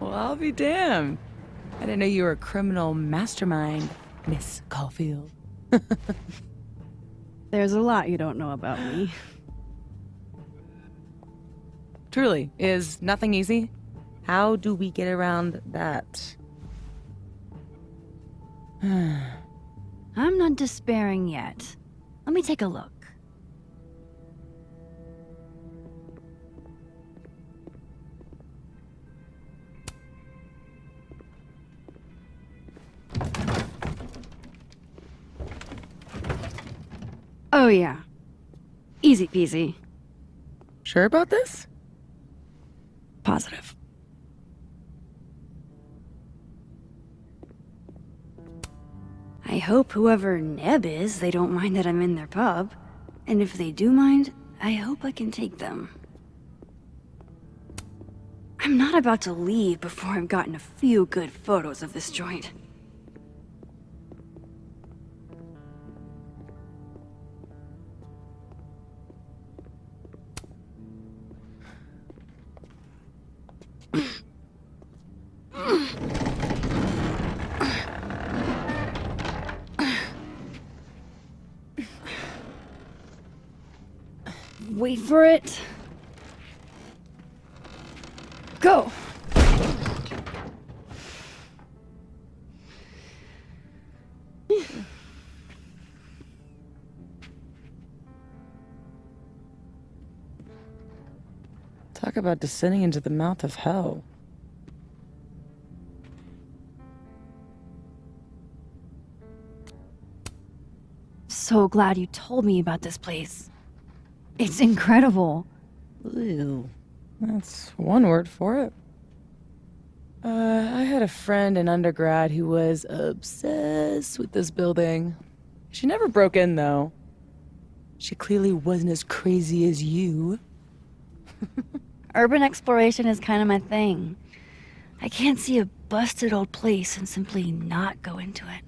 Well, I'll be damned. I didn't know you were a criminal mastermind, Miss Caulfield. There's a lot you don't know about me. Truly, is nothing easy? How do we get around that? I'm not despairing yet. Let me take a look. Oh yeah. Easy peasy. Sure about this? Positive. I hope whoever Neb is, they don't mind that I'm in their pub. And if they do mind, I hope I can take them. I'm not about to leave before I've gotten a few good photos of this joint. Wait for it. Go! Talk about descending into the mouth of hell. So glad you told me about this place. It's incredible. Ew. That's one word for it. I had a friend in undergrad who was obsessed with this building. She never broke in, though. She clearly wasn't as crazy as you. Urban exploration is kind of my thing. I can't see a busted old place and simply not go into it.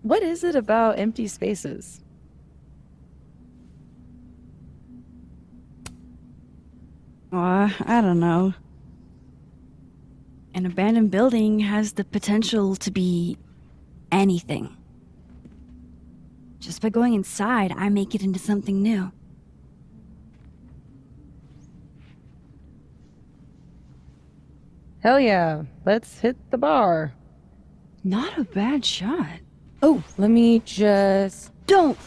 What is it about empty spaces? I don't know. An abandoned building has the potential to be anything. Just by going inside, I make it into something new. Hell yeah, let's hit the bar. Not a bad shot. Oh, let me just... Don't!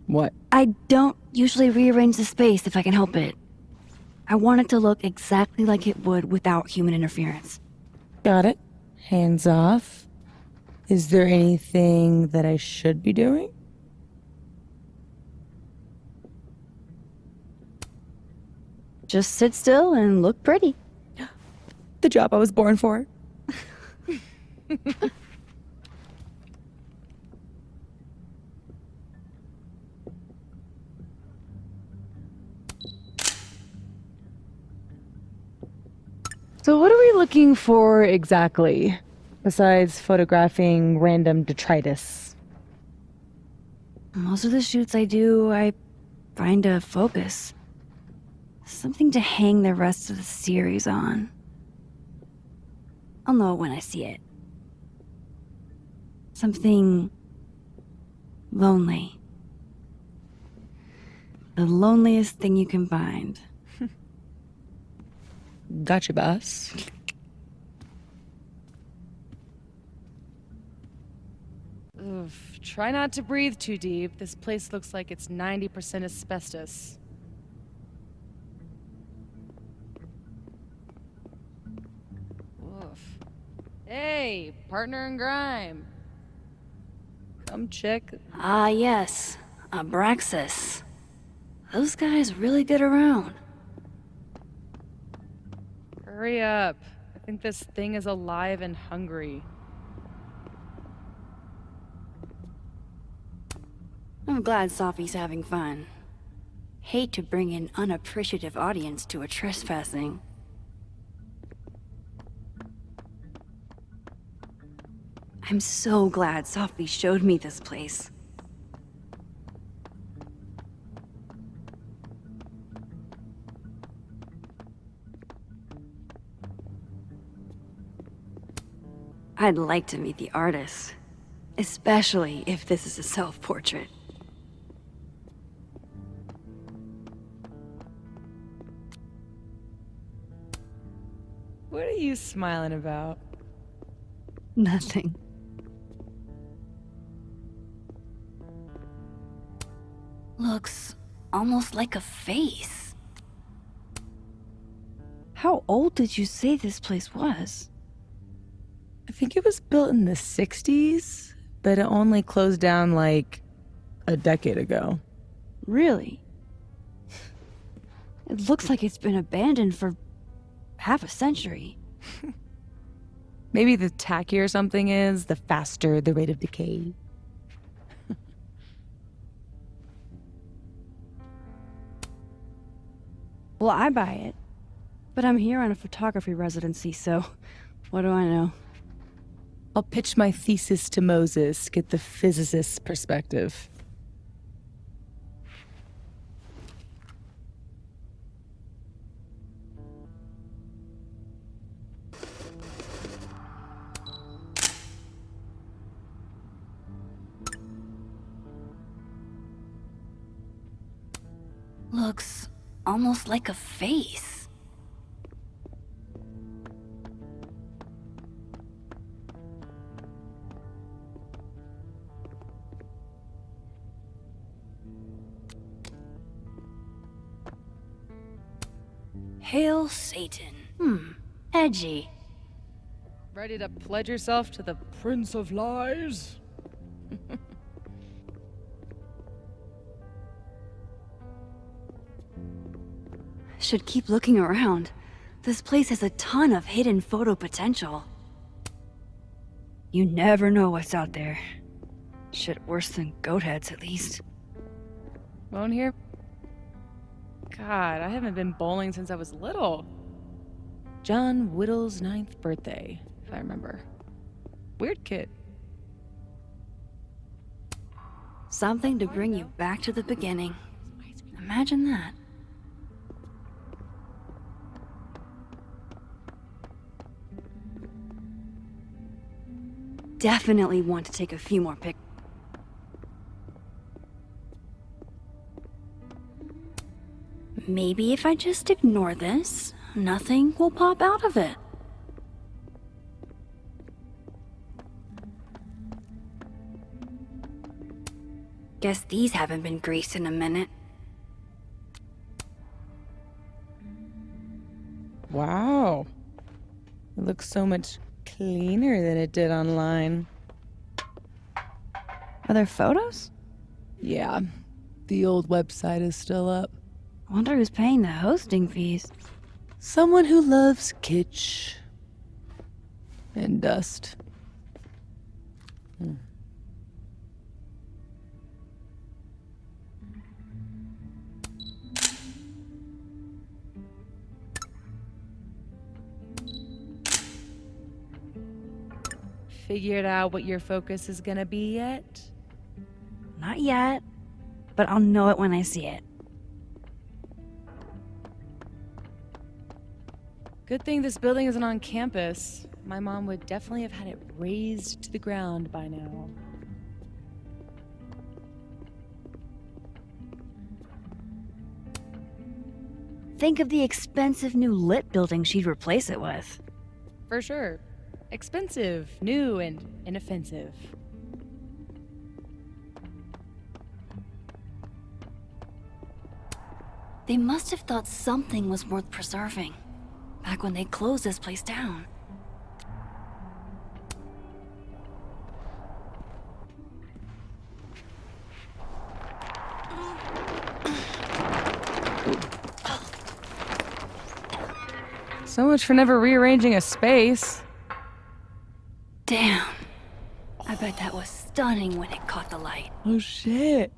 What? I don't usually rearrange the space if I can help it. I want it to look exactly like it would without human interference. Got it. Hands off. Is there anything that I should be doing? Just sit still and look pretty. The job I was born for. So what are we looking for exactly, besides photographing random detritus? Most of the shoots I do, I find a focus. Something to hang the rest of the series on. I'll know it when I see it. Something lonely. The loneliest thing you can find. Gotcha, boss. Oof, try not to breathe too deep. This place looks like it's 90% asbestos. Oof. Hey, partner in crime. Come check. Ah, yes. Abraxas. Those guys really get around. Hurry up. I think this thing is alive and hungry. I'm glad Safi's having fun. Hate to bring an unappreciative audience to a trespassing. I'm so glad Safi showed me this place. I'd like to meet the artist. Especially if this is a self-portrait. What are you smiling about? Nothing. Looks almost like a face. How old did you say this place was? I think it was built in the 60s, but it only closed down like a decade ago. Really? It looks like it's been abandoned for half a century. Maybe the tackier something is, the faster the rate of decay. Well, I buy it. But I'm here on a photography residency, so what do I know? I'll pitch my thesis to Moses, get the physicist's perspective. Looks almost like a face. Hail Satan. Edgy. Ready to pledge yourself to the Prince of Lies? Should keep looking around. This place has a ton of hidden photo potential. You never know what's out there. Shit worse than goat heads, at least. Bone here? God, I haven't been bowling since I was little. John Whittle's 9th birthday, if I remember. Weird kid. Something to bring you back to the beginning. Imagine that. Definitely want to take a few more pics. Maybe if I just ignore this, nothing will pop out of it. Guess these haven't been greased in a minute. Wow. It looks so much cleaner than it did online. Are there photos? Yeah, the old website is still up. I wonder who's paying the hosting fees. Someone who loves kitsch and dust. Figured out what your focus is gonna be yet? Not yet, but I'll know it when I see it. Good thing this building isn't on campus. My mom would definitely have had it razed to the ground by now. Think of the expensive new lit building she'd replace it with. For sure. Expensive, new, and inoffensive. They must have thought something was worth preserving, back when they closed this place down. So much for never rearranging a space. Damn. I bet that was stunning when it caught the light. Oh shit.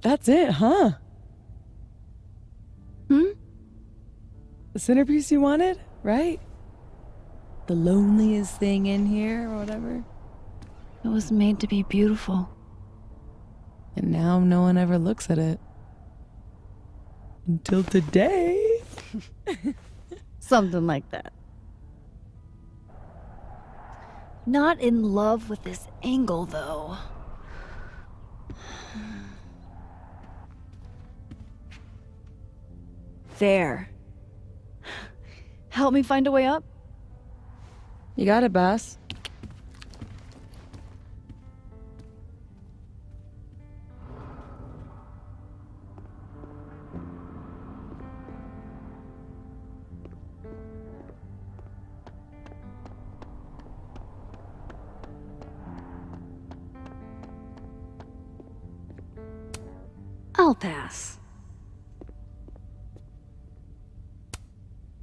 That's it, huh? The centerpiece you wanted, right? The loneliest thing in here, or whatever. It was made to be beautiful. And now no one ever looks at it. Until today. Something like that. Not in love with this angle, though. There. Help me find a way up? You got it, Bass. I'll pass.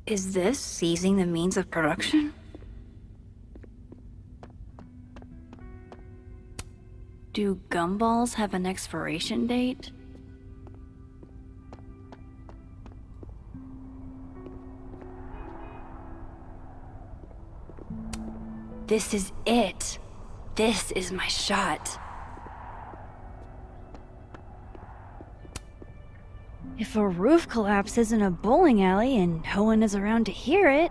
Is this seizing the means of production? Do gumballs have an expiration date? This is it. This is my shot. If a roof collapses in a bowling alley and no one is around to hear it,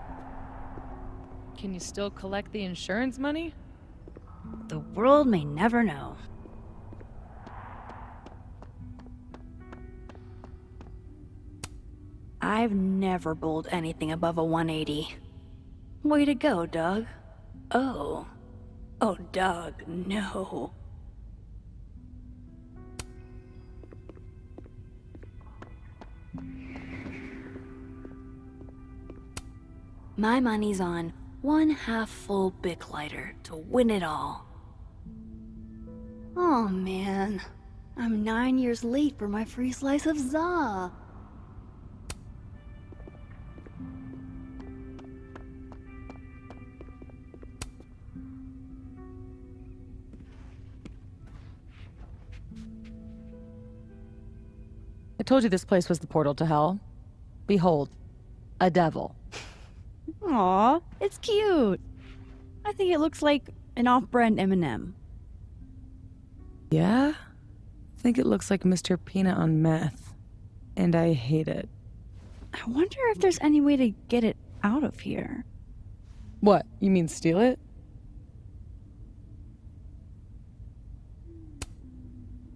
Can you still collect the insurance money? the world may never know. I've never bowled anything above a 180. Way to go, Doug. Oh. Oh, Doug, no. My money's on one half-full Bic lighter to win it all. Oh man, I'm 9 years late for my free slice of za. I told you this place was the portal to hell. Behold, a devil. Aw, it's cute. I think it looks like an off-brand M&M. Yeah? I think it looks like Mr. Peanut on meth. And I hate it. I wonder if there's any way to get it out of here. What, you mean steal it?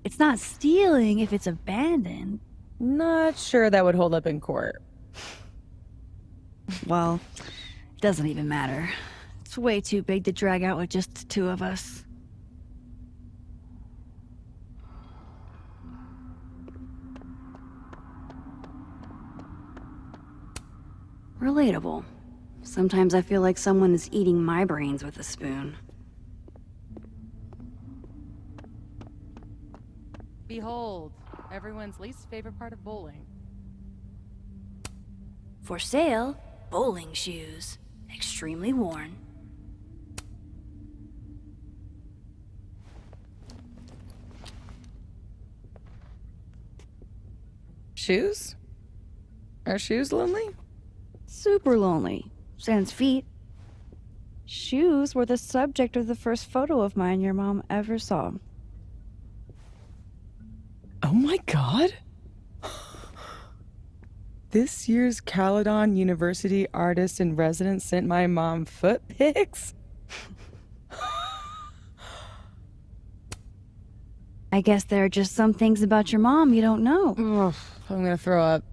It's not stealing if it's abandoned. Not sure that would hold up in court. Well, it doesn't even matter. It's way too big to drag out with just the two of us. Relatable. Sometimes I feel like someone is eating my brains with a spoon. Behold, everyone's least favorite part of bowling. For sale, bowling shoes. Extremely worn. Shoes? Are shoes lonely? Super lonely. Sans feet. Shoes were the subject of the first photo of mine your mom ever saw. Oh my god! This year's Caledon University artist in residence sent my mom foot pics? I guess there are just some things about your mom you don't know. Ugh, I'm gonna throw up.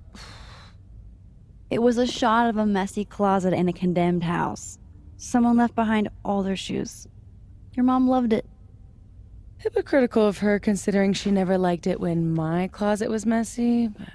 It was a shot of a messy closet in a condemned house. Someone left behind all their shoes. Your mom loved it. Hypocritical of her considering she never liked it when my closet was messy, but...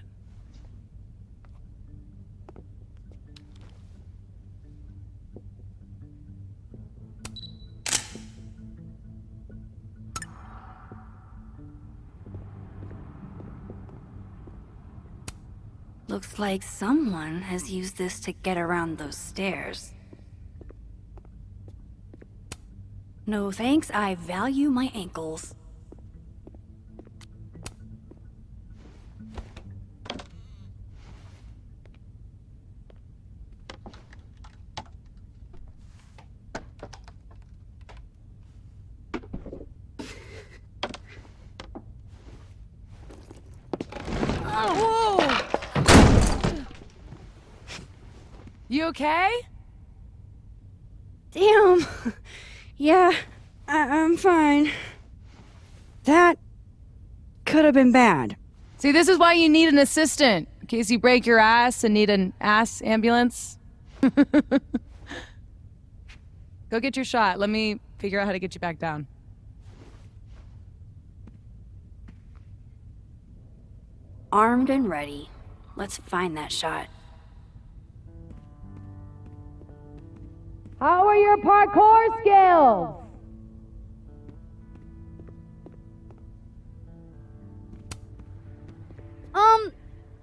Looks like someone has used this to get around those stairs. No thanks, I value my ankles. Whoa! You okay? Damn! Yeah, I'm fine. That could have been bad. See, this is why you need an assistant, in case you break your ass and need an ass ambulance. Go get your shot. Let me figure out how to get you back down. Armed and ready. Let's find that shot. How are your parkour skills?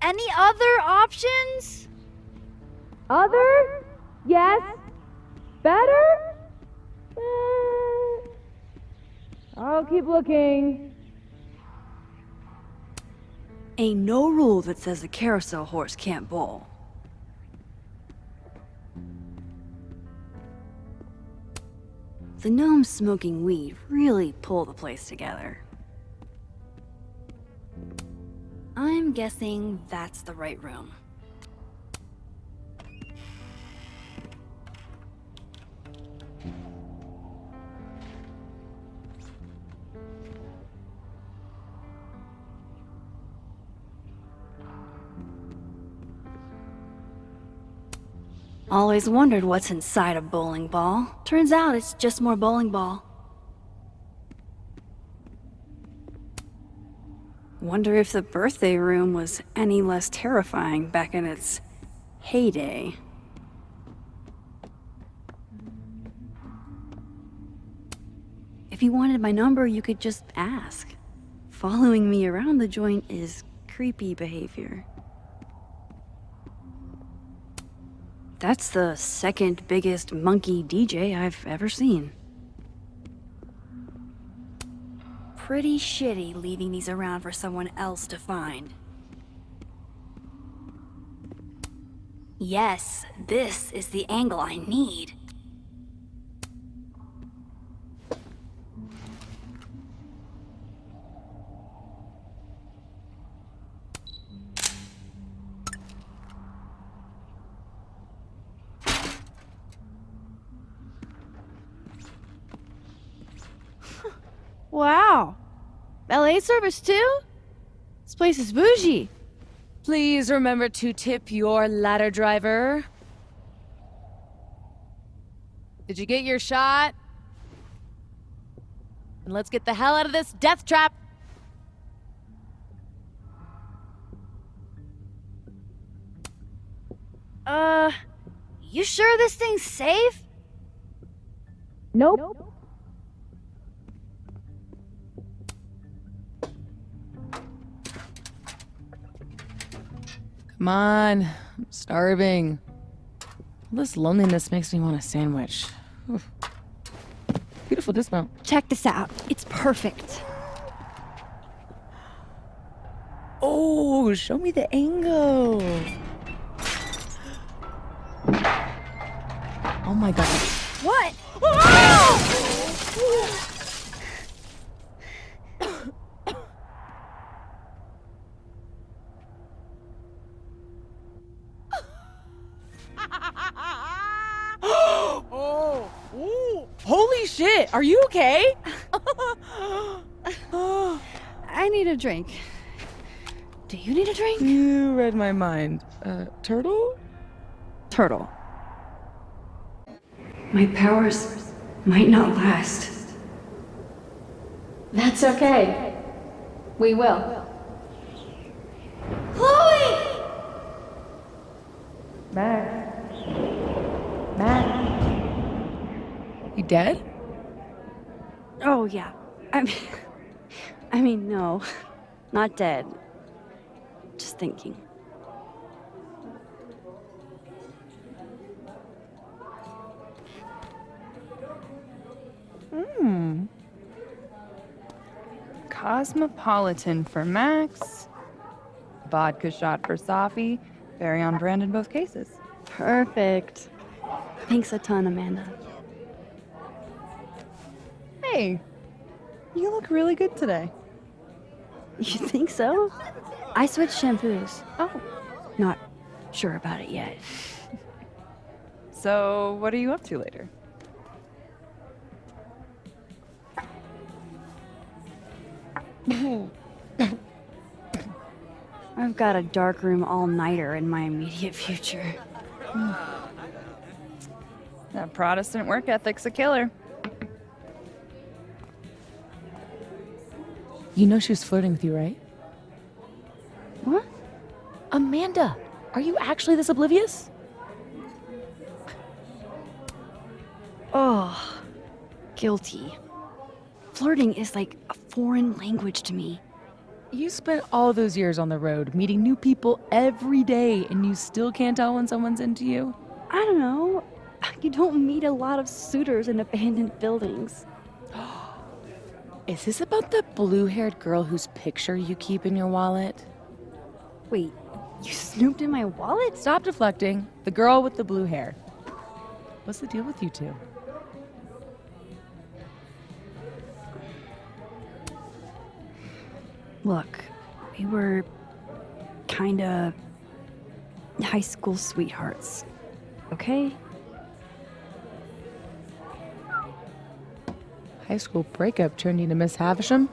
Any other options? Other? Yes. Better? I'll keep looking. Ain't no rule that says a carousel horse can't bowl. The gnomes smoking weed really pull the place together. I'm guessing that's the right room. Always wondered what's inside a bowling ball. Turns out it's just more bowling ball. Wonder if the birthday room was any less terrifying back in its heyday. If you wanted my number, you could just ask. Following me around the joint is creepy behavior. That's the second biggest monkey DJ I've ever seen. Pretty shitty leaving these around for someone else to find. Yes, this is the angle I need. Wow. LA service too? This place is bougie. Please remember to tip your ladder driver. Did you get your shot? And let's get the hell out of this death trap. You sure this thing's safe? Nope. Come on, I'm starving. All this loneliness makes me want a sandwich. Oof. Beautiful dismount. Check this out. It's perfect. Oh, show me the angle. Oh my god. What? Oh, ooh. Holy shit, are you okay? I need a drink. Do you need a drink? You read my mind. Turtle? Turtle. My powers might not last. That's okay. We will. Chloe! Max. Max. You dead? Oh, yeah. I mean, no. Not dead. Just thinking. Cosmopolitan for Max. Vodka shot for Safi. Very on brand in both cases. Perfect. Thanks a ton, Amanda. Hey, you look really good today. You think so? I switched shampoos. Oh. Not sure about it yet. So, what are you up to later? I've got a darkroom all-nighter in my immediate future. That Protestant work ethic's a killer. You know she was flirting with you, right? What? Amanda, are you actually this oblivious? Oh, guilty. Flirting is like a foreign language to me. You spent all those years on the road, meeting new people every day, and you still can't tell when someone's into you? I don't know. You don't meet a lot of suitors in abandoned buildings. Is this about the blue-haired girl whose picture you keep in your wallet? Wait, you snooped in my wallet? Stop deflecting. The girl with the blue hair. What's the deal with you two? Look, we were kinda high school sweethearts, okay? High school breakup turned you to Miss Havisham?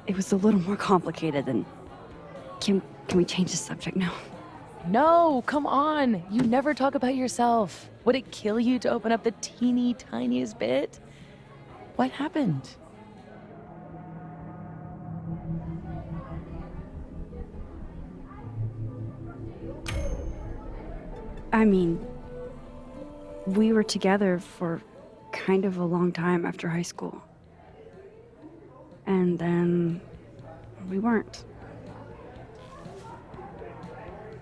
It was a little more complicated than... Can we change the subject now? No, come on. You never talk about yourself. Would it kill you to open up the teeny tiniest bit? What happened? I mean, we were together for kind of a long time after high school. And then we weren't.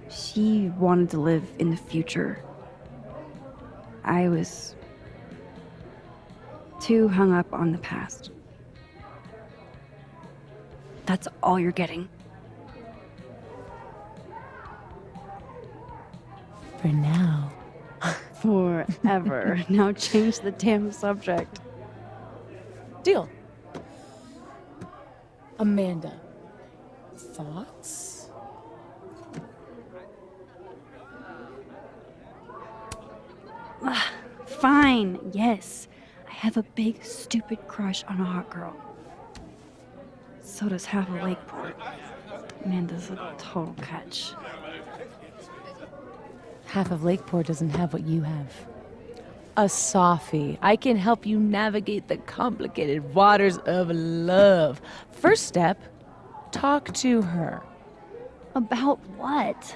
She wanted to live in the future. I was too hung up on the past. That's all you're getting. For now. Forever. Now change the damn subject. Deal. Amanda. Thoughts? Fine, yes. I have a big, stupid crush on a hot girl. So does half of Lakeport. Amanda's a total catch. Half of Lakeport doesn't have what you have. A Safi. I can help you navigate the complicated waters of love. First step, talk to her. About what?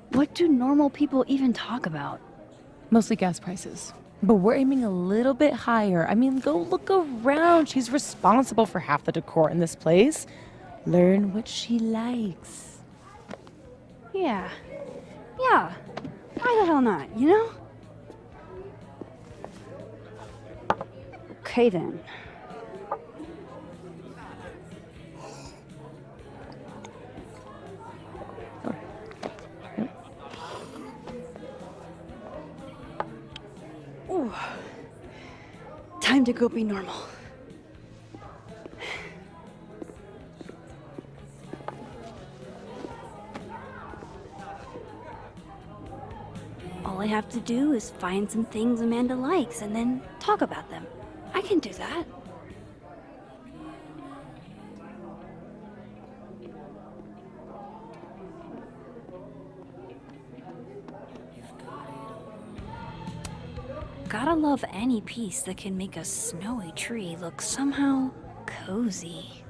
What do normal people even talk about? Mostly gas prices. But we're aiming a little bit higher. I mean, go look around. She's responsible for half the decor in this place. Learn what she likes. Yeah. Why the hell not, you know? Okay then. Ooh. Time to go be normal. All I have to do is find some things Amanda likes and then talk about them. I can do that. Gotta love any piece that can make a snowy tree look somehow cozy.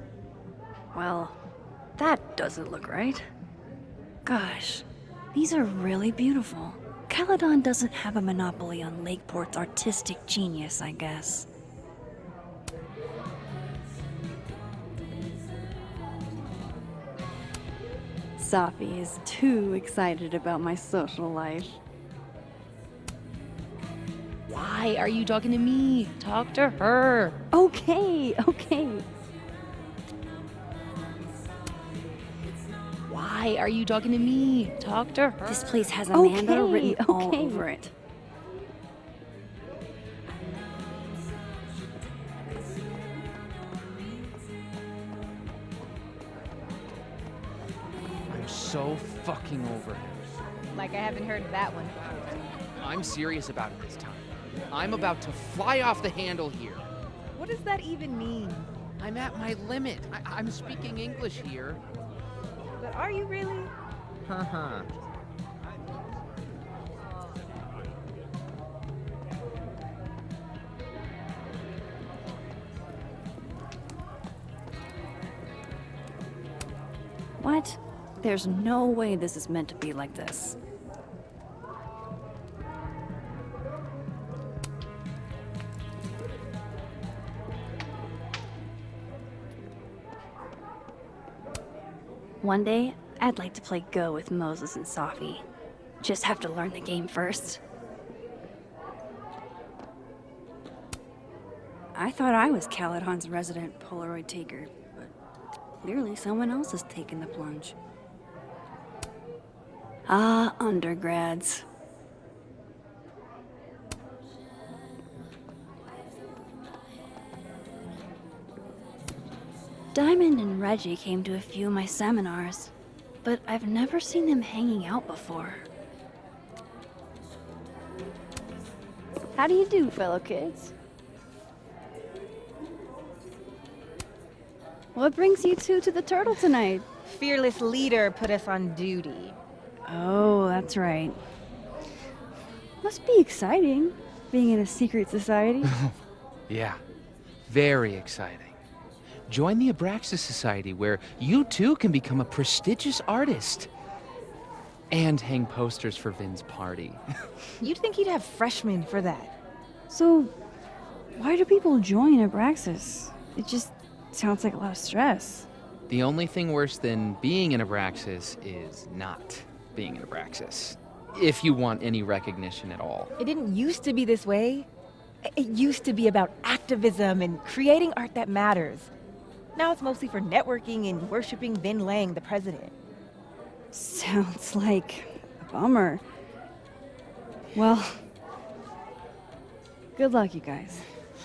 Well, that doesn't look right. Gosh, these are really beautiful. Caledon doesn't have a monopoly on Lakeport's artistic genius, I guess. Safi is too excited about my social life. Why are you talking to me? Talk to her. Okay. Why are you talking to me? Talk to her. This place has Amanda written all okay. over it. I'm so fucking over him. Like I haven't heard of that one. I'm serious about it this time. I'm about to fly off the handle here. What does that even mean? I'm at my limit. I'm speaking English here. But are you really? Haha. What? There's no way this is meant to be like this. One day, I'd like to play Go with Moses and Safi. Just have to learn the game first. I thought I was Caledon's resident Polaroid taker, but clearly someone else has taken the plunge. Ah, undergrads. Diamond and Reggie came to a few of my seminars, but I've never seen them hanging out before. How do you do, fellow kids? What brings you two to the Turtle tonight? Fearless leader put us on duty. Oh, that's right. Must be exciting, being in a secret society. Yeah, very exciting. Join the Abraxas Society, where you too can become a prestigious artist. And hang posters for Vin's party. You'd think he'd have freshmen for that. So, why do people join Abraxas? It just sounds like a lot of stress. The only thing worse than being in Abraxas is not being in Abraxas. If you want any recognition at all. It didn't used to be this way. It used to be about activism and creating art that matters. Now it's mostly for networking and worshiping Vin Lang, the president. Sounds like a bummer. Well, good luck, you guys.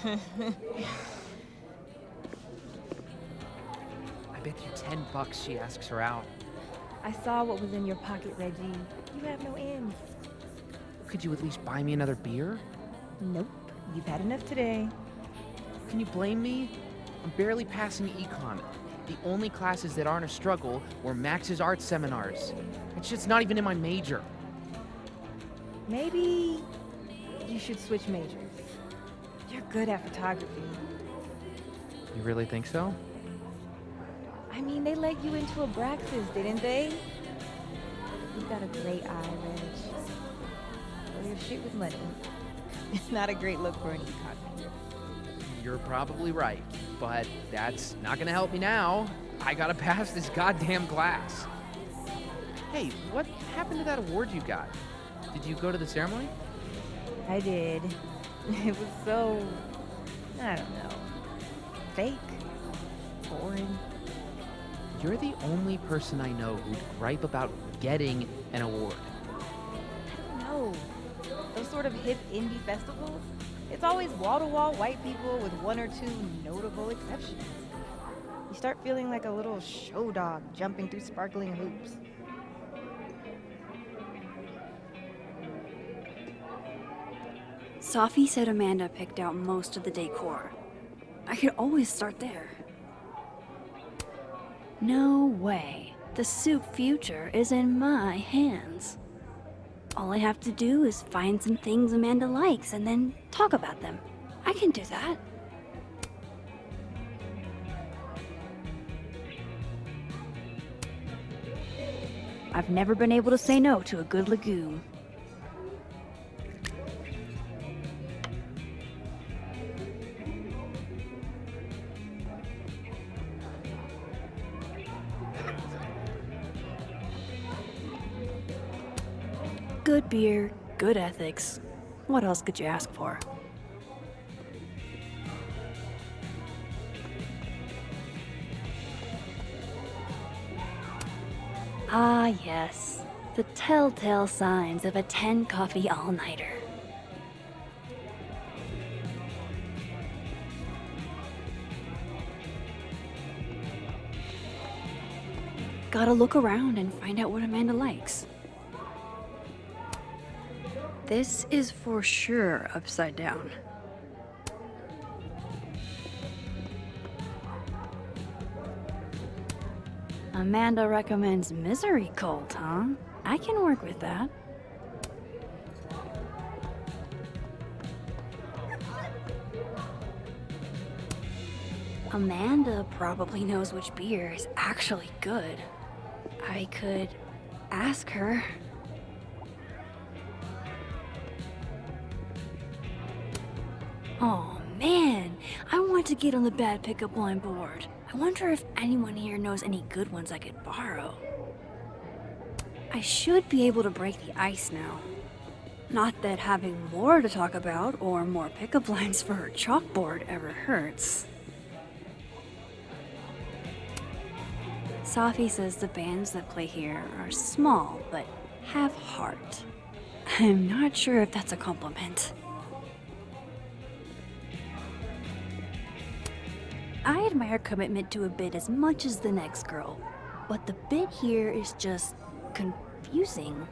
I bet you $10 she asks her out. I saw what was in your pocket, Reggie. You have no ends. Could you at least buy me another beer? Nope. You've had enough today. Can you blame me? I'm barely passing econ. The only classes that aren't a struggle were Max's art seminars. That shit's not even in my major. Maybe you should switch majors. You're good at photography. You really think so? I mean, they let you into Abraxas, didn't they? You've got a great eye, Reg. Well, your shit with money. It's not a great look for an econ major. You're probably right, but that's not gonna help me now. I gotta pass this goddamn class. Hey, what happened to that award you got? Did you go to the ceremony? I did. It was so, I don't know, fake, boring. You're the only person I know who'd gripe about getting an award. I don't know. Those sort of hip indie festivals, it's always wall-to-wall white people with one or two notable exceptions. You start feeling like a little show dog jumping through sparkling hoops. Safi said Amanda picked out most of the decor. I could always start there. No way. The soup future is in my hands. All I have to do is find some things Amanda likes and then talk about them. I can do that. I've never been able to say no to a good legume. Good beer, good ethics. What else could you ask for? Ah, yes. The telltale signs of a 10 coffee all-nighter. Gotta look around and find out what Amanda likes. This is for sure upside down. Amanda recommends misery cult, huh? I can work with that. Amanda probably knows which beer is actually good. I could ask her. Oh man, I want to get on the bad pickup line board. I wonder if anyone here knows any good ones I could borrow. I should be able to break the ice now. Not that having more to talk about or more pickup lines for her chalkboard ever hurts. Safi says the bands that play here are small, but have heart. I'm not sure if that's a compliment. I admire commitment to a bit as much as the next girl, but the bit here is just confusing.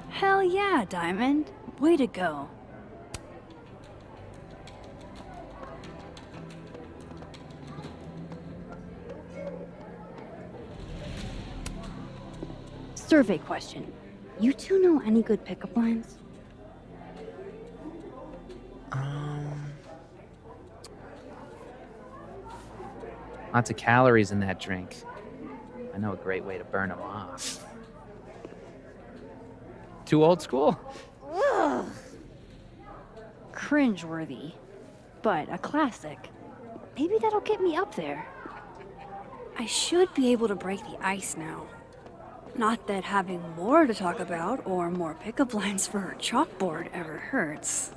Hell yeah, Diamond. Way to go. Survey question. You two know any good pickup lines? Lots of calories in that drink. I know a great way to burn them off. Too old school? Ugh. Cringeworthy, but a classic. Maybe that'll get me up there. I should be able to break the ice now. Not that having more to talk about or more pickup lines for her chalkboard ever hurts.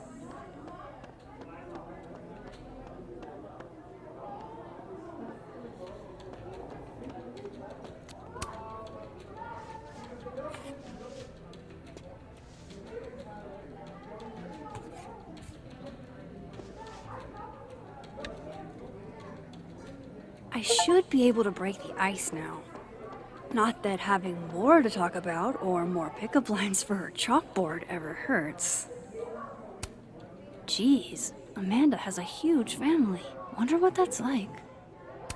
I should be able to break the ice now. Not that having more to talk about or more pickup lines for her chalkboard ever hurts. Jeez, Amanda has a huge family. Wonder what that's like.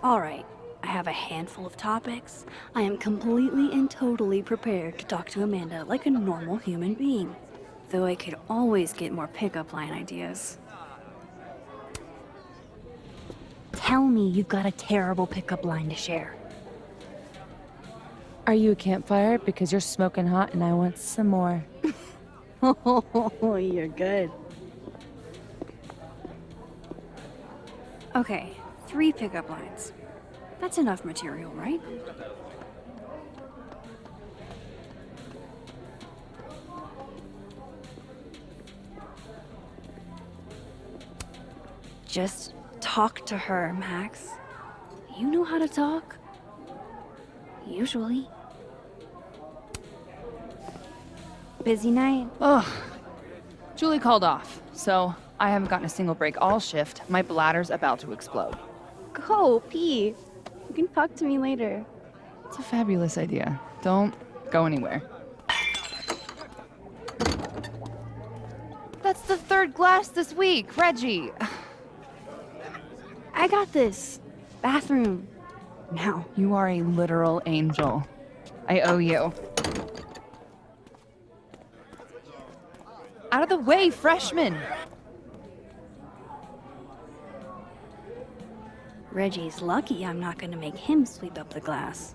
Alright, I have a handful of topics. I am completely and totally prepared to talk to Amanda like a normal human being. Though I could always get more pickup line ideas. Tell me you've got a terrible pickup line to share. Are you a campfire? Because you're smoking hot and I want some more. Oh, you're good. Okay, 3 pickup lines. That's enough material, right? Just talk to her, Max. You know how to talk. Usually. Busy night? Ugh. Julie called off, so I haven't gotten a single break all shift. My bladder's about to explode. Go, pee. You can talk to me later. It's a fabulous idea. Don't go anywhere. That's the 3rd glass this week, Reggie. I got this. Bathroom. Now. You are a literal angel. I owe you. Out of the way, freshman! Reggie's lucky I'm not gonna make him sweep up the glass.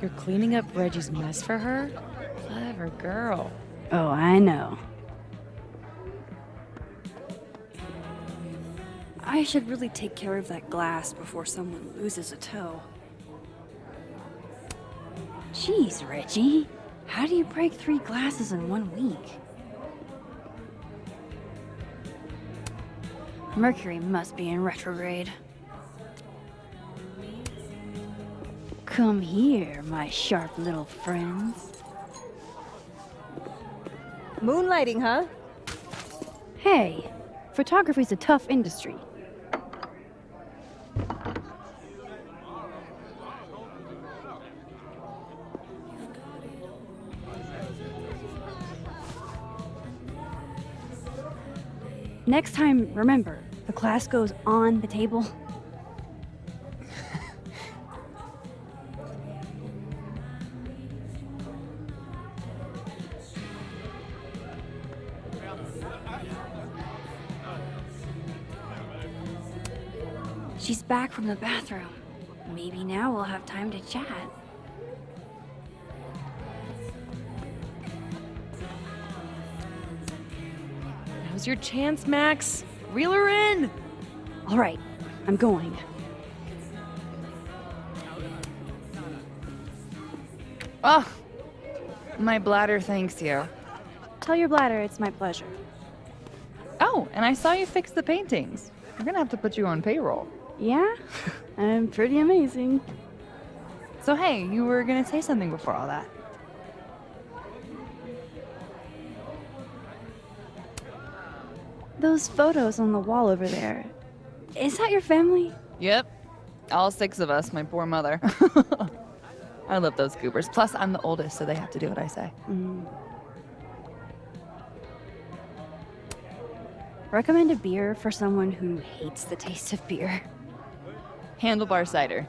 You're cleaning up Reggie's mess for her? Clever. clever girl. Oh, I know. I should really take care of that glass before someone loses a toe. Jeez, Reggie. How do you break 3 glasses in 1 week? Mercury must be in retrograde. Come here, my sharp little friends. Moonlighting, huh? Hey, photography's a tough industry. Next time, remember, the glass goes on the table. She's back from the bathroom. Maybe now we'll have time to chat. Now's your chance, Max. Reel her in. All right, I'm going. Oh, my bladder thanks you. Tell your bladder it's my pleasure. Oh, and I saw you fix the paintings. We're gonna have to put you on payroll. Yeah? I'm pretty amazing. So hey, you were gonna say something before all that. Those photos on the wall over there. Is that your family? Yep. All 6 of us, my poor mother. I love those goobers. Plus, I'm the oldest, so they have to do what I say. Recommend a beer for someone who hates the taste of beer. Handlebar cider.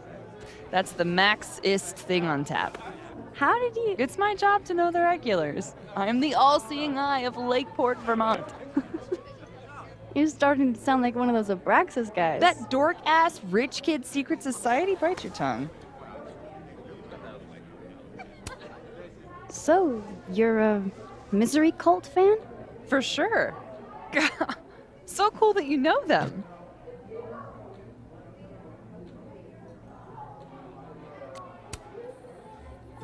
That's the max-ist thing on tap. How did you... It's my job to know the regulars. I am the all-seeing eye of Lakeport, Vermont. You're starting to sound like one of those Abraxas guys. That dork-ass rich kid secret society bites your tongue. So, you're a Misery Cult fan? For sure. So cool that you know them.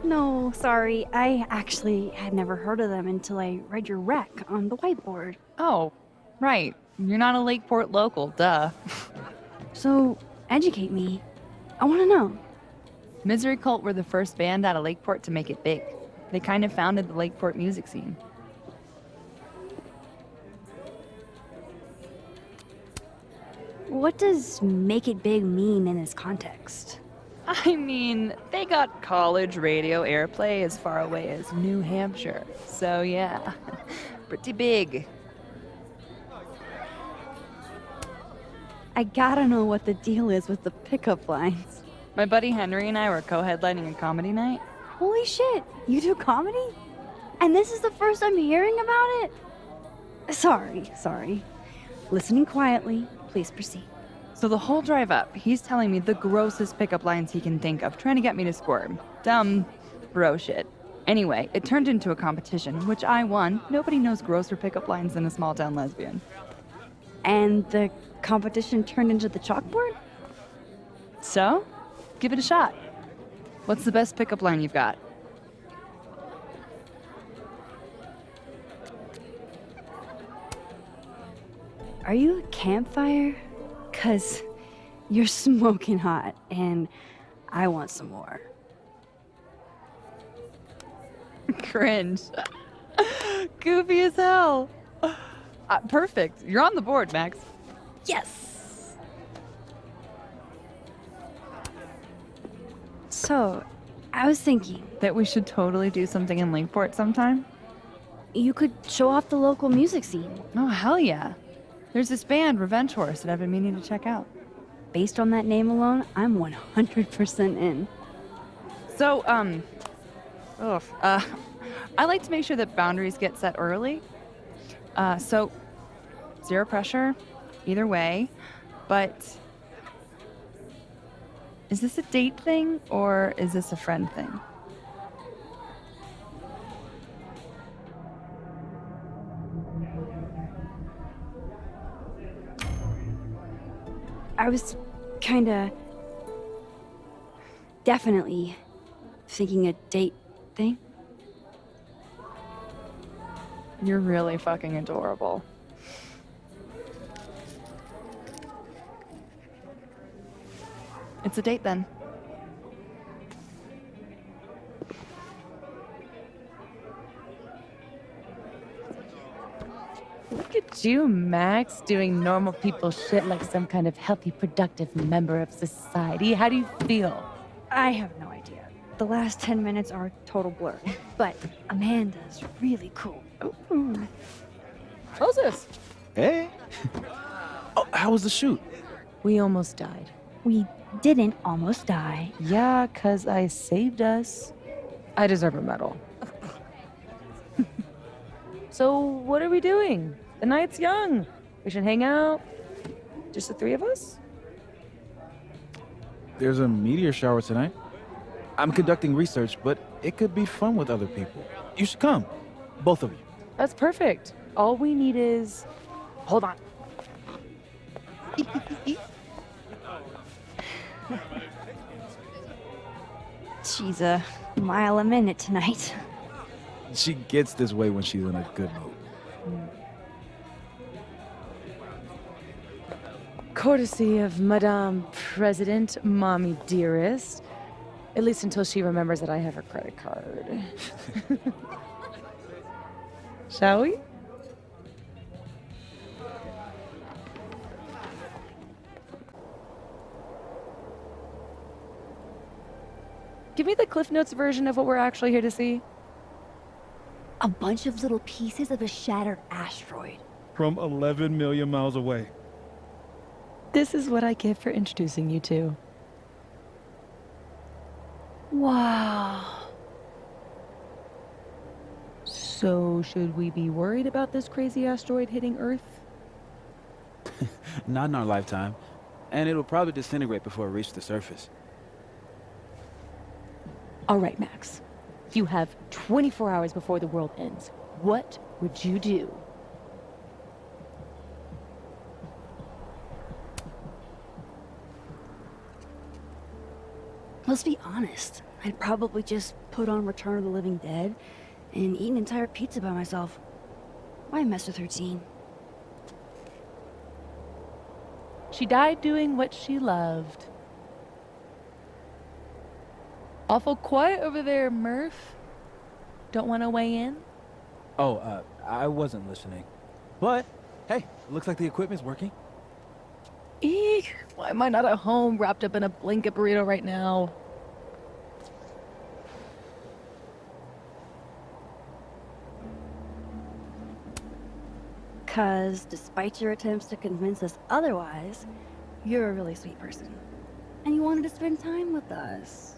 No, sorry. I actually had never heard of them until I read your rec on the whiteboard. Oh, right. You're not a Lakeport local, duh. So, educate me. I want to know. Misery Cult were the first band out of Lakeport to make it big. They kind of founded the Lakeport music scene. What does make it big mean in this context? I mean, they got college radio airplay as far away as New Hampshire. So yeah, pretty big. I gotta know what the deal is with the pickup lines. My buddy Henry and I were co-headlining a comedy night. Holy shit, you do comedy? And this is the first I'm hearing about it? Sorry. Listening quietly, please proceed. So the whole drive up, he's telling me the grossest pickup lines he can think of, trying to get me to squirm. Dumb bro shit. Anyway, it turned into a competition, which I won. Nobody knows grosser pickup lines than a small town lesbian. And the competition turned into the chalkboard? So, give it a shot. What's the best pickup line you've got? Are you a campfire? 'Cause you're smoking hot, and I want some more. Cringe. Goofy as hell. Perfect. You're on the board, Max. Yes! So, I was thinking, That we should totally do something in Lakeport sometime? you could show off the local music scene. Oh, hell yeah. There's this band, Revenge Horse, that I've been meaning to check out. Based on that name alone, I'm 100% in. So, I like to make sure that boundaries get set early. So, zero pressure, either way. But, is this a date thing, or is this a friend thing? I was kinda... definitely thinking a date thing. You're really fucking adorable. It's a date then. Look at you, Max, doing normal people shit like some kind of healthy, productive member of society. How do you feel? I have no idea. The last 10 minutes are a total blur. But Amanda's really cool. Moses! Hey. Oh, how was the shoot? We almost died. We didn't almost die. Yeah, 'cause I saved us. I deserve a medal. So, what are we doing? The night's young. We should hang out. Just the three of us? There's a meteor shower tonight. I'm conducting research, but it could be fun with other people. You should come. Both of you. That's perfect. All we need is... Hold on. She's a mile a minute tonight. She gets this way when she's in a good mood. Courtesy of Madame President, Mommy Dearest. At least until she remembers that I have her credit card. Shall we? Give me the Cliff Notes version of what we're actually here to see. A bunch of little pieces of a shattered asteroid. From 11 million miles away. This is what I get for introducing you to. Wow. So, should we be worried about this crazy asteroid hitting Earth? Not in our lifetime. And it'll probably disintegrate before it reaches the surface. All right, Max. If you have 24 hours before the world ends, what would you do? Let's be honest. I'd probably just put on Return of the Living Dead and eat an entire pizza by myself. Why mess with her teen? She died doing what she loved. Awful quiet over there, Murph. Don't want to weigh in? Oh, I wasn't listening. But, hey, it looks like the equipment's working. Eek, why am I not at home wrapped up in a blanket burrito right now? Because despite your attempts to convince us otherwise, you're a really sweet person. And you wanted to spend time with us.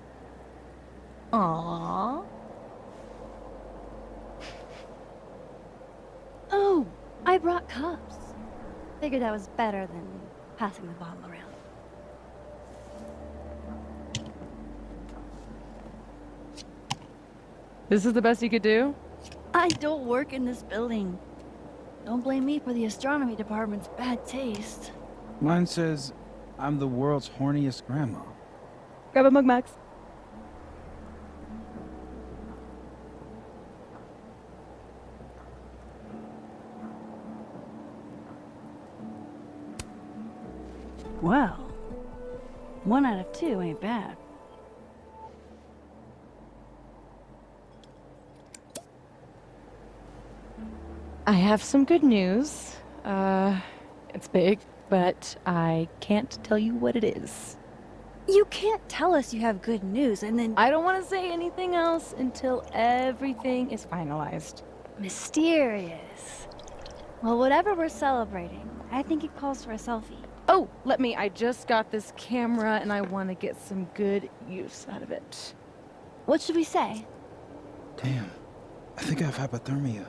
Aww. Oh, I brought cups. Figured that was better than passing the bottle around. This is the best you could do? I don't work in this building. Don't blame me for the astronomy department's bad taste. Mine says, I'm the world's horniest grandma. Grab a mug, Max. Well, 1 out of 2 ain't bad. I have some good news. It's big, but I can't tell you what it is. You can't tell us you have good news and then... I don't want to say anything else until everything is finalized. Mysterious. Well, whatever we're celebrating, I think it calls for a selfie. Oh, I just got this camera and I want to get some good use out of it. What should we say? Damn, I think I have hypothermia.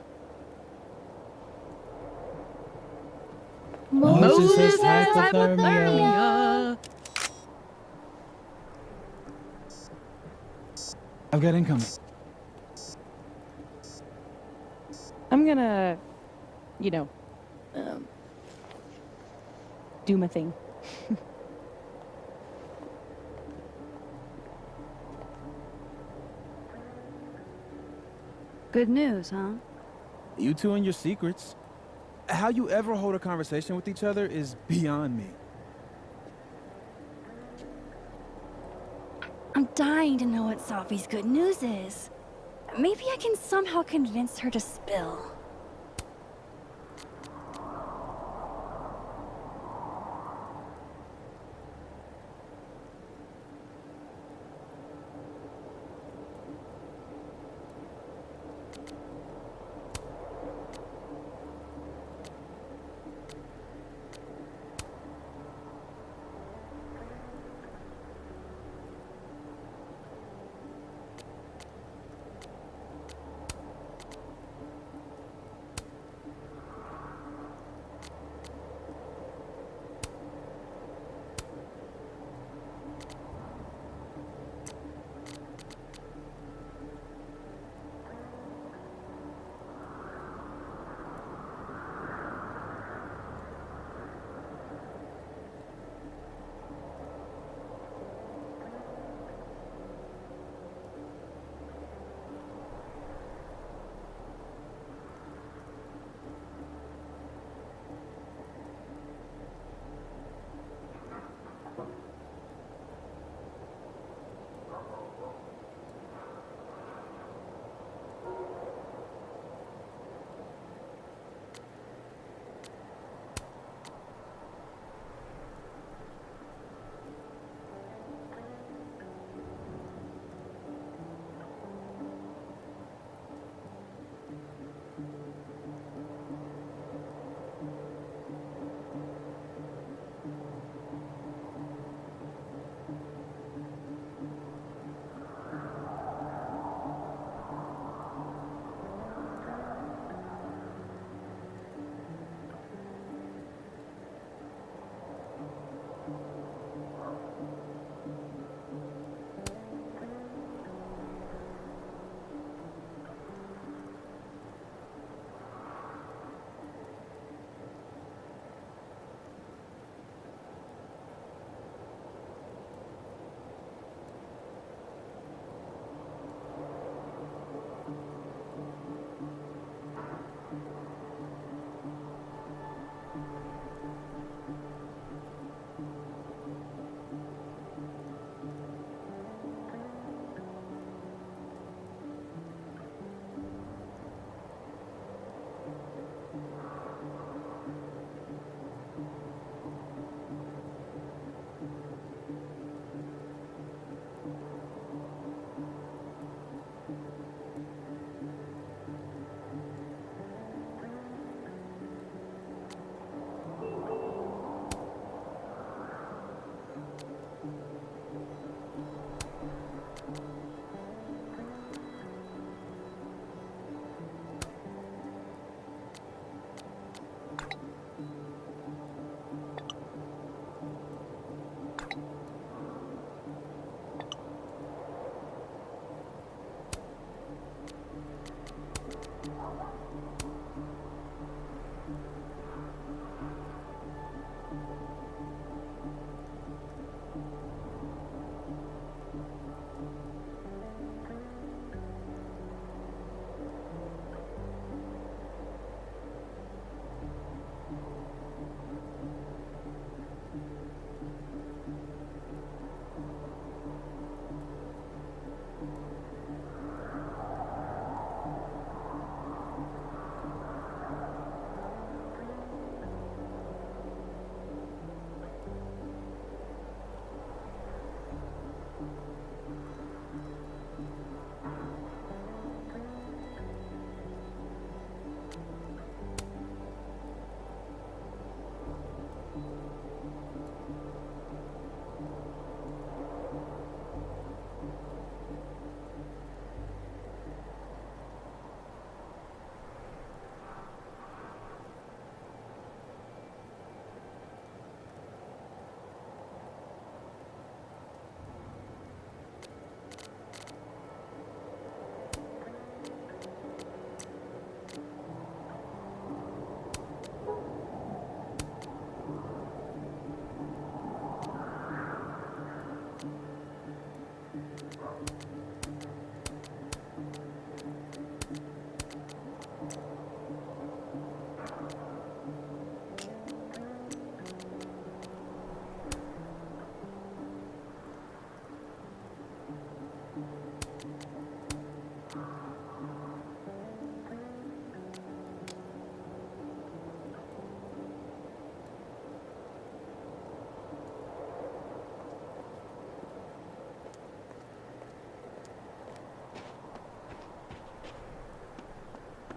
Moses has hypothermia. I've got incoming. I'm gonna, do my thing. Good news, huh? You two and your secrets. How you ever hold a conversation with each other is beyond me. I'm dying to know what Safi's good news is. Maybe I can somehow convince her to spill.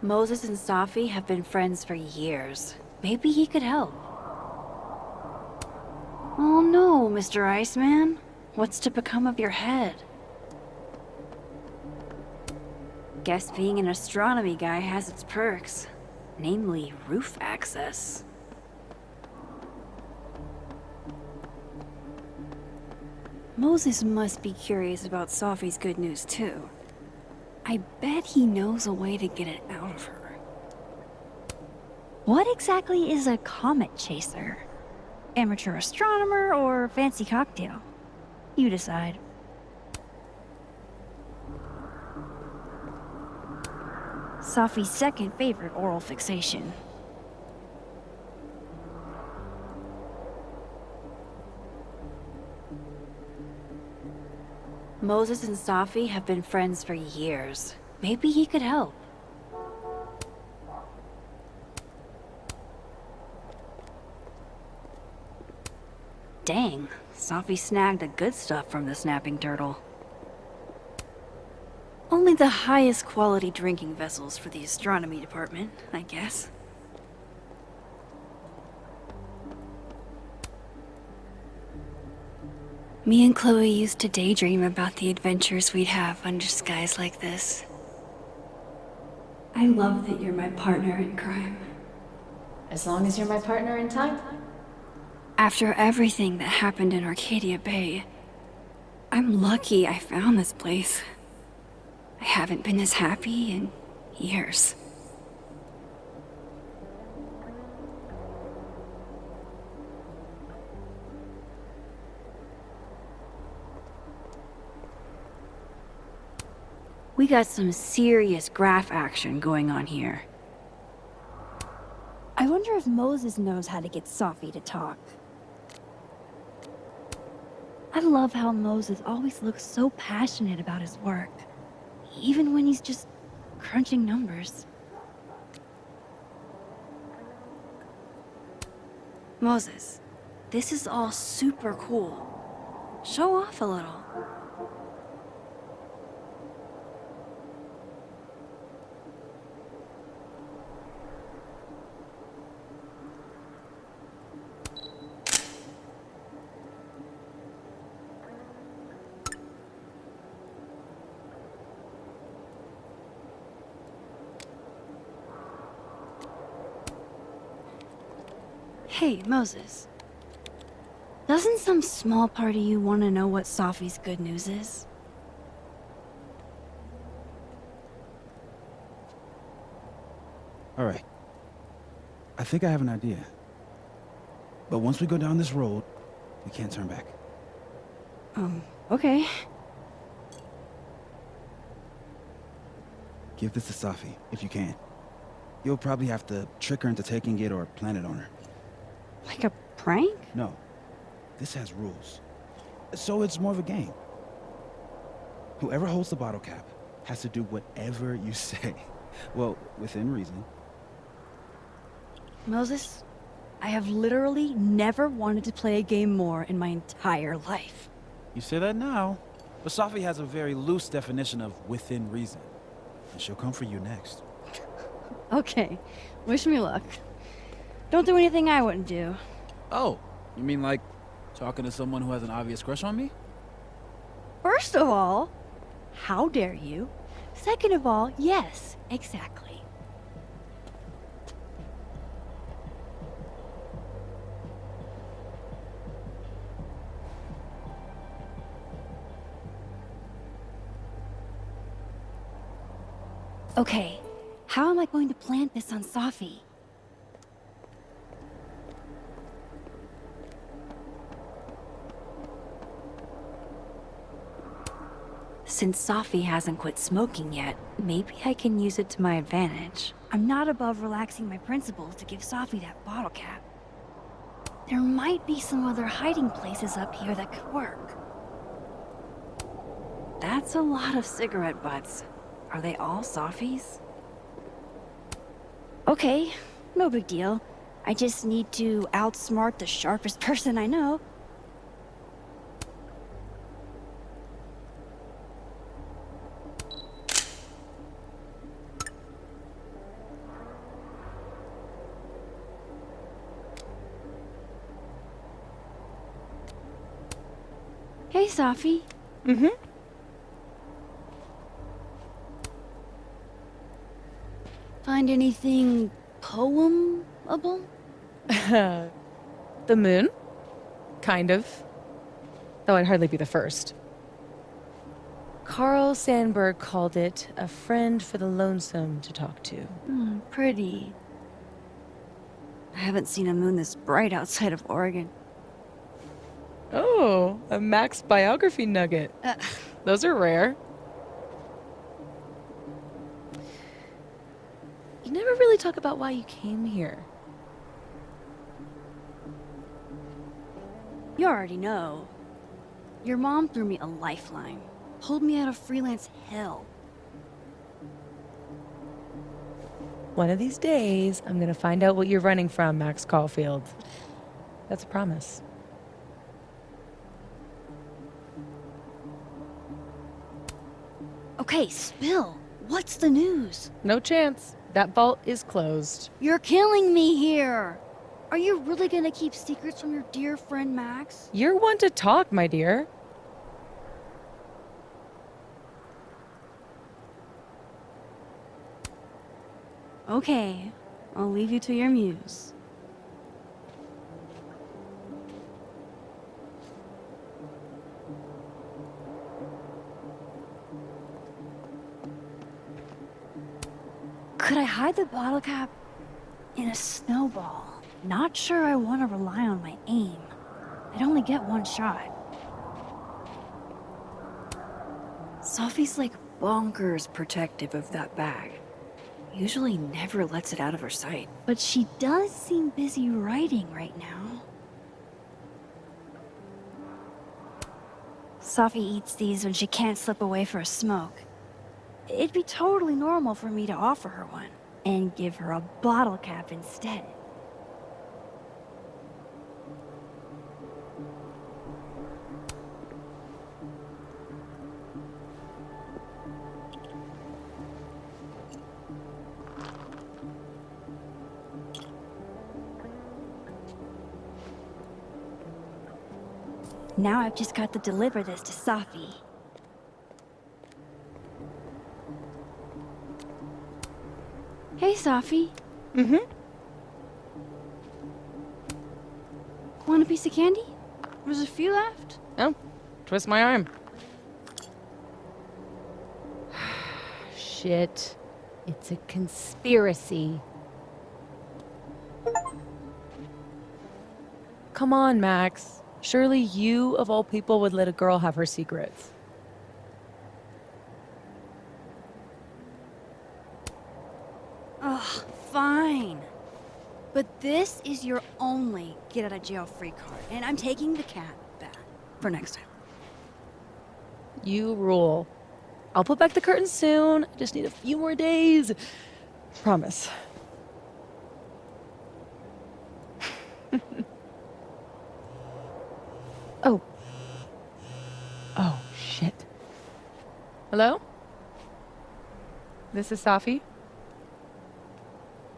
Moses and Safi have been friends for years. Maybe he could help. Oh no, Mr. Iceman. What's to become of your head? Guess being an astronomy guy has its perks. Namely, roof access. Moses must be curious about Safi's good news too. I bet he knows a way to get it out of her. What exactly is a comet chaser? Amateur astronomer or fancy cocktail? You decide. Safi's second favorite oral fixation. Moses and Safi have been friends for years. Maybe he could help. Dang, Safi snagged the good stuff from the snapping turtle. Only the highest quality drinking vessels for the astronomy department, I guess. Me and Chloe used to daydream about the adventures we'd have under skies like this. I love that you're my partner in crime. As long as you're my partner in time. After everything that happened in Arcadia Bay, I'm lucky I found this place. I haven't been as happy in years. We got some serious graph action going on here. I wonder if Moses knows how to get Safi to talk. I love how Moses always looks so passionate about his work, even when he's just crunching numbers. Moses, this is all super cool. Show off a little. Hey, Moses. Doesn't some small part of you want to know what Safi's good news is? All right. I think I have an idea. But once we go down this road, we can't turn back. Okay. Give this to Safi, if you can. You'll probably have to trick her into taking it or plant it on her. Like a prank? No. This has rules. So it's more of a game. Whoever holds the bottle cap has to do whatever you say. Well, within reason. Moses, I have literally never wanted to play a game more in my entire life. You say that now, but Safi has a very loose definition of within reason. And she'll come for you next. Okay, wish me luck. Don't do anything I wouldn't do. Oh, you mean like talking to someone who has an obvious crush on me? First of all, how dare you? Second of all, yes, exactly. Okay, how am I going to plant this on Safi? Since Safi hasn't quit smoking yet, maybe I can use it to my advantage. I'm not above relaxing my principles to give Safi that bottle cap. There might be some other hiding places up here that could work. That's a lot of cigarette butts. Are they all Safi's? Okay, no big deal. I just need to outsmart the sharpest person I know. Hey, Safi. Mm-hmm. Find anything poemable? The moon? Kind of. Though I'd hardly be the first. Carl Sandburg called it a friend for the lonesome to talk to. Pretty. I haven't seen a moon this bright outside of Oregon. Oh, a Max biography nugget. Those are rare. You never really talk about why you came here. You already know. Your mom threw me a lifeline. Pulled me out of freelance hell. One of these days, I'm gonna find out what you're running from, Max Caulfield. That's a promise. Okay, spill. What's the news? No chance. That vault is closed. You're killing me here. Are you really gonna keep secrets from your dear friend Max? You're one to talk, my dear. Okay, I'll leave you to your muse. Could I hide the bottle cap in a snowball? Not sure I want to rely on my aim. I'd only get one shot. Safi's like bonkers protective of that bag. Usually never lets it out of her sight. But she does seem busy writing right now. Safi eats these when she can't slip away for a smoke. It'd be totally normal for me to offer her one and give her a bottle cap instead. Now I've just got to deliver this to Safi. Hey, Safi. Mm-hmm. Want a piece of candy? There's a few left. Oh, twist my arm. Shit. It's a conspiracy. Come on, Max. Surely you, of all people, would let a girl have her secrets. Ugh, fine. But this is your only get-out-of-jail-free card, and I'm taking the cat back for next time. You rule. I'll put back the curtain soon. I just need a few more days. Promise. Oh. Oh, shit. Hello? This is Safi?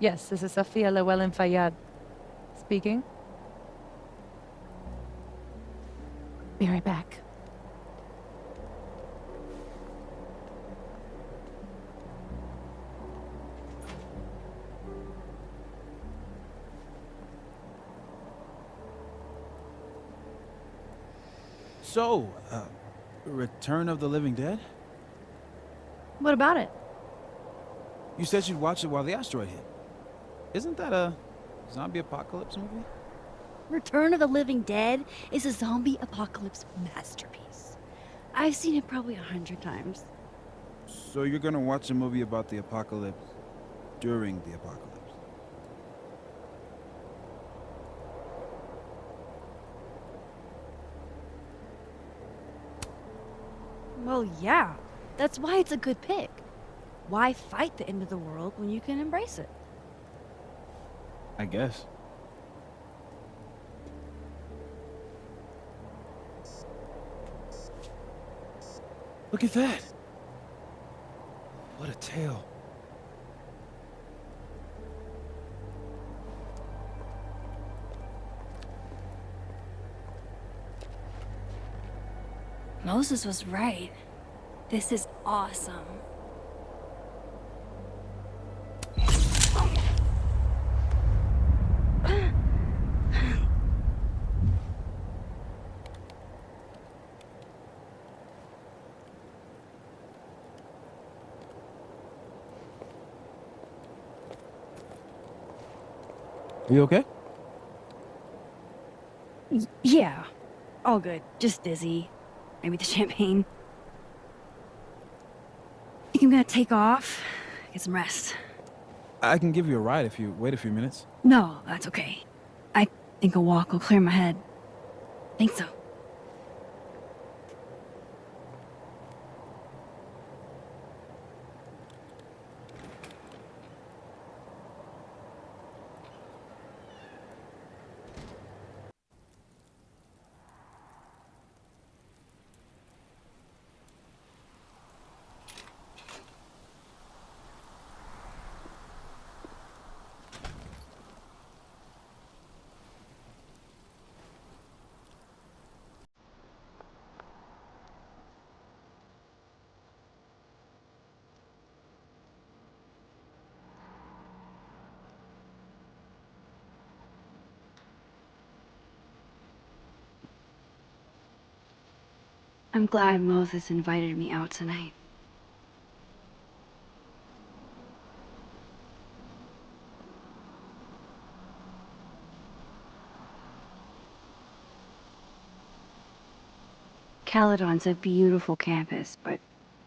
Yes, this is Safia Llewellyn Fayyad. Speaking. Be right back. So, Return of the Living Dead? What about it? You said you'd watch it while the asteroid hit. Isn't that a zombie apocalypse movie? Return of the Living Dead is a zombie apocalypse masterpiece. I've seen it probably 100 times. So you're gonna watch a movie about the apocalypse during the apocalypse? Well, yeah. That's why it's a good pick. Why fight the end of the world when you can embrace it? I guess. Look at that! What a tale. Moses was right. This is awesome. Are you okay? Yeah, all good. Just dizzy. Maybe the champagne. I think I'm gonna take off, get some rest. I can give you a ride if you wait a few minutes. No, that's okay. I think a walk will clear my head. Think so. I'm glad Moses invited me out tonight. Caledon's a beautiful campus, but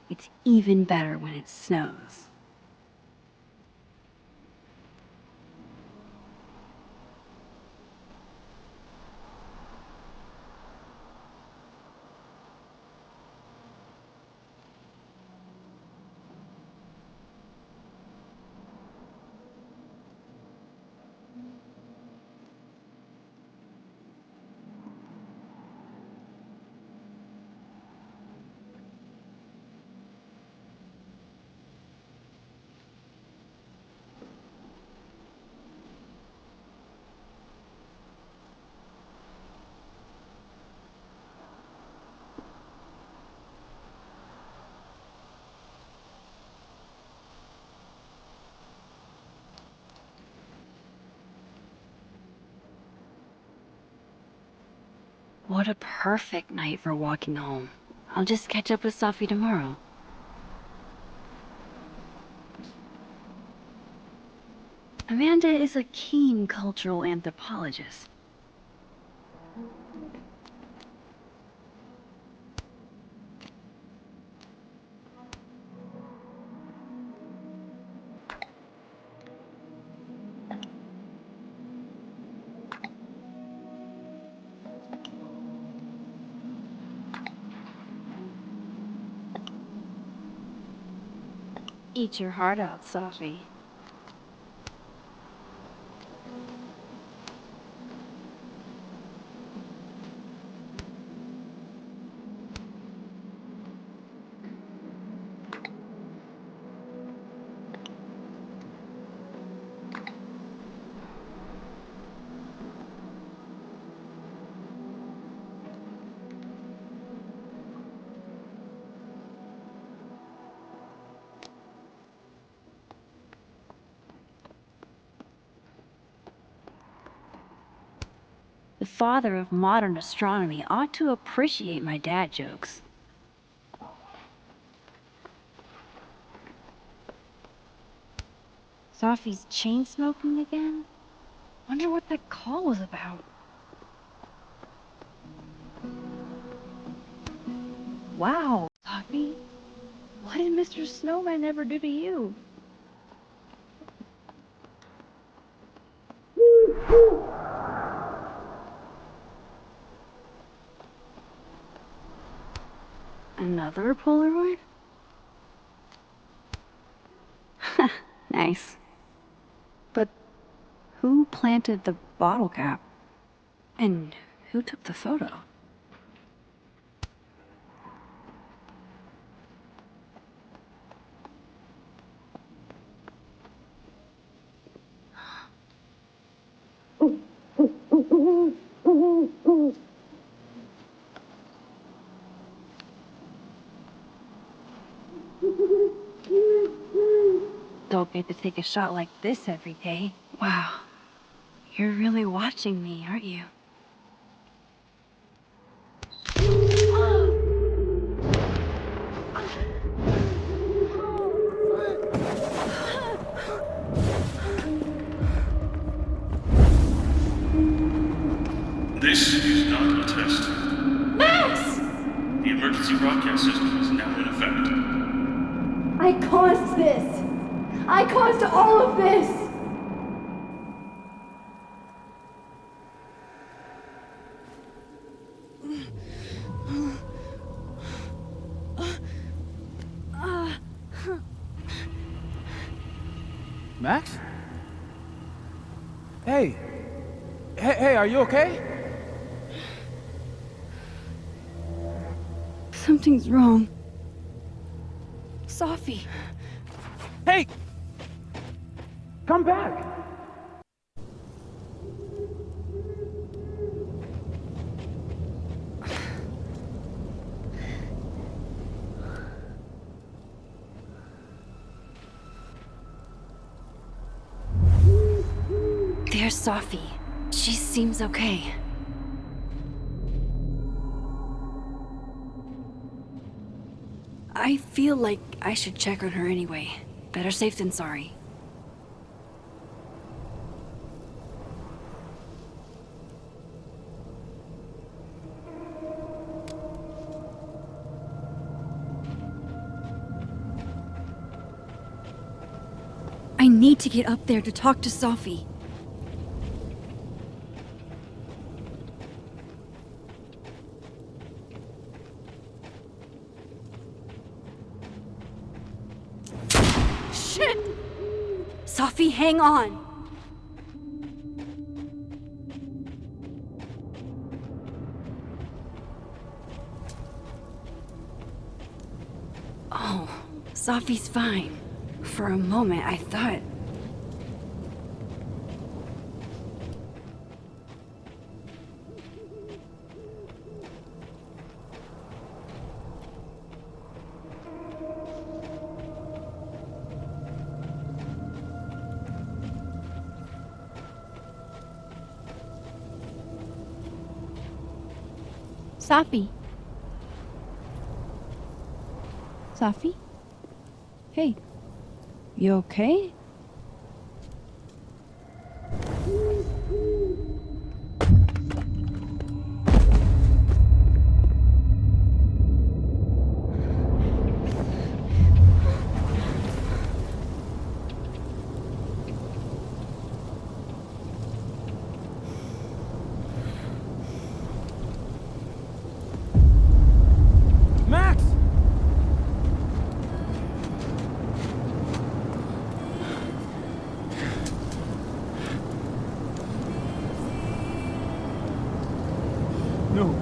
it's even better when it snows. What a perfect night for walking home. I'll just catch up with Safi tomorrow. Amanda is a keen cultural anthropologist. Eat your heart out, Safi. The father of modern astronomy ought to appreciate my dad jokes. Safi's chain smoking again? Wonder what that call was about. Wow, Safi. What did Mr. Snowman ever do to you? Another Polaroid? Nice. But who planted the bottle cap? And who took the photo? Don't get to take a shot like this every day. Wow. You're really watching me, aren't you? This is not a test. Max! The emergency broadcast system is now in effect. I caused this! I caused all of this! Max? Hey. Hey, are you okay? Something's wrong. Safi. Hey! Come back! There's Safi. She seems okay. I feel like I should check on her anyway. Better safe than sorry. I need to get up there to talk to Safi. Shit! Safi, hang on! Oh, Safi's fine. For a moment, I thought... Safi. Safi? Hey. You okay? Max! No.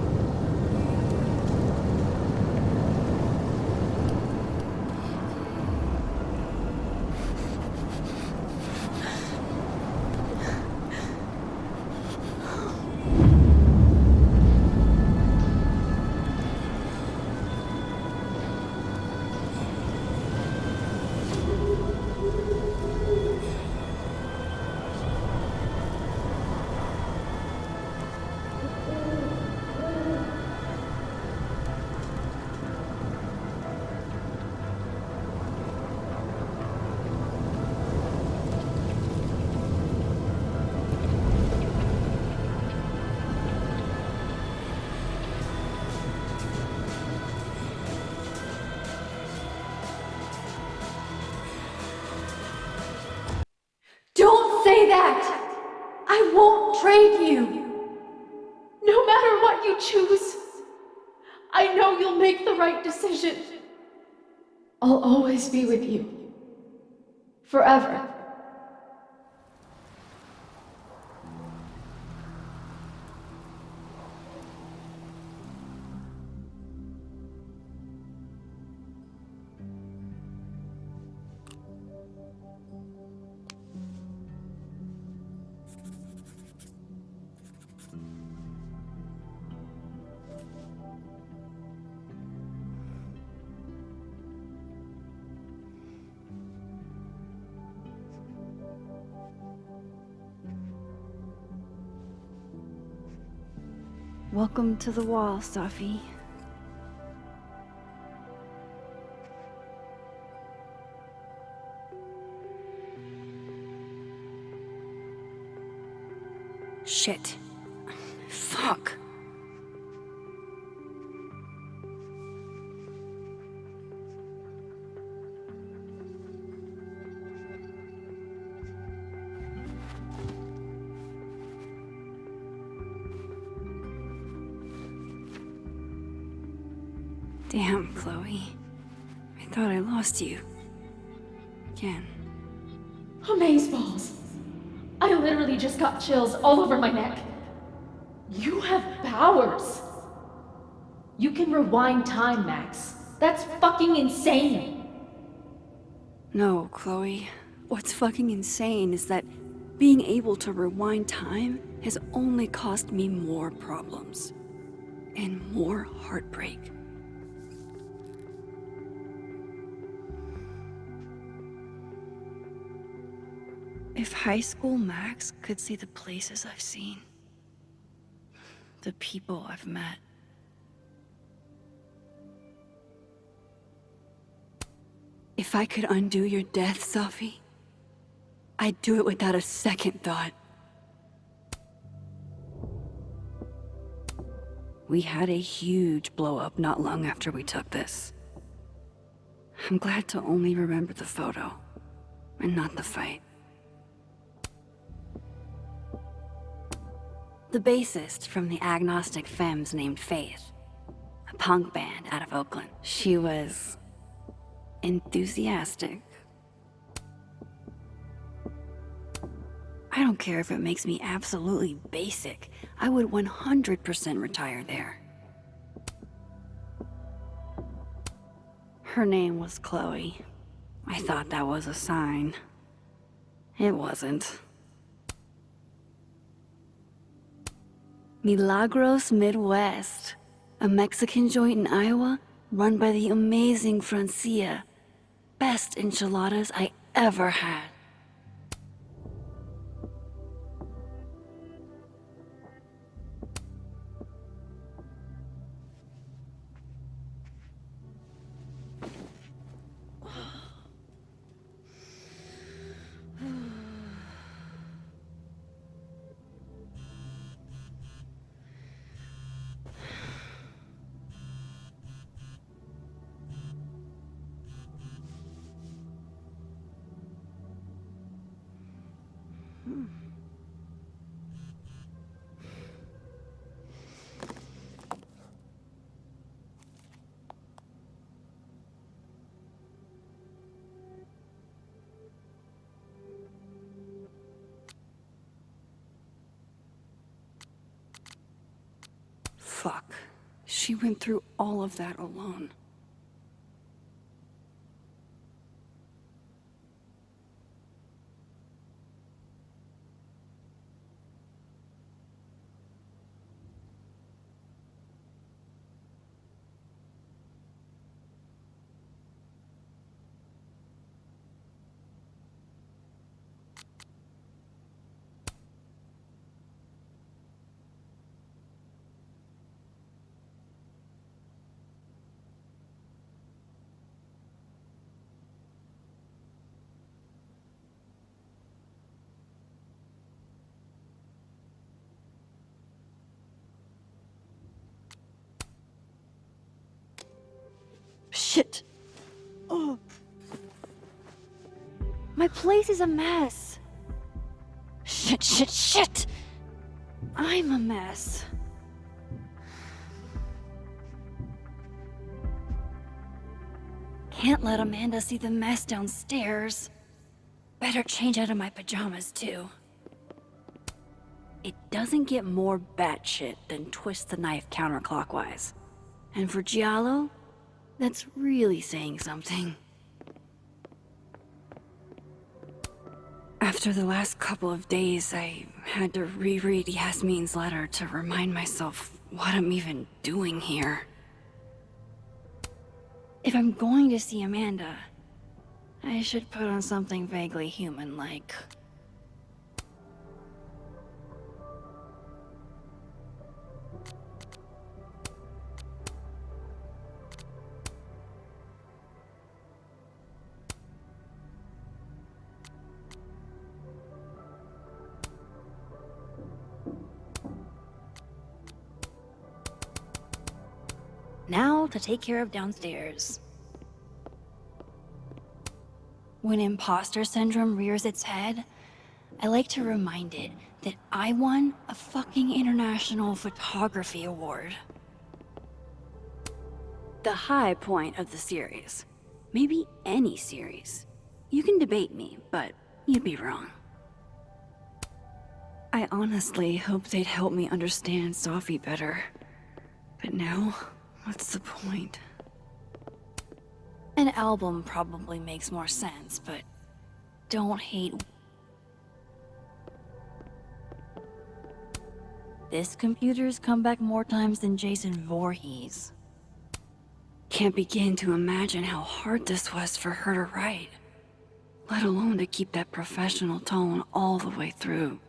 Don't say that! I won't trade you! No matter what you choose, I know you'll make the right decision. I'll always be with you. Forever. Welcome to the wall, Safi. Shit. Fuck. Damn, Chloe. I thought I lost you. Again. Amazeballs! I literally just got chills all over my neck. You have powers. You can rewind time, Max. That's fucking insane. No, Chloe. What's fucking insane is that being able to rewind time has only caused me more problems. And more heartbreak. If high school Max could see the places I've seen, the people I've met, if I could undo your death, Safi, I'd do it without a second thought. We had a huge blow-up not long after we took this. I'm glad to only remember the photo, and not the fight. The bassist from the agnostic femmes named Faith, a punk band out of Oakland. She was enthusiastic. I don't care if it makes me absolutely basic. I would 100% retire there. Her name was Chloe. I thought that was a sign. It wasn't. Milagros Midwest, a Mexican joint in Iowa run by the amazing Francia. Best enchiladas I ever had. Fuck. She went through all of that alone. Shit. Oh. My place is a mess. Shit, shit, shit. I'm a mess. Can't let Amanda see the mess downstairs. Better change out of my pajamas, too. It doesn't get more batshit than twist the knife counterclockwise. And for Giallo, that's really saying something. After the last couple of days, I had to reread Yasmin's letter to remind myself what I'm even doing here. If I'm going to see Amanda, I should put on something vaguely human-like. Now to take care of downstairs. When imposter syndrome rears its head, I like to remind it that I won a fucking international photography award. The high point of the series. Maybe any series. You can debate me, but you'd be wrong. I honestly hoped they'd help me understand Safi better. But now, what's the point? An album probably makes more sense, but don't hate. This computer's come back more times than Jason Voorhees. Can't begin to imagine how hard this was for her to write, let alone to keep that professional tone all the way through.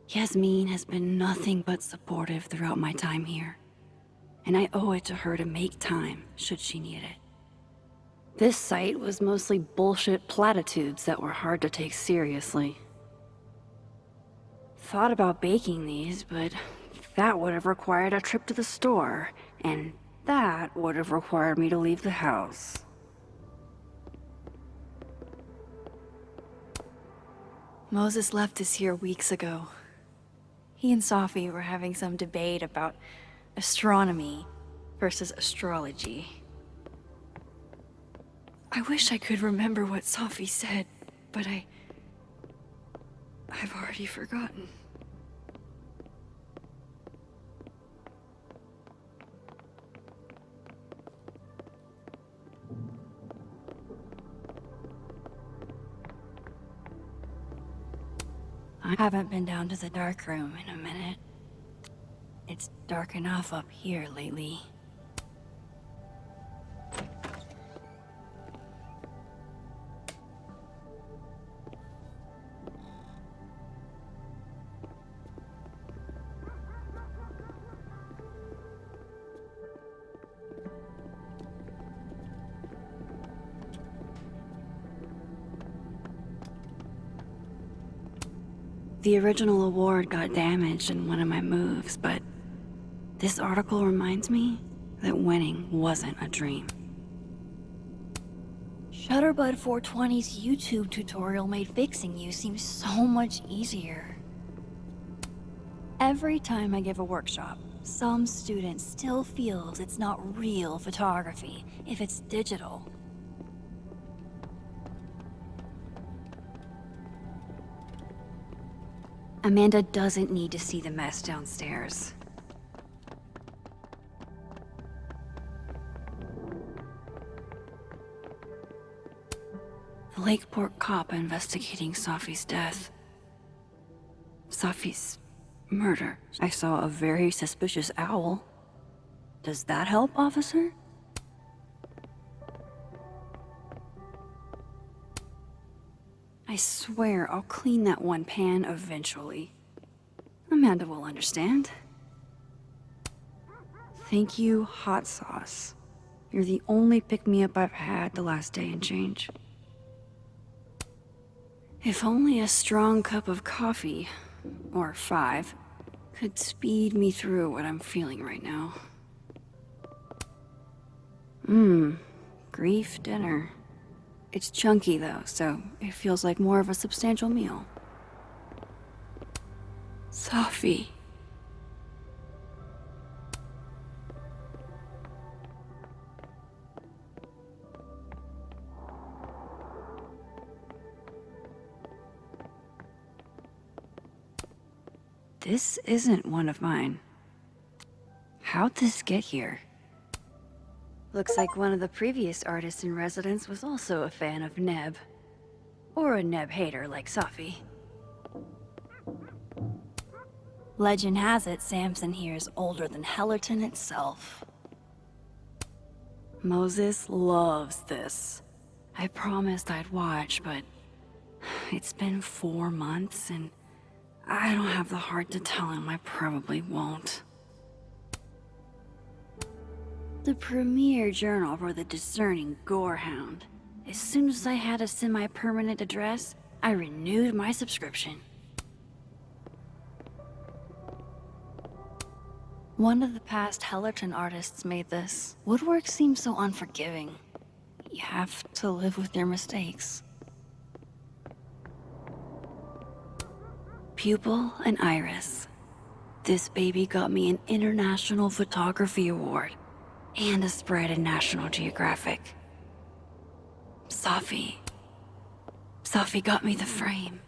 Yasmin has been nothing but supportive throughout my time here, and I owe it to her to make time should she need it. This site was mostly bullshit platitudes that were hard to take seriously. Thought about baking these, but that would have required a trip to the store, and that would have required me to leave the house. Moses left us here weeks ago. He and Safi were having some debate about astronomy versus astrology. I wish I could remember what Safi said, but I've already forgotten. I haven't been down to the dark room in a minute. It's dark enough up here lately. The original award got damaged in one of my moves, but this article reminds me that winning wasn't a dream. Shutterbud 420's YouTube tutorial made fixing you seem so much easier. Every time I give a workshop, some student still feels it's not real photography if it's digital. Amanda doesn't need to see the mess downstairs. The Lakeport cop investigating Safi's death. Safi's murder. I saw a very suspicious owl. Does that help, officer? I swear I'll clean that one pan eventually. Amanda will understand. Thank you, hot sauce. You're the only pick-me-up I've had the last day and change. If only a strong cup of coffee, or 5, could speed me through what I'm feeling right now. Grief dinner. It's chunky though, so it feels like more of a substantial meal. Safi. This isn't one of mine. How'd this get here? Looks like one of the previous artists in residence was also a fan of Neb. Or a Neb hater like Safi. Legend has it Samson here is older than Hellerton itself. Moses loves this. I promised I'd watch, but it's been 4 months and I don't have the heart to tell him I probably won't. The premier journal for the discerning gorehound. As soon as I had a semi-permanent address, I renewed my subscription. One of the past Hellerton artists made this. Woodwork seems so unforgiving. You have to live with your mistakes. Pupil and Iris. This baby got me an International Photography Award and a spread in National Geographic. Safi. Safi got me the frame.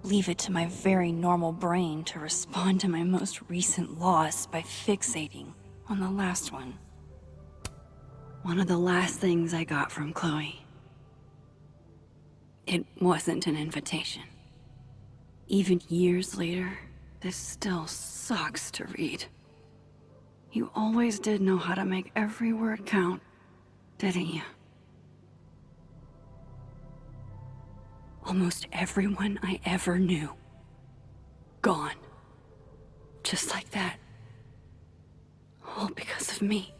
Leave it to my very normal brain to respond to my most recent loss by fixating on the last one. One of the last things I got from Chloe. It wasn't an invitation. Even years later, this still sucks to read. You always did know how to make every word count, didn't you? Almost everyone I ever knew. Gone. Just like that. All because of me.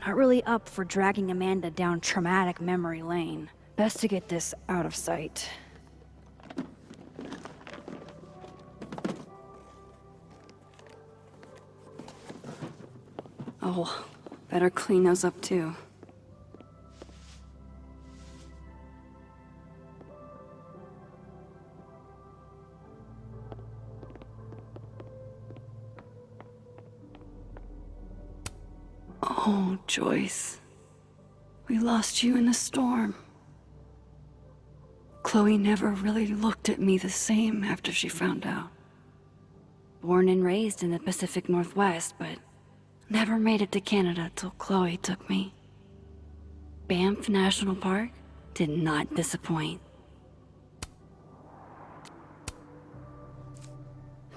Not really up for dragging Amanda down traumatic memory lane. Best to get this out of sight. Oh, better clean those up too. Oh, Joyce. We lost you in a storm. Chloe never really looked at me the same after she found out. Born and raised in the Pacific Northwest, but never made it to Canada till Chloe took me. Banff National Park did not disappoint.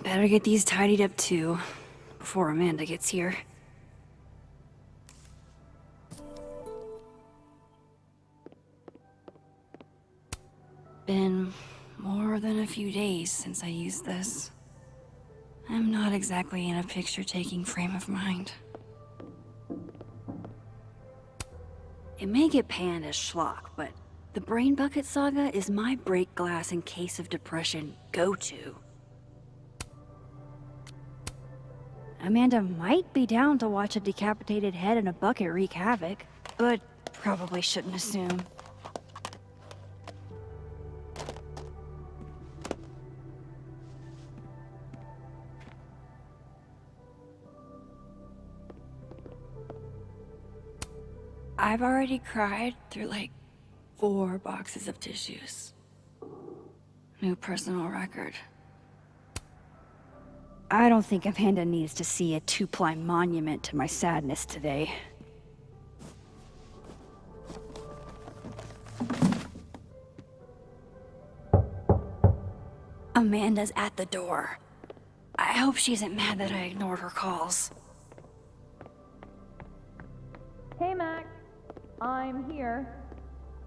Better get these tidied up too, before Amanda gets here. Been more than a few days since I used this. I'm not exactly in a picture-taking frame of mind. It may get panned as schlock, but the Brain Bucket Saga is my break glass in case of depression go-to. Amanda might be down to watch a decapitated head in a bucket wreak havoc, but probably shouldn't assume. I've already cried through like 4 boxes of tissues. New personal record. I don't think Amanda needs to see a 2-ply monument to my sadness today. Amanda's at the door. I hope she isn't mad that I ignored her calls. Hey, Max. I'm here.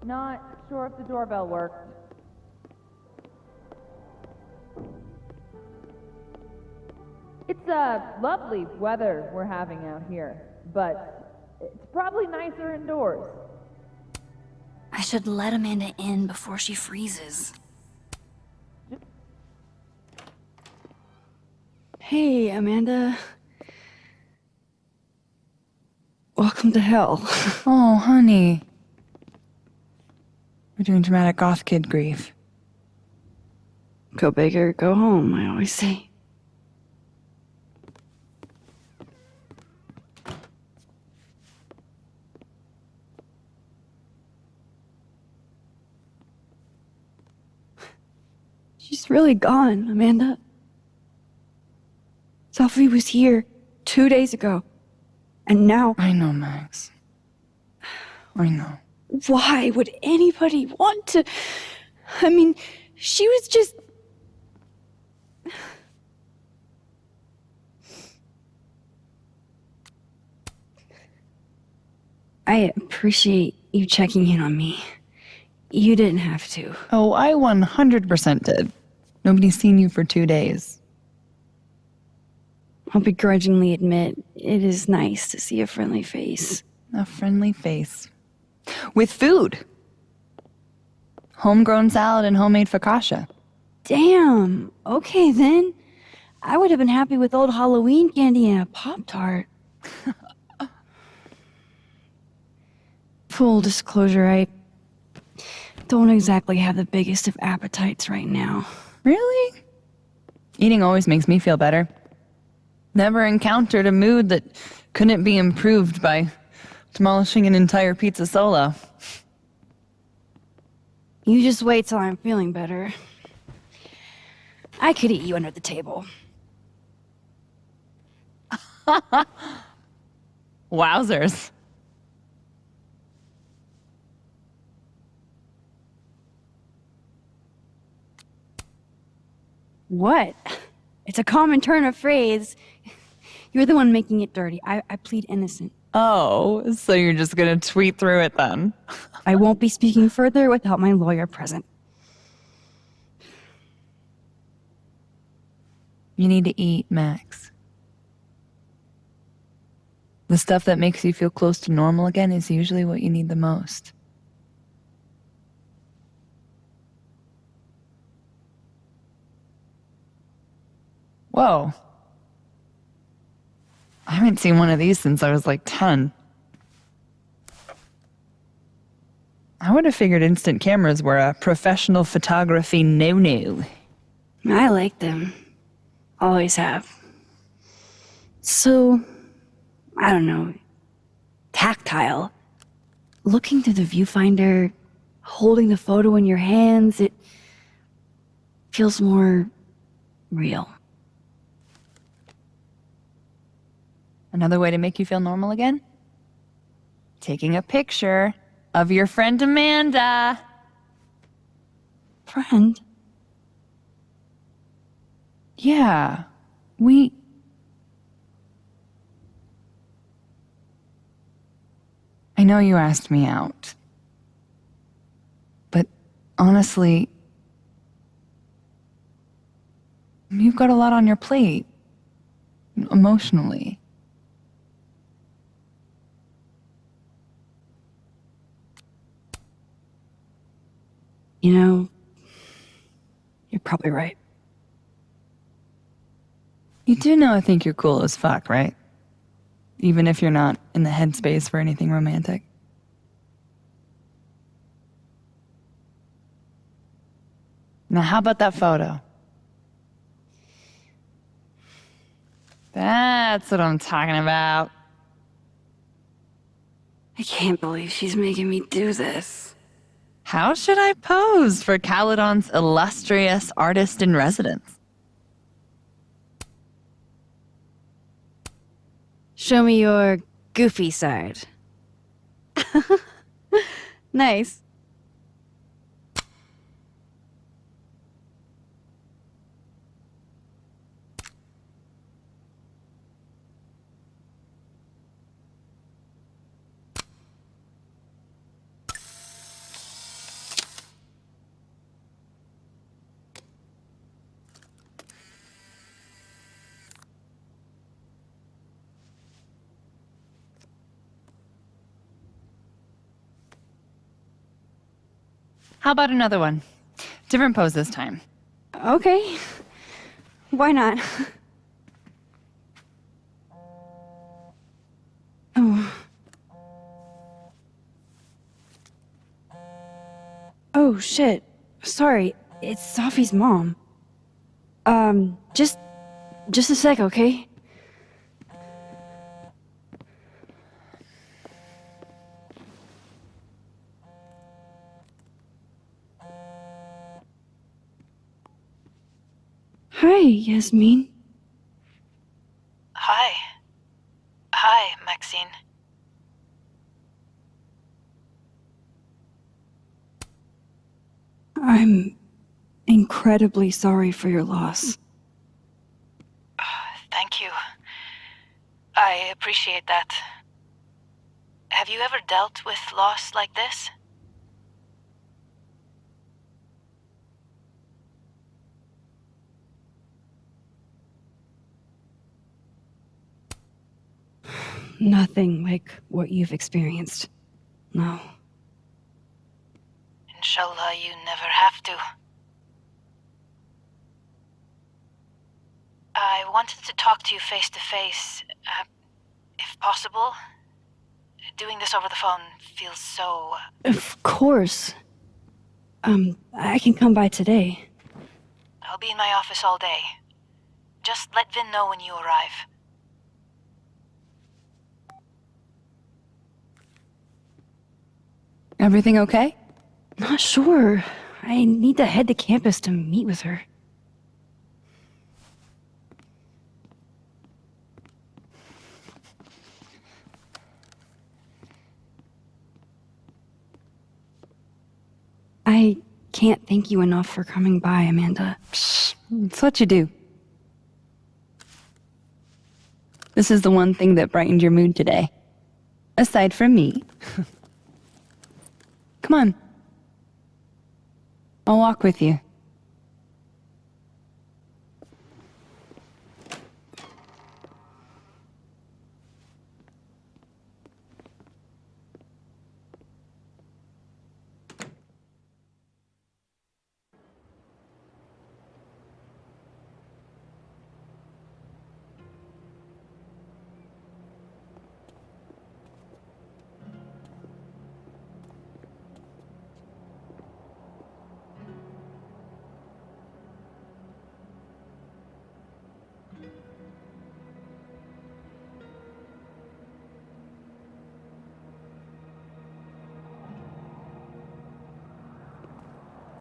Not sure if the doorbell worked. It's lovely weather we're having out here, but it's probably nicer indoors. I should let Amanda in before she freezes. Hey, Amanda. Welcome to hell. Oh, honey. We're doing dramatic goth kid grief. Go big or go home, I always say. She's really gone, Amanda. Safi was here 2 days ago. And now... I know, Max. I know. Why would anybody want to... I mean, she was just... I appreciate you checking in on me. You didn't have to. Oh, I 100% did. Nobody's seen you for 2 days. I'll begrudgingly admit, it is nice to see a friendly face. A friendly face. With food. Homegrown salad and homemade focaccia. Damn. Okay, then. I would have been happy with old Halloween candy and a Pop-Tart. Full disclosure, I don't exactly have the biggest of appetites right now. Really? Eating always makes me feel better. Never encountered a mood that couldn't be improved by demolishing an entire pizza solo. You just wait till I'm feeling better. I could eat you under the table. Wowzers. What? It's a common turn of phrase. You're the one making it dirty. I plead innocent. Oh, so you're just gonna tweet through it then? I won't be speaking further without my lawyer present. You need to eat, Max. The stuff that makes you feel close to normal again is usually what you need the most. Whoa. I haven't seen one of these since I was like 10. I would have figured instant cameras were a professional photography no-no. I like them. Always have. So, I don't know, tactile. Looking through the viewfinder, holding the photo in your hands, it feels more real. Another way to make you feel normal again? Taking a picture of your friend Amanda. Friend? Yeah, I know you asked me out. But honestly, you've got a lot on your plate. Emotionally. You know, you're probably right. You do know I think you're cool as fuck, right? Even if you're not in the headspace for anything romantic. Now, how about that photo? That's what I'm talking about. I can't believe she's making me do this. How should I pose for Caledon's illustrious artist in residence? Show me your goofy side. Nice. How about another one? Different pose this time. Okay. Why not? Oh, Oh, shit. Sorry, it's Safi's mom. Just a sec, okay? Hi, Yasmin. Hi. Hi, Maxine. I'm incredibly sorry for your loss. Thank you. I appreciate that. Have you ever dealt with loss like this? Nothing like what you've experienced. No. Inshallah, you never have to. I wanted to talk to you face to face, if possible. Doing this over the phone feels so... Of course. I can come by today. I'll be in my office all day. Just let Vin know when you arrive. Everything okay? Not sure. I need to head to campus to meet with her. I can't thank you enough for coming by, Amanda. It's what you do. This is the one thing that brightened your mood today. Aside from me. Come on. I'll walk with you.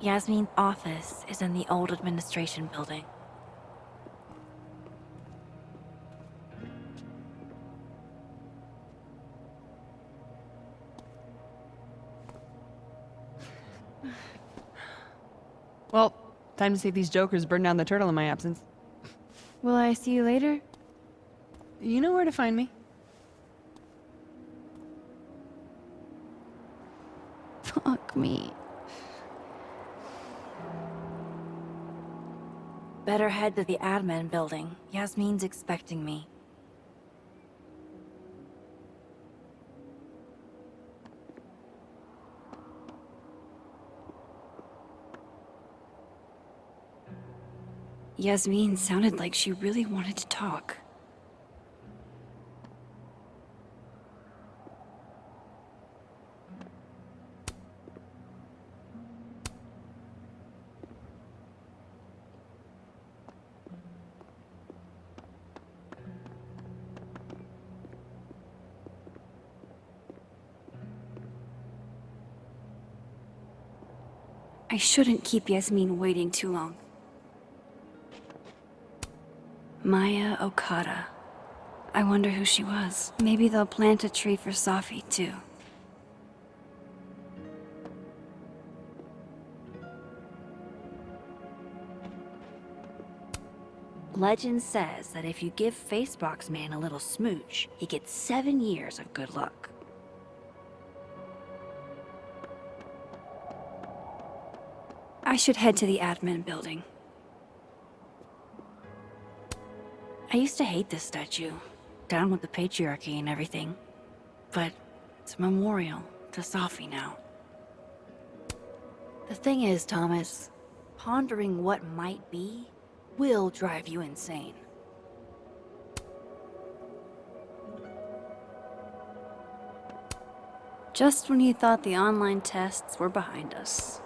Yasmin's office is in the old administration building. Well, time to see these jokers burn down the turtle in my absence. Will I see you later? You know where to find me. Fuck me. Better head to the admin building. Yasmin's expecting me. Yasmin sounded like she really wanted to talk. I shouldn't keep Yasmin waiting too long. Maya Okada. I wonder who she was. Maybe they'll plant a tree for Safi, too. Legend says that if you give Facebox Man a little smooch, he gets 7 years of good luck. I should head to the admin building. I used to hate this statue. Down with the patriarchy and everything. But it's a memorial to Safi now. The thing is, Thomas, pondering what might be will drive you insane. Just when you thought the online tests were behind us,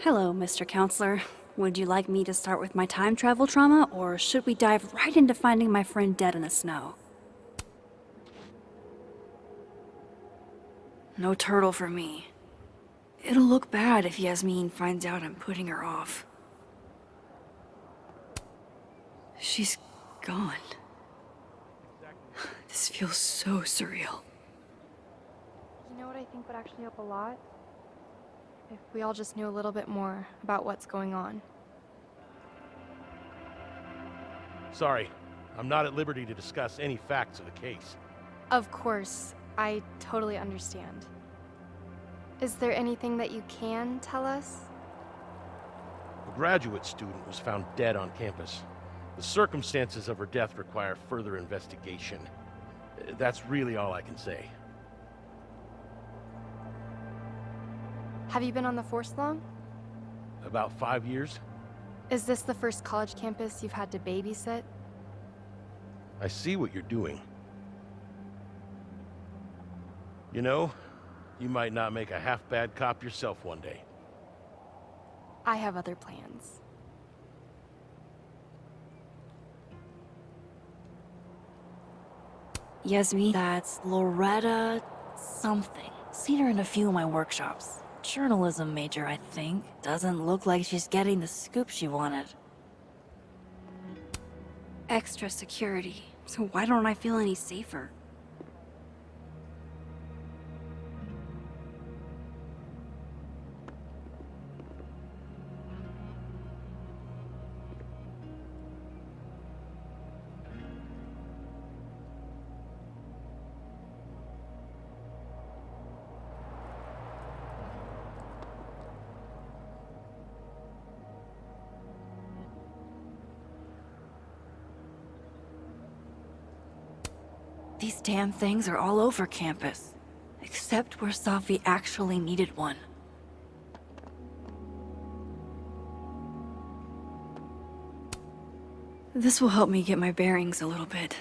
Hello, Mr. Counselor. Would you like me to start with my time travel trauma, or should we dive right into finding my friend dead in the snow? No turtle for me. It'll look bad if Yasmin finds out I'm putting her off. She's gone. This feels so surreal. You know what I think would actually help a lot? If we all just knew a little bit more about what's going on. Sorry, I'm not at liberty to discuss any facts of the case. Of course, I totally understand. Is there anything that you can tell us? A graduate student was found dead on campus. The circumstances of her death require further investigation. That's really all I can say. Have you been on the force long? About 5 years? Is this the first college campus you've had to babysit? I see what you're doing. You know, you might not make a half-bad cop yourself one day. I have other plans. Yasmin, that's Lauretta something. Seen her in a few of my workshops. Journalism major, I think. Doesn't look like she's getting the scoop she wanted. Extra security. So why don't I feel any safer? These damn things are all over campus. Except where Safi actually needed one. This will help me get my bearings a little bit.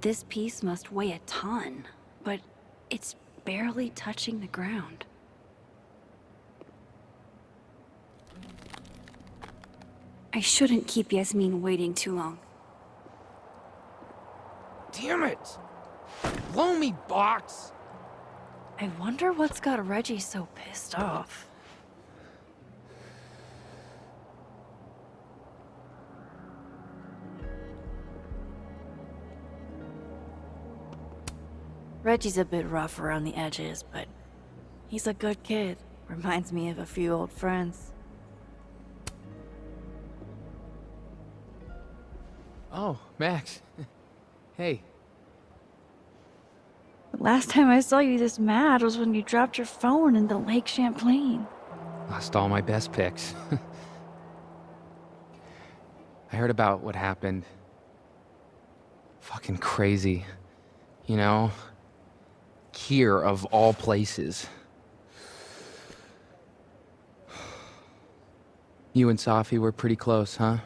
This piece must weigh a ton, but it's barely touching the ground. I shouldn't keep Yasmin waiting too long. Damn it! Blow me, box! I wonder what's got Reggie so pissed off. Reggie's a bit rough around the edges, but he's a good kid. Reminds me of a few old friends. Oh, Max. Hey. The last time I saw you this mad was when you dropped your phone in the Lake Champlain. Lost all my best pics. I heard about what happened. Fucking crazy. You know? Here, of all places. You and Safi were pretty close, huh?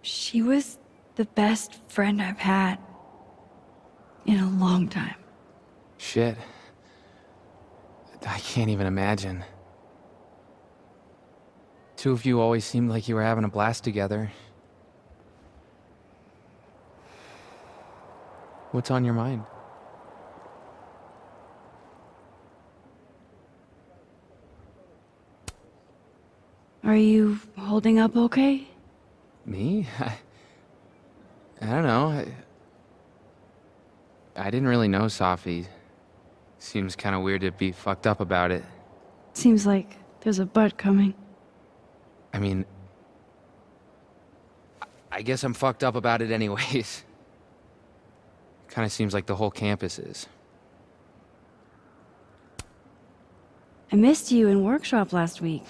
She was the best friend I've had in a long time. Shit. I can't even imagine. Two of you always seemed like you were having a blast together. What's on your mind? Are you holding up okay? Me? I don't know. I didn't really know Safi. Seems kind of weird to be fucked up about it. Seems like there's a but coming. I mean, I guess I'm fucked up about it anyways. Kind of seems like the whole campus is. I missed you in workshop last week.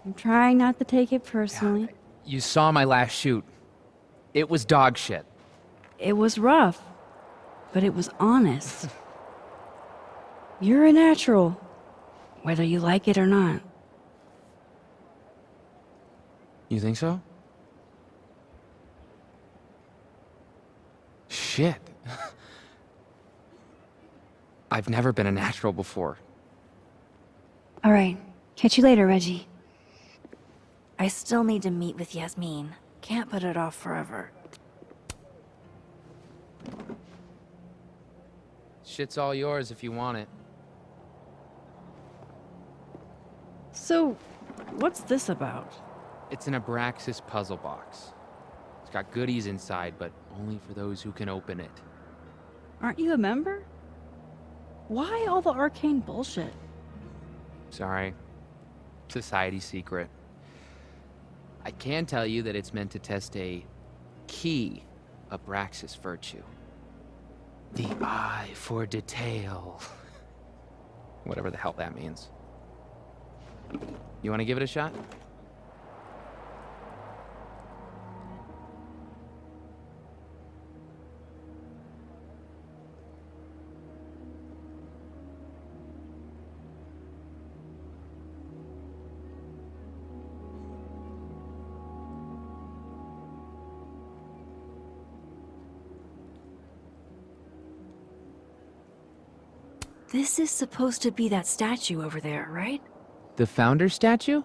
I'm trying not to take it personally. You saw my last shoot. It was dog shit. It was rough, but it was honest. You're a natural, whether you like it or not. You think so? Shit. I've never been a natural before. All right. Catch you later, Reggie. I still need to meet with Yasmin. Can't put it off forever. Shit's all yours if you want it. So, what's this about? It's an Abraxas puzzle box. It's got goodies inside, but only for those who can open it. Aren't you a member? Why all the arcane bullshit? Sorry. Society secret. I can tell you that it's meant to test a key Abraxas virtue. The eye for detail. Whatever the hell that means. You want to give it a shot? This is supposed to be that statue over there, right? The founder statue?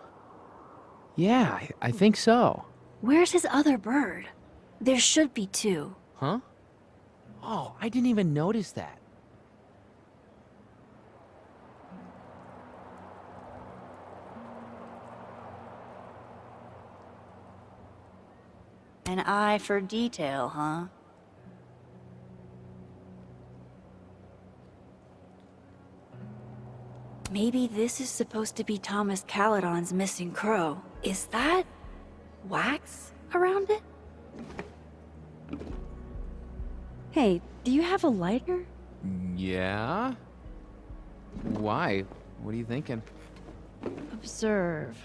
Yeah, I think so. Where's his other bird? There should be two. Huh? Oh, I didn't even notice that. An eye for detail, huh? Maybe this is supposed to be Thomas Caledon's missing crow. Is that wax around it? Hey, do you have a lighter? Yeah? Why? What are you thinking? Observe.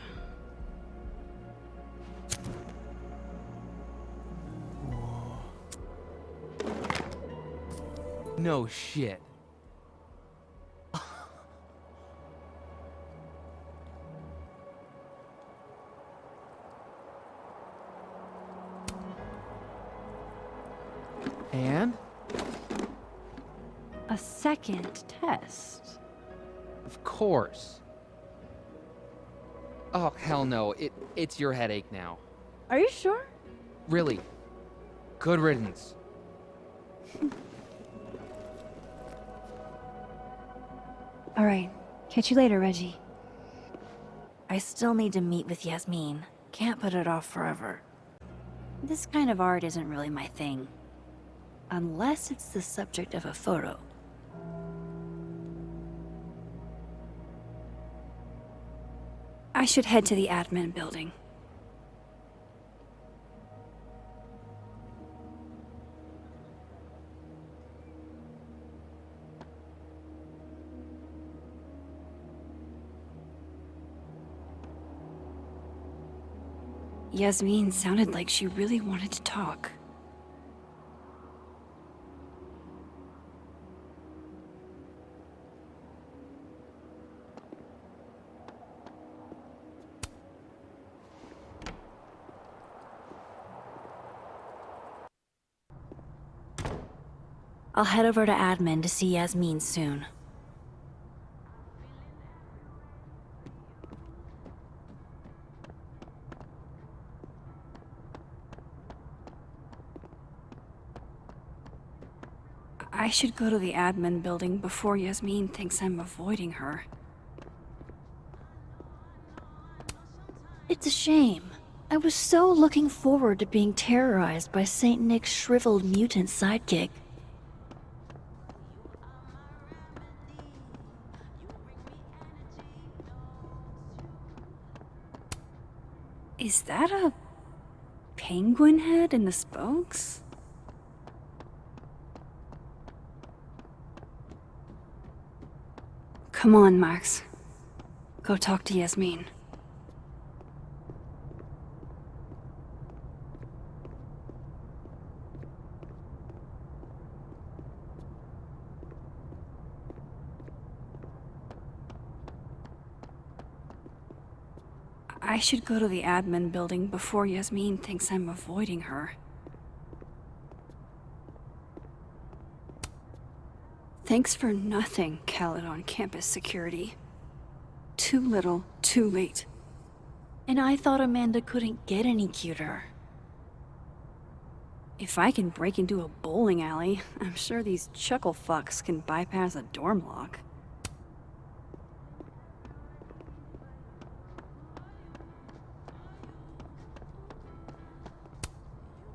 No shit. And? A second test. Of course. Oh, hell no. It's your headache now. Are you sure? Really. Good riddance. All right. Catch you later, Reggie. I still need to meet with Yasmin. Can't put it off forever. This kind of art isn't really my thing. Unless it's the subject of a photo. I should head to the admin building. Yasmin sounded like she really wanted to talk. I'll head over to admin to see Yasmin soon. I should go to the admin building before Yasmin thinks I'm avoiding her. It's a shame. I was so looking forward to being terrorized by Saint Nick's shriveled mutant sidekick. Is that a penguin head in the spokes? Come on, Max. Go talk to Yasmin. I I should go to the admin building before Yasmin thinks I'm avoiding her. Thanks for nothing, Khaled on campus security. Too little, too late. And I thought Amanda couldn't get any cuter. If I can break into a bowling alley, I'm sure these chuckle fucks can bypass a dorm lock.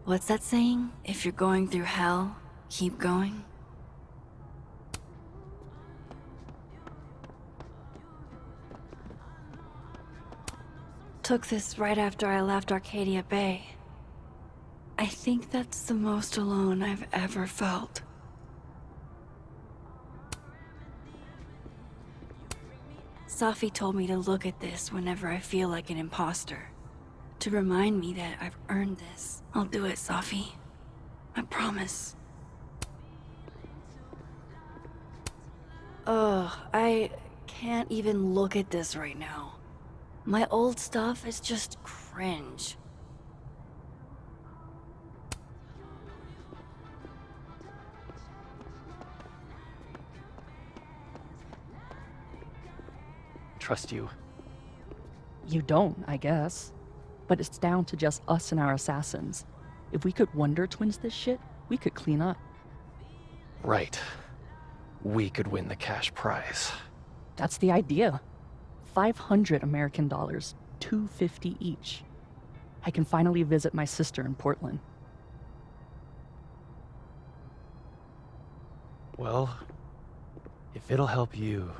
What's that saying? If you're going through hell, keep going. Took this right after I left Arcadia Bay. I think that's the most alone I've ever felt. Safi told me to look at this whenever I feel like an imposter. To remind me that I've earned this. I'll do it, Safi. I promise. Ugh, I can't even look at this right now. My old stuff is just cringe. Trust you. You don't, I guess. But it's down to just us and our assassins. If we could Wonder Twins this shit, we could clean up. Right. We could win the cash prize. That's the idea. 500 American dollars, $250 each. I can finally visit my sister in Portland. Well, if it'll help you,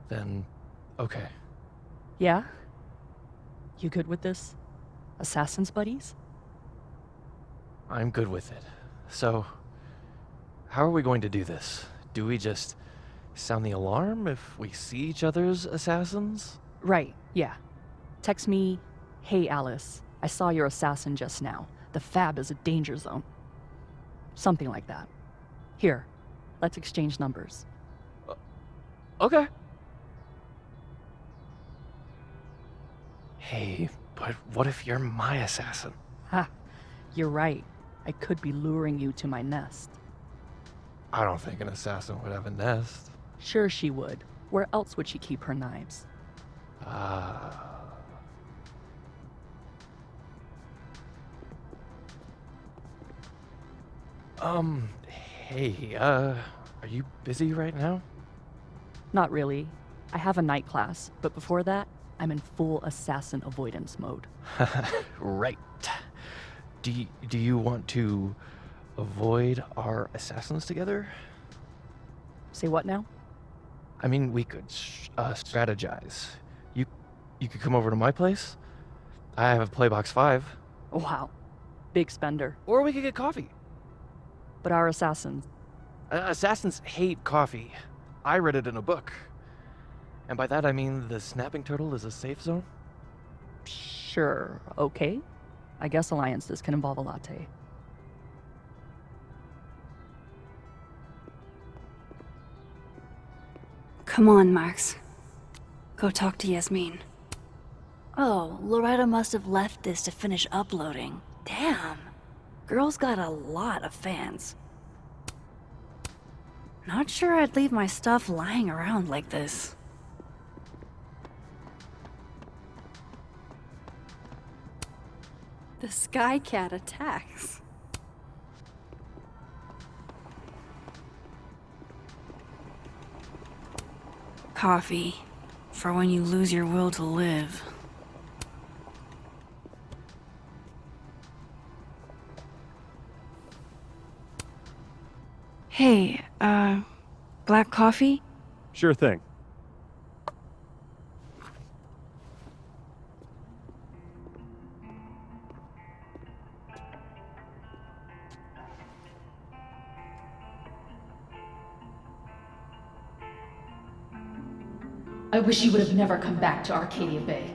then okay. Yeah? You good with this? Assassins buddies? I'm good with it. So, how are we going to do this? Do we just sound the alarm if we see each other's assassins? Right, yeah. Text me, "Hey Alice, I saw your assassin just now. The fab is a danger zone." Something like that. Here, let's exchange numbers. Okay. Hey, but what if you're my assassin? Ha, you're right. I could be luring you to my nest. I don't think an assassin would have a nest. Sure she would. Where else would she keep her knives? Hey, are you busy right now? Not really. I have a night class, but before that, I'm in full assassin avoidance mode. Right. Do you want to avoid our assassins together? Say what now? I mean, we could strategize. You could come over to my place. I have a Playbox 5. Wow. Big spender. Or we could get coffee. But our assassins... assassins hate coffee. I read it in a book. And by that I mean the snapping turtle is a safe zone? Sure, okay. I guess alliances can involve a latte. Come on, Max. Go talk to Yasmin. Oh, Loretta must have left this to finish uploading. Damn. Girl's got a lot of fans. Not sure I'd leave my stuff lying around like this. The Sky Cat attacks. Coffee. For when you lose your will to live. Hey, black coffee? Sure thing. I wish you would have never come back to Arcadia Bay.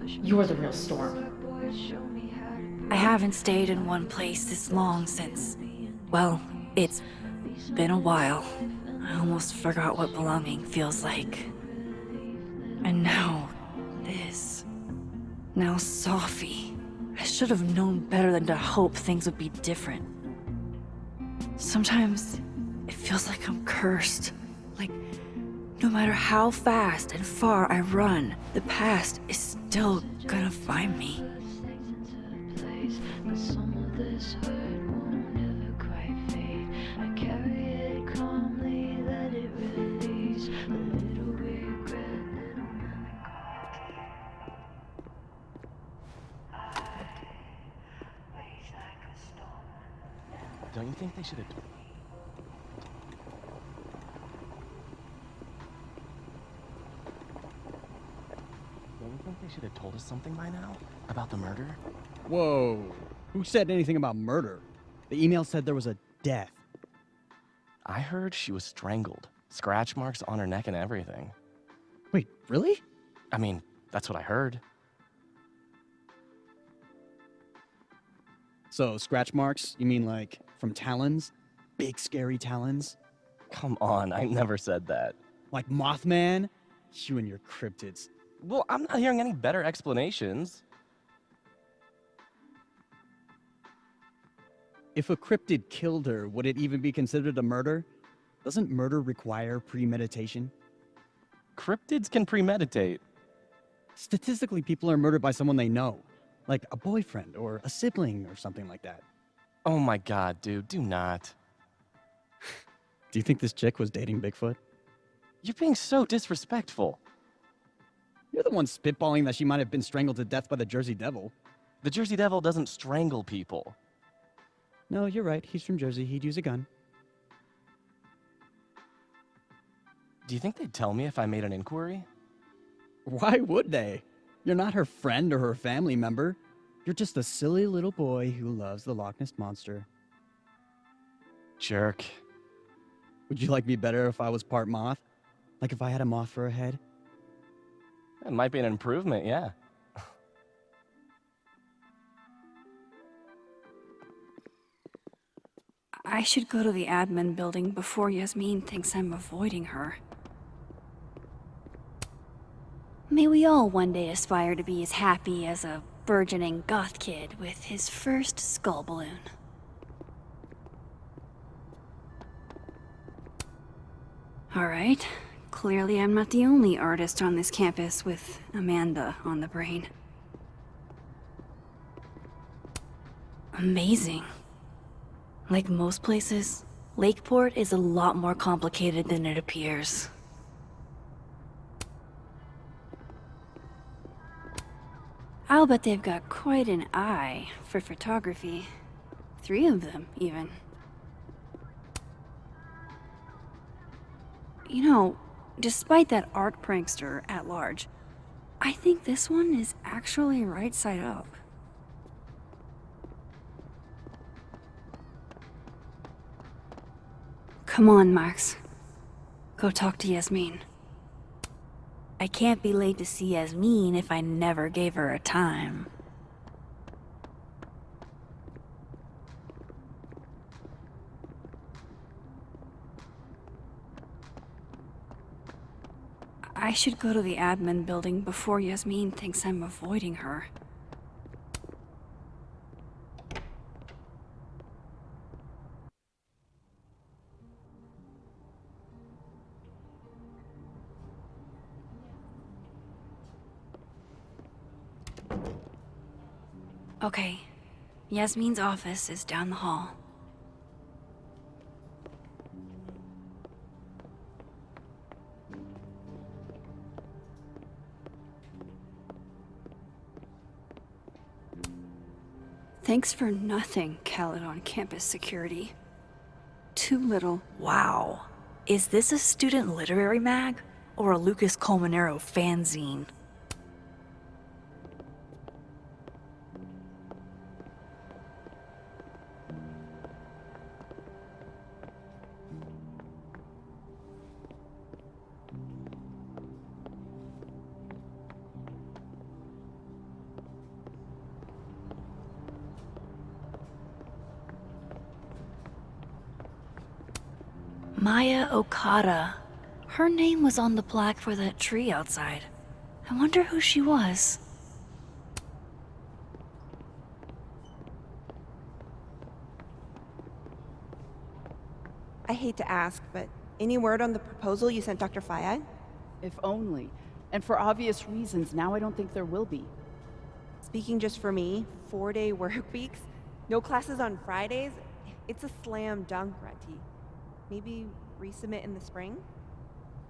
You're the real storm. I haven't stayed in one place this long since... Well, it's been a while. I almost forgot what belonging feels like. And now, this... Now Safi. I should have known better than to hope things would be different. Sometimes it feels like I'm cursed. Like, no matter how fast and far I run, the past is still gonna find me. But some of this hurt won't ever quite fade. I carry it calmly, let it release. A little regret, little melancholy. Don't you think they should have... Don't you think they should have told us something by now? About the murder? Whoa. Who said anything about murder? The email said there was a death. I heard she was strangled. Scratch marks on her neck and everything. Wait, really? I mean, that's what I heard. So, scratch marks? You mean like from talons? Big scary talons? Come on, I never said that. Like Mothman? You and your cryptids. Well, I'm not hearing any better explanations. If a cryptid killed her, would it even be considered a murder? Doesn't murder require premeditation? Cryptids can premeditate. Statistically, people are murdered by someone they know. Like a boyfriend or a sibling or something like that. Oh my god, dude, do not. Do you think this chick was dating Bigfoot? You're being so disrespectful. You're the one spitballing that she might have been strangled to death by the Jersey Devil. The Jersey Devil doesn't strangle people. No, you're right. He's from Jersey. He'd use a gun. Do you think they'd tell me if I made an inquiry? Why would they? You're not her friend or her family member. You're just a silly little boy who loves the Loch Ness Monster. Jerk. Would you like me better if I was part moth? Like if I had a moth for a head? It might be an improvement, yeah. I should go to the admin building before Yasmin thinks I'm avoiding her. May we all one day aspire to be as happy as a burgeoning goth kid with his first skull balloon. Alright, clearly I'm not the only artist on this campus with Amanda on the brain. Amazing. Like most places, Lakeport is a lot more complicated than it appears. I'll bet they've got quite an eye for photography. 3 of them, even. You know, despite that art prankster at large, I think this one is actually right side up. Come on, Max. Go talk to Yasmin. I can't be late to see Yasmin if I never gave her a time. I should go to the admin building before Yasmin thinks I'm avoiding her. Okay, Yasmin's office is down the hall. Thanks for nothing, Caledon campus security. Too little. Wow. Is this a student literary mag? Or a Lucas Colmenero fanzine? Maya Okada. Her name was on the plaque for that tree outside. I wonder who she was. hate to ask, but any word on the proposal you sent Dr. Fayed? If only. And for obvious reasons, now I don't think there will be. Speaking just for me, 4-day work weeks, no classes on Fridays, it's a slam dunk, Reddy. Maybe resubmit in the spring?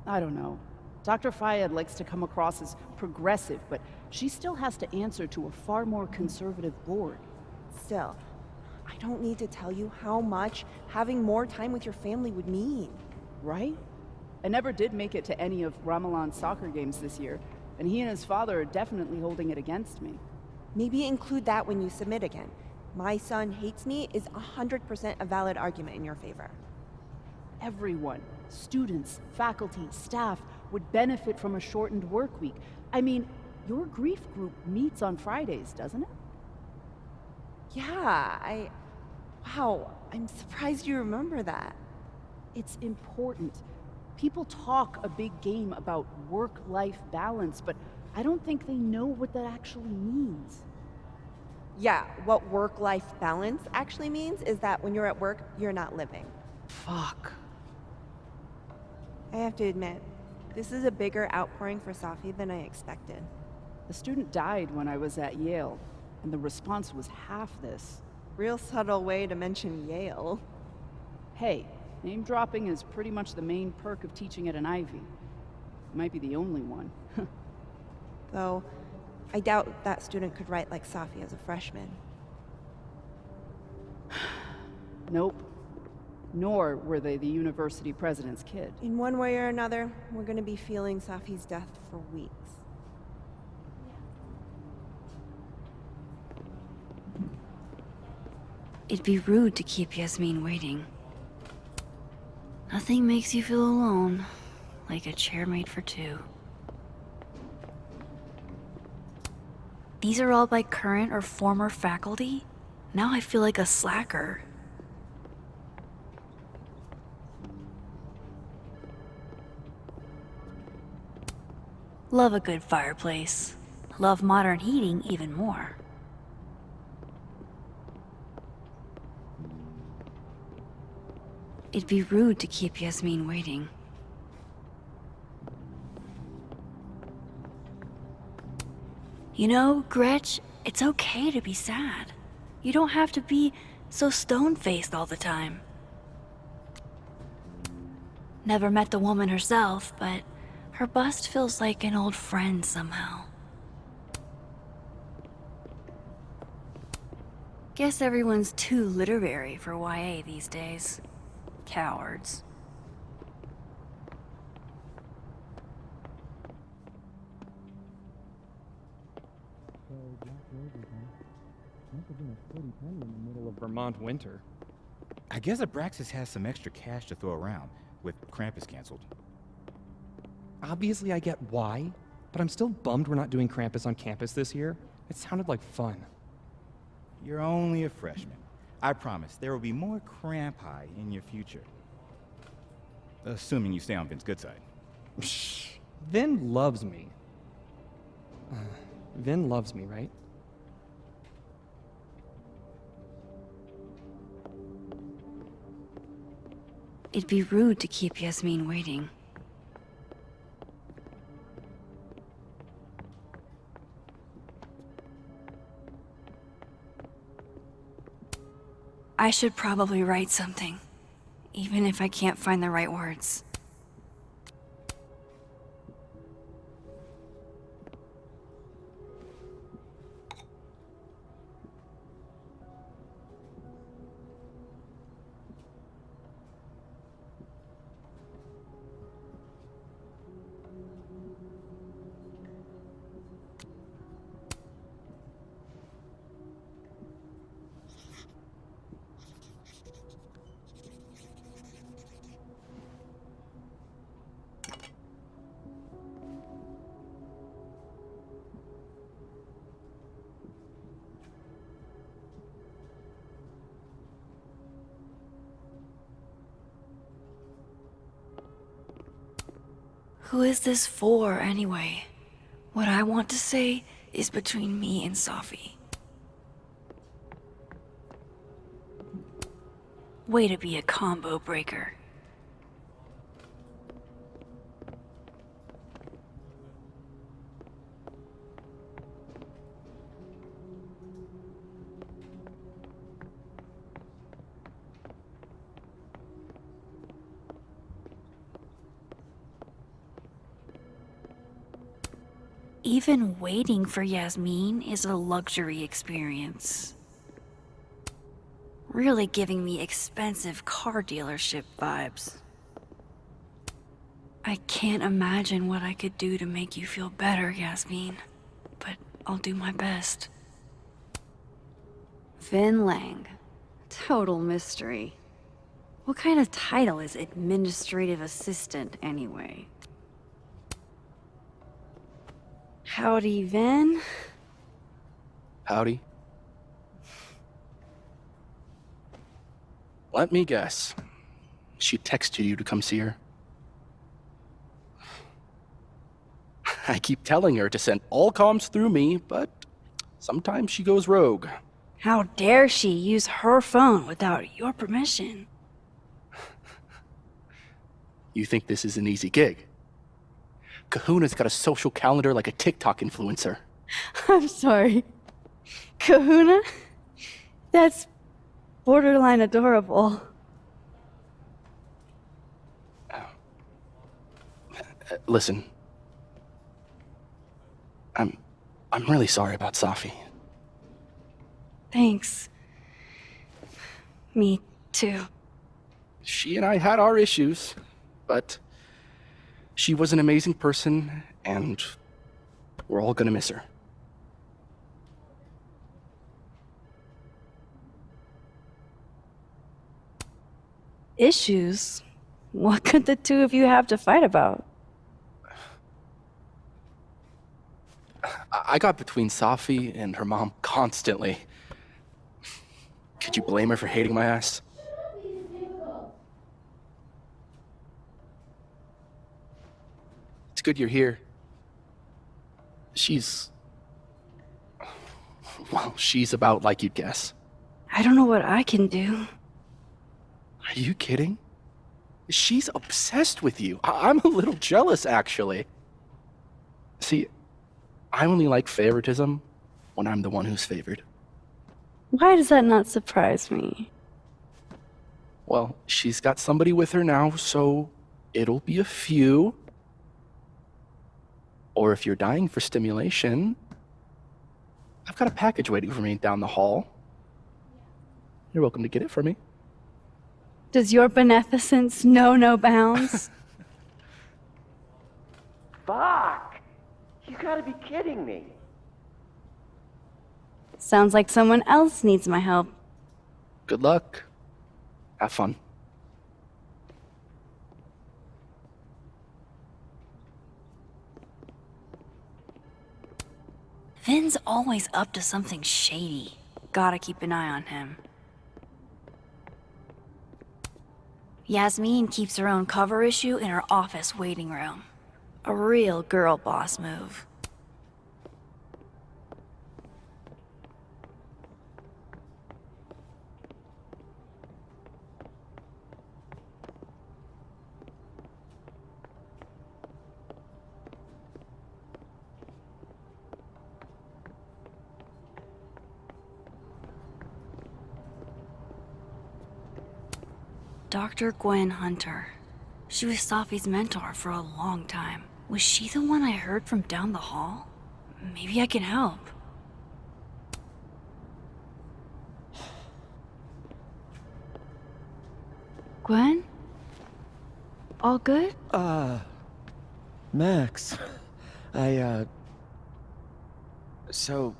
I don't know. Dr. Fayed likes to come across as progressive, but she still has to answer to a far more conservative board. Still, I don't need to tell you how much having more time with your family would mean. Right? I never did make it to any of Ramalan's soccer games this year, and he and his father are definitely holding it against me. Maybe include that when you submit again. My son hates me is 100% a valid argument in your favor. Everyone, students, faculty, staff, would benefit from a shortened work week. I mean, your grief group meets on Fridays, doesn't it? Yeah, Wow, I'm surprised you remember that. It's important. People talk a big game about work-life balance, but I don't think they know what that actually means. Yeah, what work-life balance actually means is that when you're at work, you're not living. Fuck. I have to admit, this is a bigger outpouring for Safi than I expected. The student died when I was at Yale, and the response was half this. Real subtle way to mention Yale. Hey, name dropping is pretty much the main perk of teaching at an Ivy. Might be the only one. Though, I doubt that student could write like Safi as a freshman. Nope. Nor were they the university president's kid. In one way or another, we're gonna be feeling Safi's death for weeks. It'd be rude to keep Yasmin waiting. Nothing makes you feel alone like a chair made for two. These are all by current or former faculty? Now I feel like a slacker. Love a good fireplace. Love modern heating even more. It'd be rude to keep Yasmin waiting. You know, Gretch, it's okay to be sad. You don't have to be so stone-faced all the time. Never met the woman herself, but her bust feels like an old friend somehow. Guess everyone's too literary for YA these days. Cowards. In the middle of Vermont winter. I guess Abraxas has some extra cash to throw around, with Krampus canceled. Obviously I get why, but I'm still bummed we're not doing Krampus on campus this year. It sounded like fun. You're only a freshman. I promise there will be more Cramp High in your future. Assuming you stay on Vin's good side. Vin loves me. Vin loves me, right? It'd be rude to keep Yasmin waiting. I should probably write something, even if I can't find the right words. Who is this for, anyway? What I want to say is between me and Safi. Way to be a combo breaker. Even waiting for Yasmin is a luxury experience. Really giving me expensive car dealership vibes. I can't imagine what I could do to make you feel better, Yasmin, but I'll do my best. Vin Lang. Total mystery. What kind of title is administrative assistant, anyway? Howdy, Vin. Howdy. Let me guess. She texted you to come see her. I keep telling her to send all comms through me, but sometimes she goes rogue. How dare she use her phone without your permission? You think this is an easy gig? Kahuna's got a social calendar like a TikTok influencer. I'm sorry. Kahuna? That's borderline adorable. Listen. I'm really sorry about Safi. Thanks. Me too. She and I had our issues, but she was an amazing person, and we're all gonna miss her. Issues? What could the two of you have to fight about? I got between Safi and her mom constantly. Could you blame her for hating my ass? It's good you're here. Well, she's about like you'd guess. I don't know what I can do. Are you kidding? She's obsessed with you. I'm a little jealous, actually. See, I only like favoritism when I'm the one who's favored. Why does that not surprise me? Well, she's got somebody with her now, so it'll be a few. Or if you're dying for stimulation, I've got a package waiting for me down the hall. You're welcome to get it for me. Does your beneficence know no bounds? Fuck! You gotta be kidding me. Sounds like someone else needs my help. Good luck. Have fun. Vin's always up to something shady. Gotta keep an eye on him. Yasmin keeps her own cover issue in her office waiting room. A real girl boss move. Dr. Gwen Hunter. She was Safi's mentor for a long time. Was she the one I heard from down the hall? Maybe I can help. Gwen? All good? Max. So...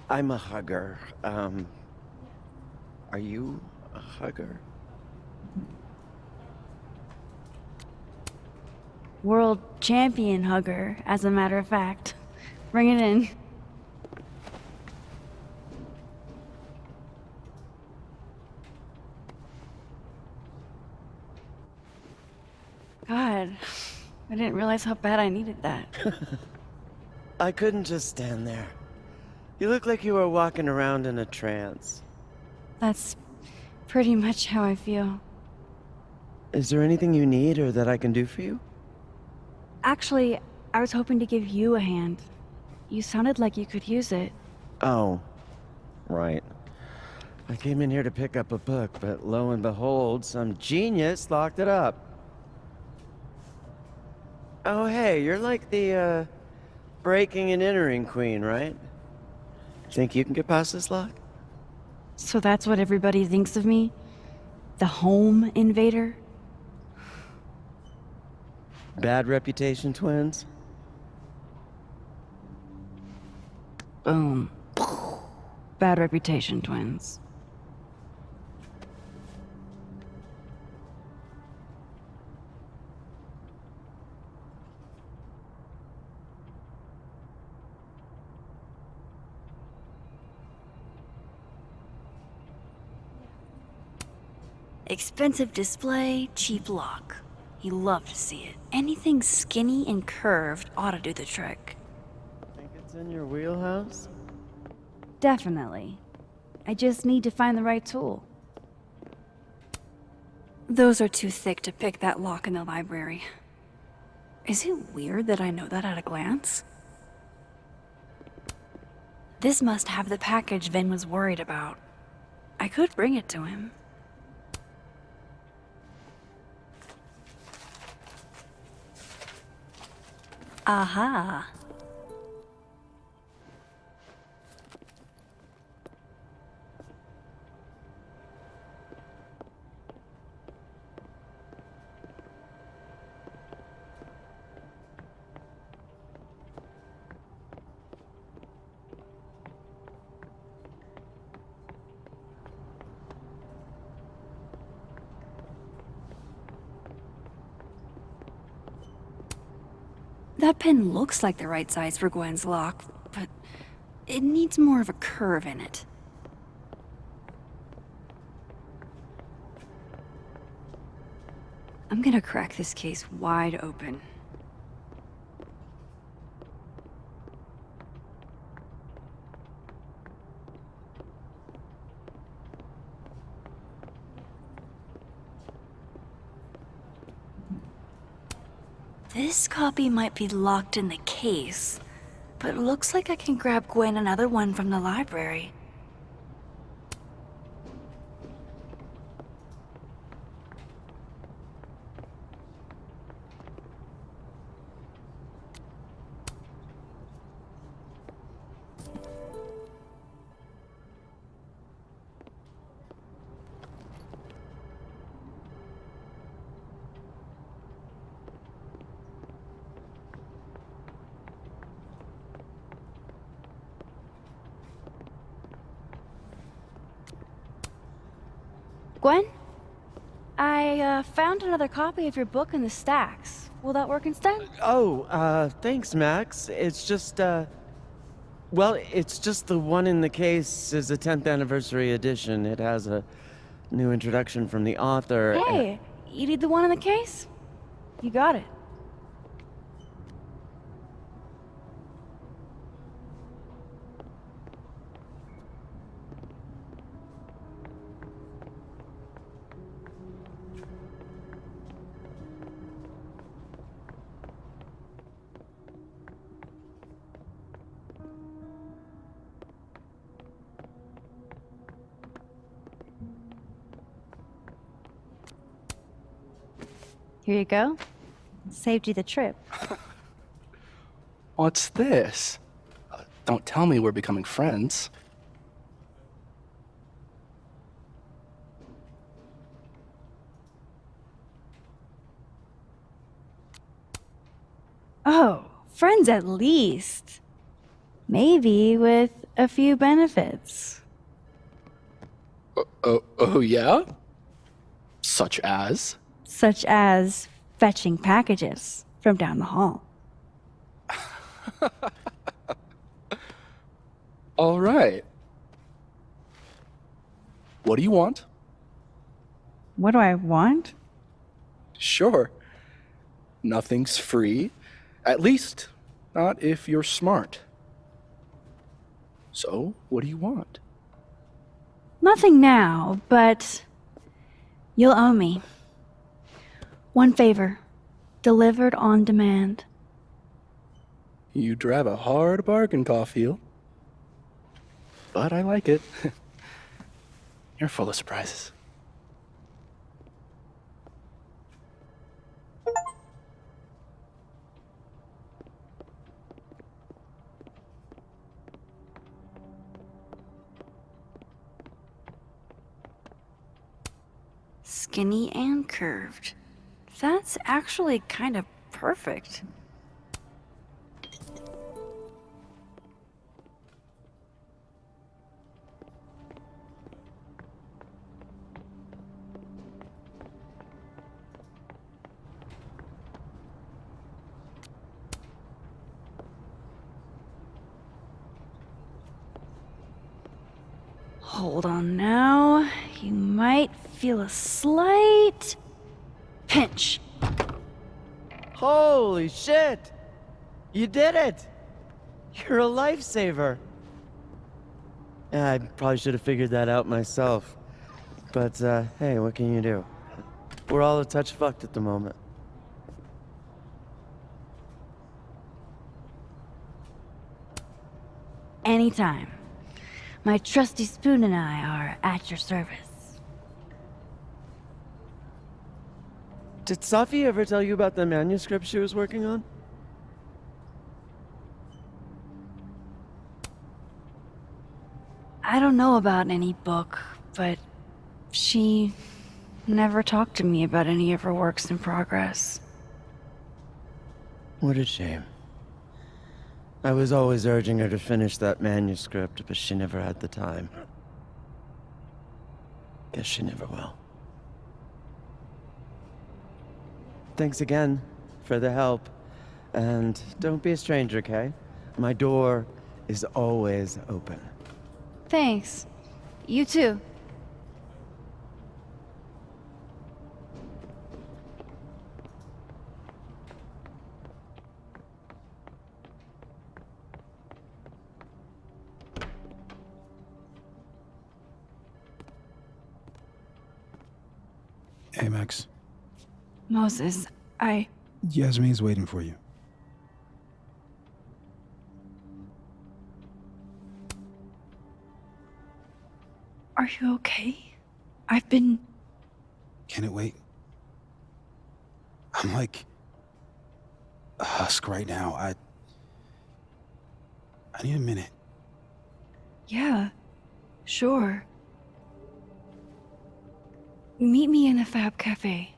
I'm a hugger. Are you a hugger? World champion hugger, as a matter of fact. Bring it in. God, I didn't realize how bad I needed that. I couldn't just stand there. You look like you were walking around in a trance. That's pretty much how I feel. Is there anything you need or that I can do for you? Actually, I was hoping to give you a hand. You sounded like you could use it. Oh, right. I came in here to pick up a book, but lo and behold, some genius locked it up. Oh, hey, you're like the, breaking and entering queen, right? Think you can get past this lock? So that's what everybody thinks of me? The home invader? Bad reputation, twins? Boom. Bad reputation, twins. Expensive display, cheap lock. You love to see it. Anything skinny and curved ought to do the trick. Think it's in your wheelhouse? Definitely. I just need to find the right tool. Those are too thick to pick that lock in the library. Is it weird that I know that at a glance? This must have the package Vin was worried about. I could bring it to him. Aha. That pin looks like the right size for Gwen's lock, but it needs more of a curve in it. I'm gonna crack this case wide open. This copy might be locked in the case, but it looks like I can grab Gwen another one from the library. Gwen? I found another copy of your book in the stacks. Will that work instead? Oh, thanks, Max. It's just, well, it's just the one in the case is a 10th anniversary edition. It has a new introduction from the author. Hey, you need the one in the case? You got it. Here you go. Saved you the trip. What's this? Don't tell me we're becoming friends. Oh, friends at least. Maybe with a few benefits. Oh yeah? Such as? Such as fetching packages from down the hall. All right. What do you want? What do I want? Sure. Nothing's free. At least, not if you're smart. So, what do you want? Nothing now, but you'll owe me. One favor, delivered on demand. You drive a hard bargain, Caulfield. But I like it. You're full of surprises. skinny and curved. That's actually kind of perfect. Hold on now. You might feel a slight pinch. Holy shit! You did it! You're a lifesaver. Yeah, I probably should have figured that out myself. But, hey, what can you do? We're all a touch fucked at the moment. Anytime. My trusty spoon and I are at your service. Did Safi ever tell you about the manuscript she was working on? I don't know about any book, but she never talked to me about any of her works in progress. What a shame. I was always urging her to finish that manuscript, but she never had the time. Guess she never will. Thanks again for the help. And don't be a stranger, okay? My door is always open. Thanks. You too. Hey, Max. Moses, Yasmin's waiting for you. Are you okay? I've been... Can it wait? I'm like a husk right now. I need a minute. Yeah, sure. Meet me in a Fab Cafe.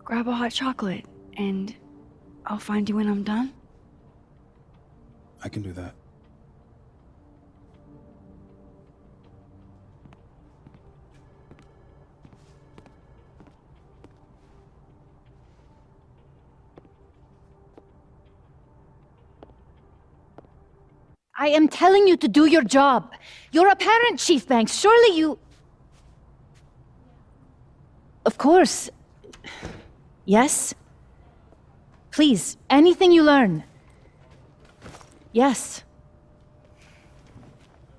Grab a hot chocolate, and I'll find you when I'm done. I can do that. I am telling you to do your job. You're a parent, Chief Banks. Surely you... Of course. Yes? Please, anything you learn. Yes.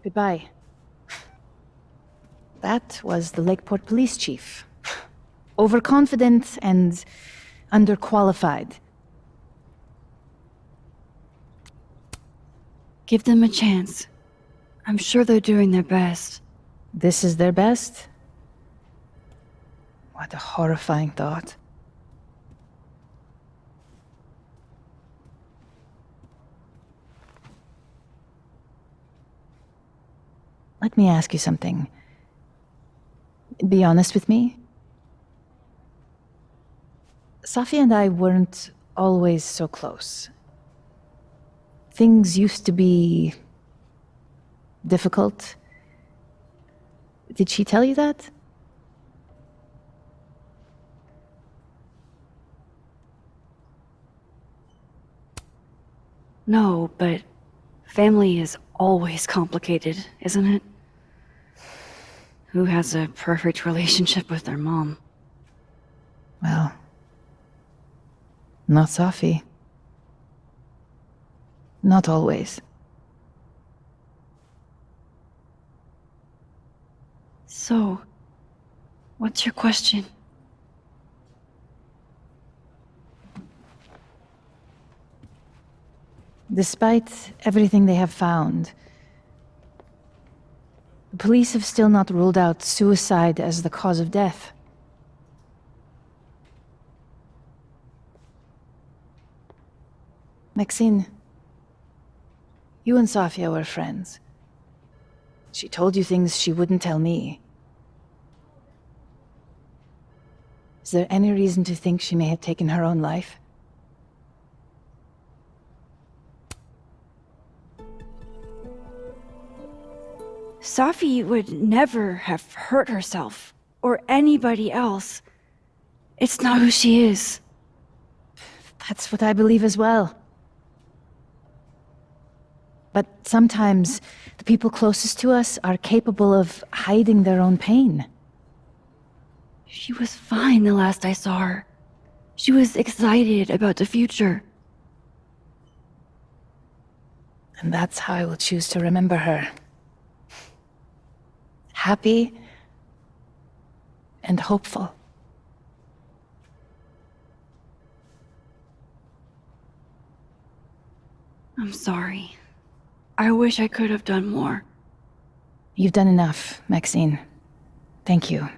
Goodbye. That was the Lakeport Police Chief. Overconfident and underqualified. Give them a chance. I'm sure they're doing their best. This is their best? What a horrifying thought. Let me ask you something. Be honest with me. Safi and I weren't always so close. Things used to be difficult. Did she tell you that? No, but family is always complicated, isn't it? Who has a perfect relationship with their mom? Well, not Safi. Not always. So, what's your question? Despite everything they have found, the police have still not ruled out suicide as the cause of death. Maxine, you and Safia were friends. She told you things she wouldn't tell me. Is there any reason to think she may have taken her own life? Safi would never have hurt herself or anybody else. It's not who she is. That's what I believe as well. But sometimes the people closest to us are capable of hiding their own pain. She was fine the last I saw her. She was excited about the future. And that's how I will choose to remember her. Happy and hopeful. I'm sorry. I wish I could have done more. You've done enough, Maxine. Thank you.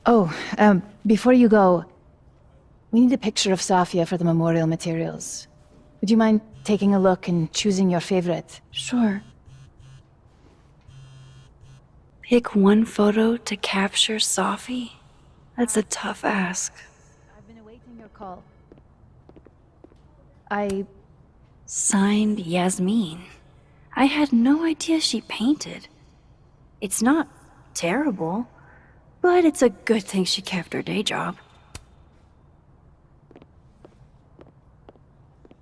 Oh, before you go, we need a picture of Safia for the memorial materials. Would you mind taking a look and choosing your favorite? Sure. Pick one photo to capture Safi? That's a tough ask. I've been awaiting your call. Signed Yasmin. I had no idea she painted. It's not terrible, but it's a good thing she kept her day job.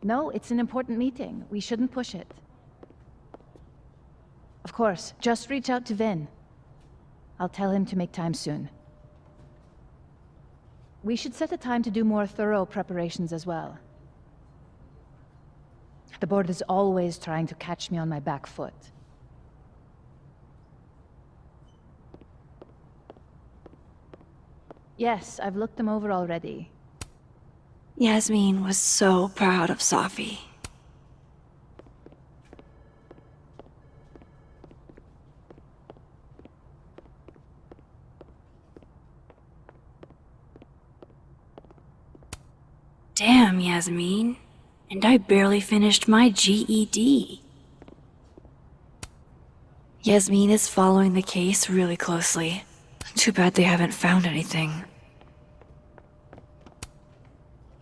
No, it's an important meeting. We shouldn't push it. Of course, just reach out to Vin. I'll tell him to make time soon. We should set a time to do more thorough preparations as well. The board is always trying to catch me on my back foot. Yes, I've looked them over already. Yasmin was so proud of Safi. Damn, Yasmin. And I barely finished my GED. Yasmin is following the case really closely. Too bad they haven't found anything.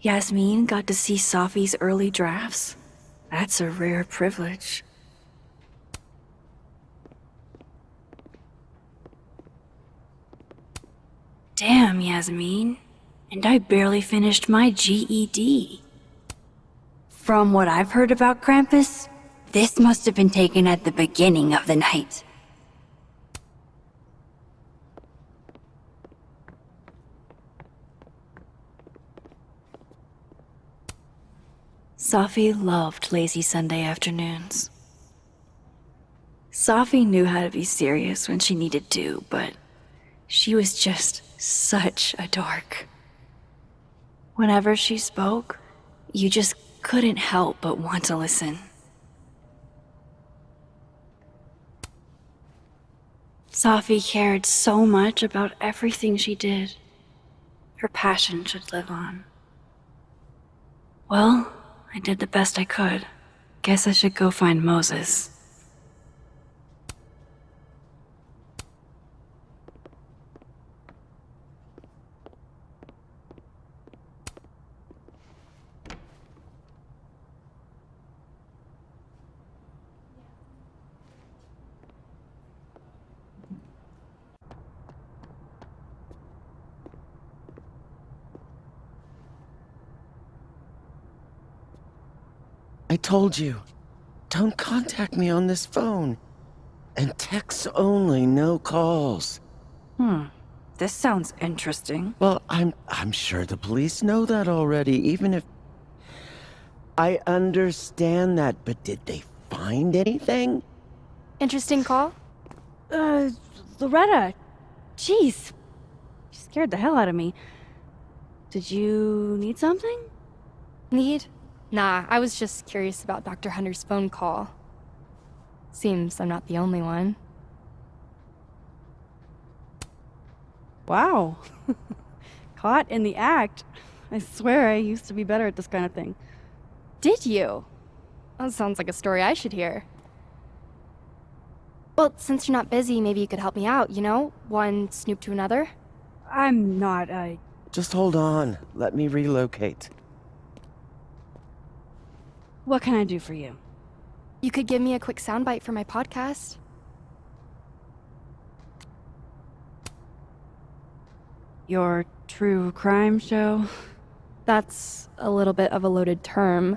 Yasmin got to see Safi's early drafts. That's a rare privilege. Damn, Yasmin. And I barely finished my GED. From what I've heard about Krampus, this must have been taken at the beginning of the night. Safi loved lazy Sunday afternoons. Safi knew how to be serious when she needed to, but she was just such a dork. Whenever she spoke, you just couldn't help but want to listen. Safi cared so much about everything she did. Her passion should live on. Well, I did the best I could. Guess I should go find Moses. I told you, don't contact me on this phone. And texts only, no calls. This sounds interesting. Well, I'm sure the police know that already, even if... I understand that, but did they find anything? Interesting call? Loretta. Jeez. You scared the hell out of me. Did you need something? Need? Nah, I was just curious about Dr. Hunter's phone call. Seems I'm not the only one. Wow. Caught in the act. I swear I used to be better at this kind of thing. Did you? That sounds like a story I should hear. Well, since you're not busy, maybe you could help me out, you know? One snoop to another. I'm not, Just hold on. Let me relocate. What can I do for you? You could give me a quick soundbite for my podcast. Your true crime show? That's a little bit of a loaded term.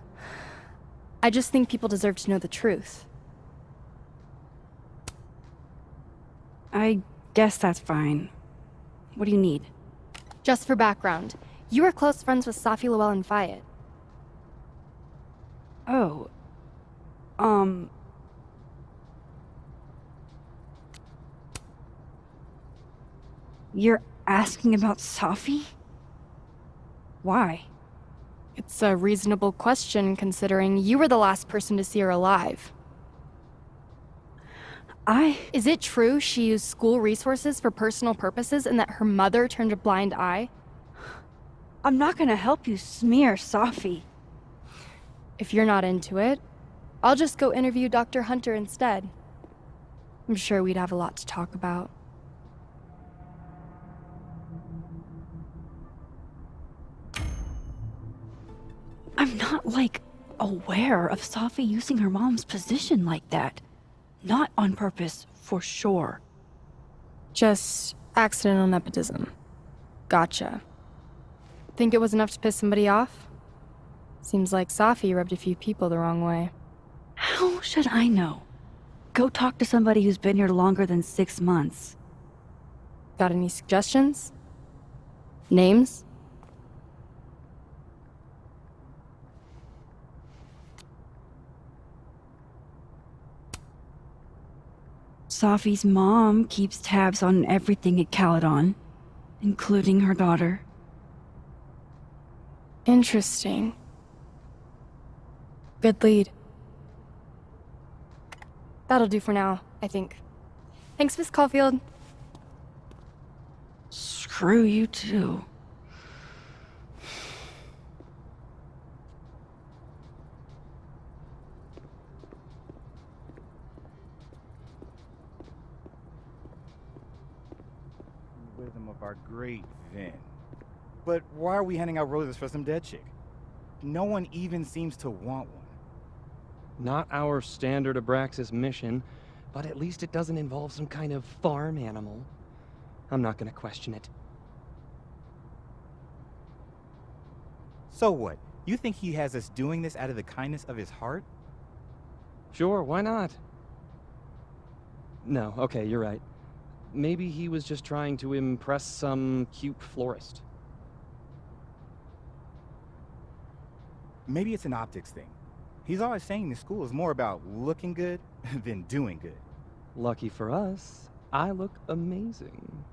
I just think people deserve to know the truth. I guess that's fine. What do you need? Just for background, you were close friends with Safi, Lowell, and Fayed. Oh. You're asking about Safi? Why? It's a reasonable question considering you were the last person to see her alive. Is it true she used school resources for personal purposes and that her mother turned a blind eye? I'm not gonna help you smear Safi. If you're not into it, I'll just go interview Dr. Hunter instead. I'm sure we'd have a lot to talk about. I'm not, aware of Safi using her mom's position like that. Not on purpose, for sure. Just accidental nepotism. Gotcha. Think it was enough to piss somebody off? Seems like Safi rubbed a few people the wrong way. How should I know? Go talk to somebody who's been here longer than 6 months. Got any suggestions? Names? Safi's mom keeps tabs on everything at Caledon, including her daughter. Interesting. Good lead. That'll do for now, I think. Thanks, Miss Caulfield. Screw you too. Rhythm of our great Vin. But why are we handing out roses for some dead chick? No one even seems to want one. Not our standard Abraxas mission, but at least it doesn't involve some kind of farm animal. I'm not gonna question it. So what? You think he has us doing this out of the kindness of his heart? Sure, why not? No, okay, you're right. Maybe he was just trying to impress some cute florist. Maybe it's an optics thing. He's always saying this school is more about looking good than doing good. Lucky for us, I look amazing.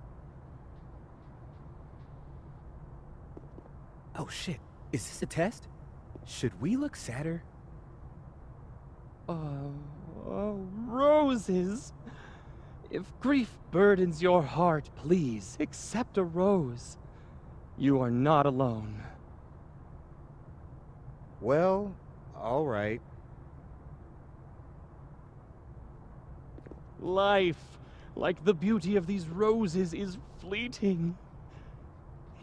Oh shit, is this a test? Should we look sadder? Oh, roses! If grief burdens your heart, please accept a rose. You are not alone. Well, all right. Life, like the beauty of these roses, is fleeting.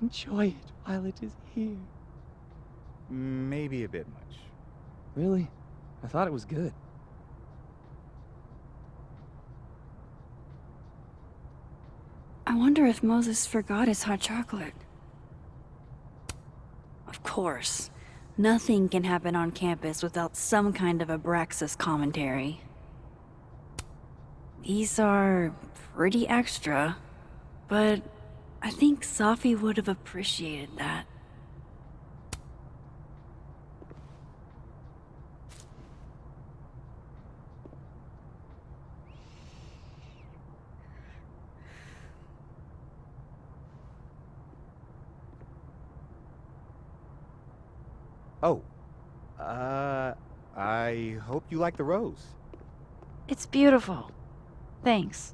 Enjoy it while it is here. Maybe a bit much. Really? I thought it was good. I wonder if Moses forgot his hot chocolate. Of course. Nothing can happen on campus without some kind of Abraxas commentary. These are pretty extra, but I think Safi would have appreciated that. Oh, I hope you like the rose. It's beautiful. Thanks.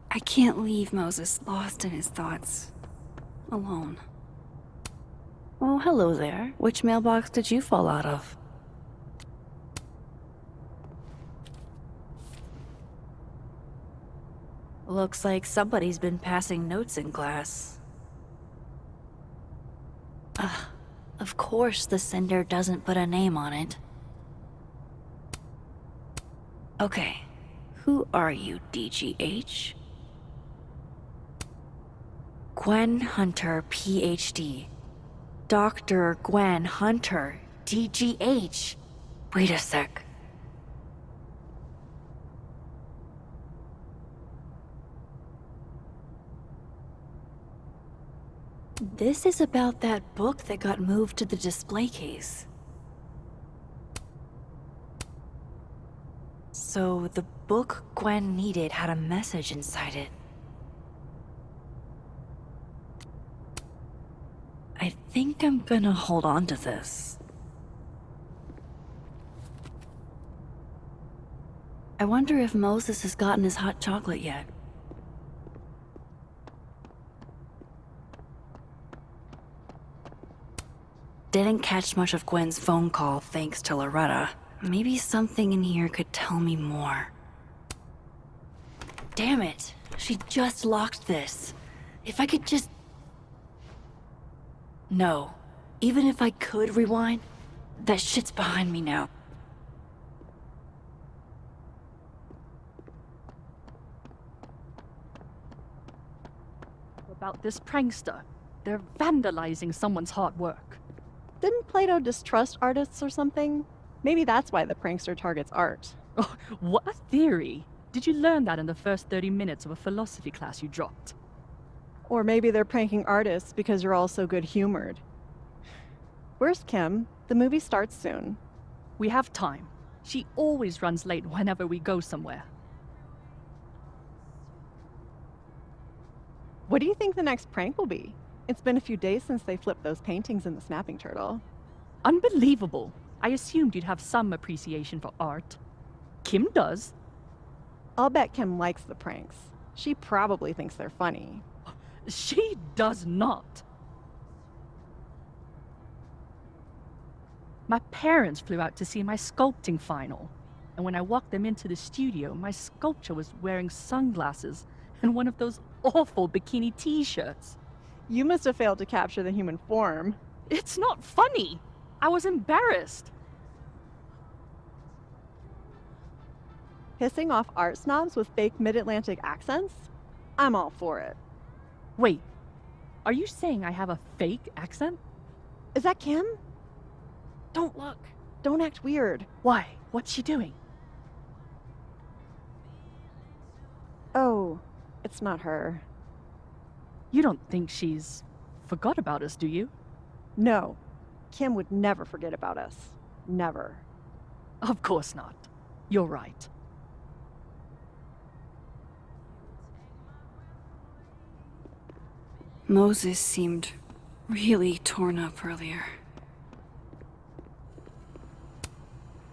I can't leave Moses lost in his thoughts. alone. Oh, hello there. Which mailbox did you fall out of? Looks like somebody's been passing notes in class. Of course the sender doesn't put a name on it. Okay, who are you, DGH? Gwen Hunter, PhD. Dr. Gwen Hunter, DGH. Wait a sec. This is about that book that got moved to the display case. So the book Gwen needed had a message inside it. I think I'm gonna hold on to this. I wonder if Moses has gotten his hot chocolate yet. Didn't catch much of Gwen's phone call thanks to Loretta. Maybe something in here could tell me more. Damn it! She just locked this. If I could just... No. Even if I could rewind, that shit's behind me now. About this prankster. They're vandalizing someone's hard work. Didn't Plato distrust artists or something? Maybe that's why the prankster targets art. Oh, what a theory! Did you learn that in the first 30 minutes of a philosophy class you dropped? Or maybe they're pranking artists because you're all so good-humored. Where's Kim? The movie starts soon. We have time. She always runs late whenever we go somewhere. What do you think the next prank will be? It's been a few days since they flipped those paintings in the snapping turtle. Unbelievable! I assumed you'd have some appreciation for art. Kim does. I'll bet Kim likes the pranks. She probably thinks they're funny. She does not. My parents flew out to see my sculpting final, and when I walked them into the studio, my sculpture was wearing sunglasses and one of those awful bikini t-shirts. You must have failed to capture the human form. It's not funny. I was embarrassed. Pissing off art snobs with fake mid-Atlantic accents? I'm all for it. Wait, are you saying I have a fake accent? Is that Kim? Don't look. Don't act weird. Why? What's she doing? Oh, it's not her. You don't think she's forgot about us, do you? No. Kim would never forget about us. Never. Of course not. You're right. Moses seemed really torn up earlier.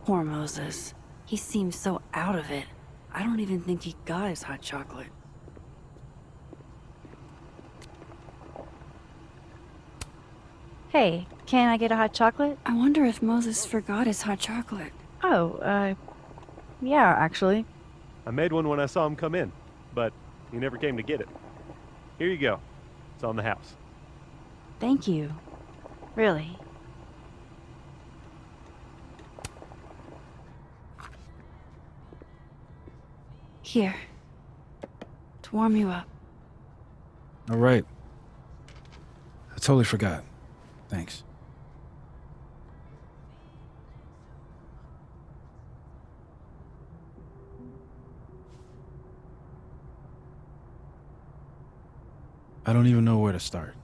Poor Moses. He seemed so out of it. I don't even think he got his hot chocolate. Hey, can I get a hot chocolate? I wonder if Moses forgot his hot chocolate. Oh, yeah, actually. I made one when I saw him come in, but he never came to get it. Here you go. It's on the house. Thank you. Really. Here. To warm you up. All right. I totally forgot. Thanks. I don't even know where to start.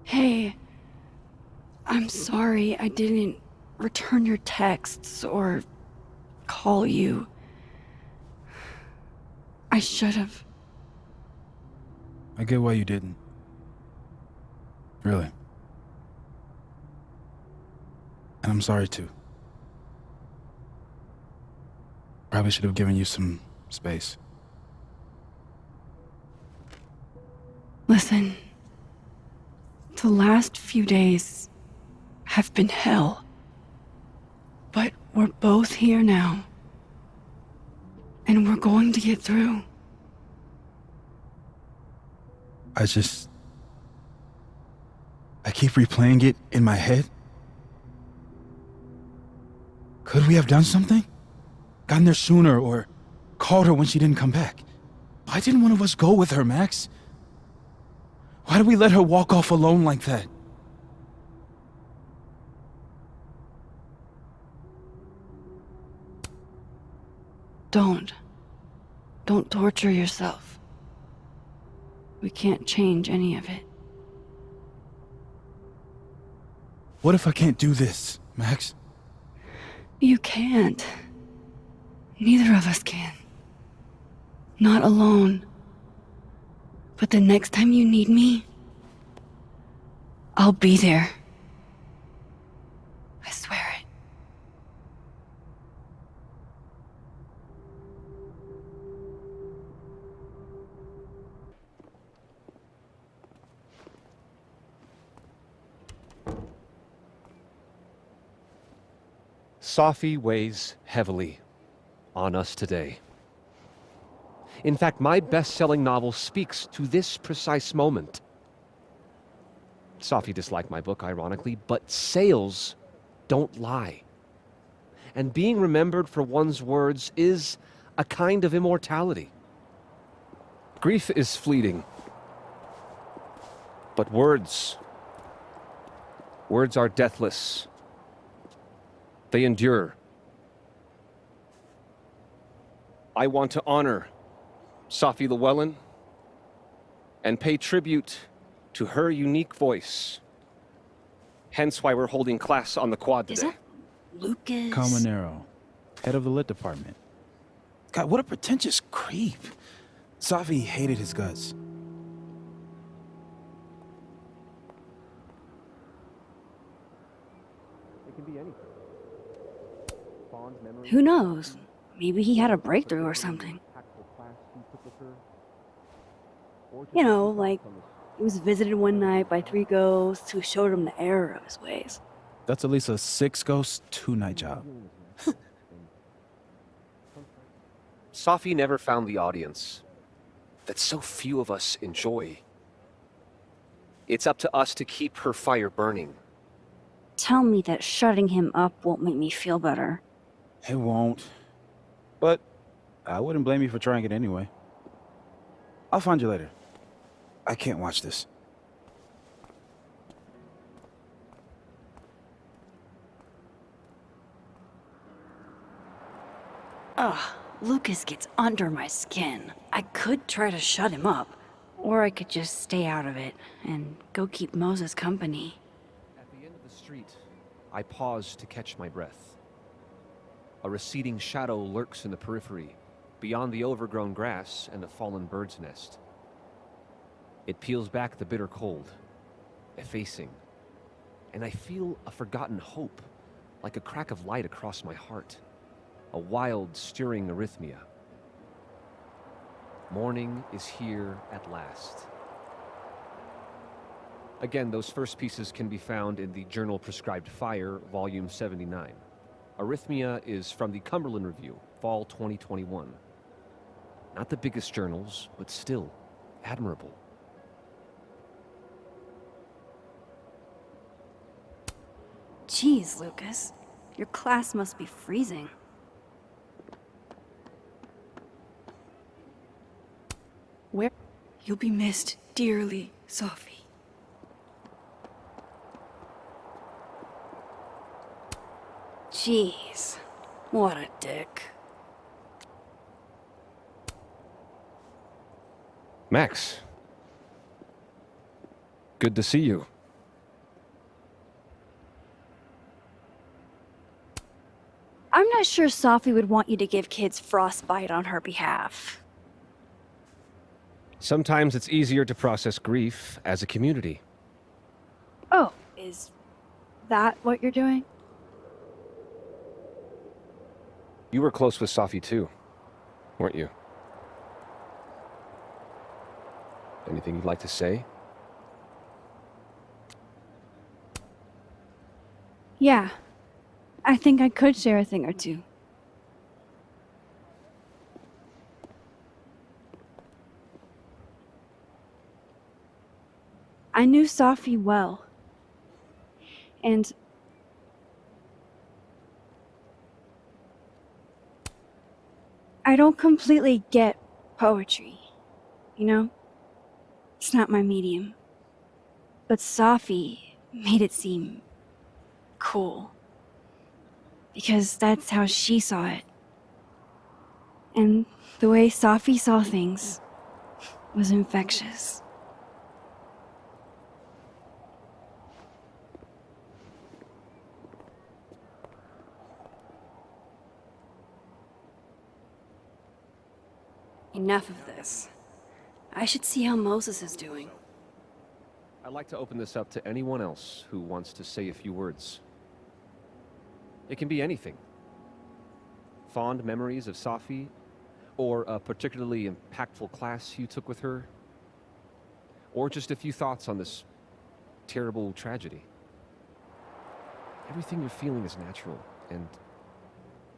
Hey. I'm sorry I didn't return your texts or call you. I should have. I get why you didn't. Really. And I'm sorry too. probably should have given you some space. Listen, the last few days have been hell. But we're both here now. And we're going to get through. I keep replaying it in my head. Could we have done something? Gotten there sooner or called her when she didn't come back? Why didn't one of us go with her, Max? Why did we let her walk off alone like that? Don't torture yourself. We can't change any of it. What if I can't do this, Max? You can't. Neither of us can. Not alone. But the next time you need me, I'll be there. I swear it. Safi weighs heavily on us today. In fact, my best-selling novel speaks to this precise moment. Safi disliked my book, ironically, but sales don't lie. And being remembered for one's words is a kind of immortality. Grief is fleeting. But words are deathless. They endure. I want to honor Safi Llewellyn and pay tribute to her unique voice. Hence why we're holding class on the quad today. Is that Lucas? Calmanero, head of the lit department. God, what a pretentious creep. Safi hated his guts. It can be anything. Fond memories. Who knows? Maybe he had a breakthrough or something. You know, like he was visited one night by 3 ghosts who showed him the error of his ways. That's at least a 6 ghost, 2-night job. Safi never found the audience that so few of us enjoy. It's up to us to keep her fire burning. Tell me that shutting him up won't make me feel better. It won't. But I wouldn't blame you for trying it anyway. I'll find you later. I can't watch this. Ugh, Lucas gets under my skin. I could try to shut him up, or I could just stay out of it and go keep Moses company. At the end of the street, I pause to catch my breath. A receding shadow lurks in the periphery, beyond the overgrown grass and the fallen bird's nest. It peels back the bitter cold, effacing, and I feel a forgotten hope, like a crack of light across my heart, a wild, stirring arrhythmia. Morning is here at last. Again, those first pieces can be found in the journal Prescribed Fire, Volume 79. Arrhythmia is from the Cumberland Review, Fall 2021. Not the biggest journals, but still admirable. Jeez, Lucas. Your class must be freezing. Where? You'll be missed dearly, Safi. Jeez. What a dick. Max. Good to see you. I'm not sure Safi would want you to give kids frostbite on her behalf. Sometimes it's easier to process grief as a community. Oh, is that what you're doing? You were close with Safi too, weren't you? Anything you'd like to say? Yeah, I think I could share a thing or two. I knew Safi well. And I don't completely get poetry, you know? It's not my medium. But Safi made it seem cool. Because that's how she saw it. And the way Safi saw things was infectious. Enough of this. I should see how Moses is doing. I'd like to open this up to anyone else who wants to say a few words. It can be anything. Fond memories of Safi, or a particularly impactful class you took with her, or just a few thoughts on this terrible tragedy. Everything you're feeling is natural, and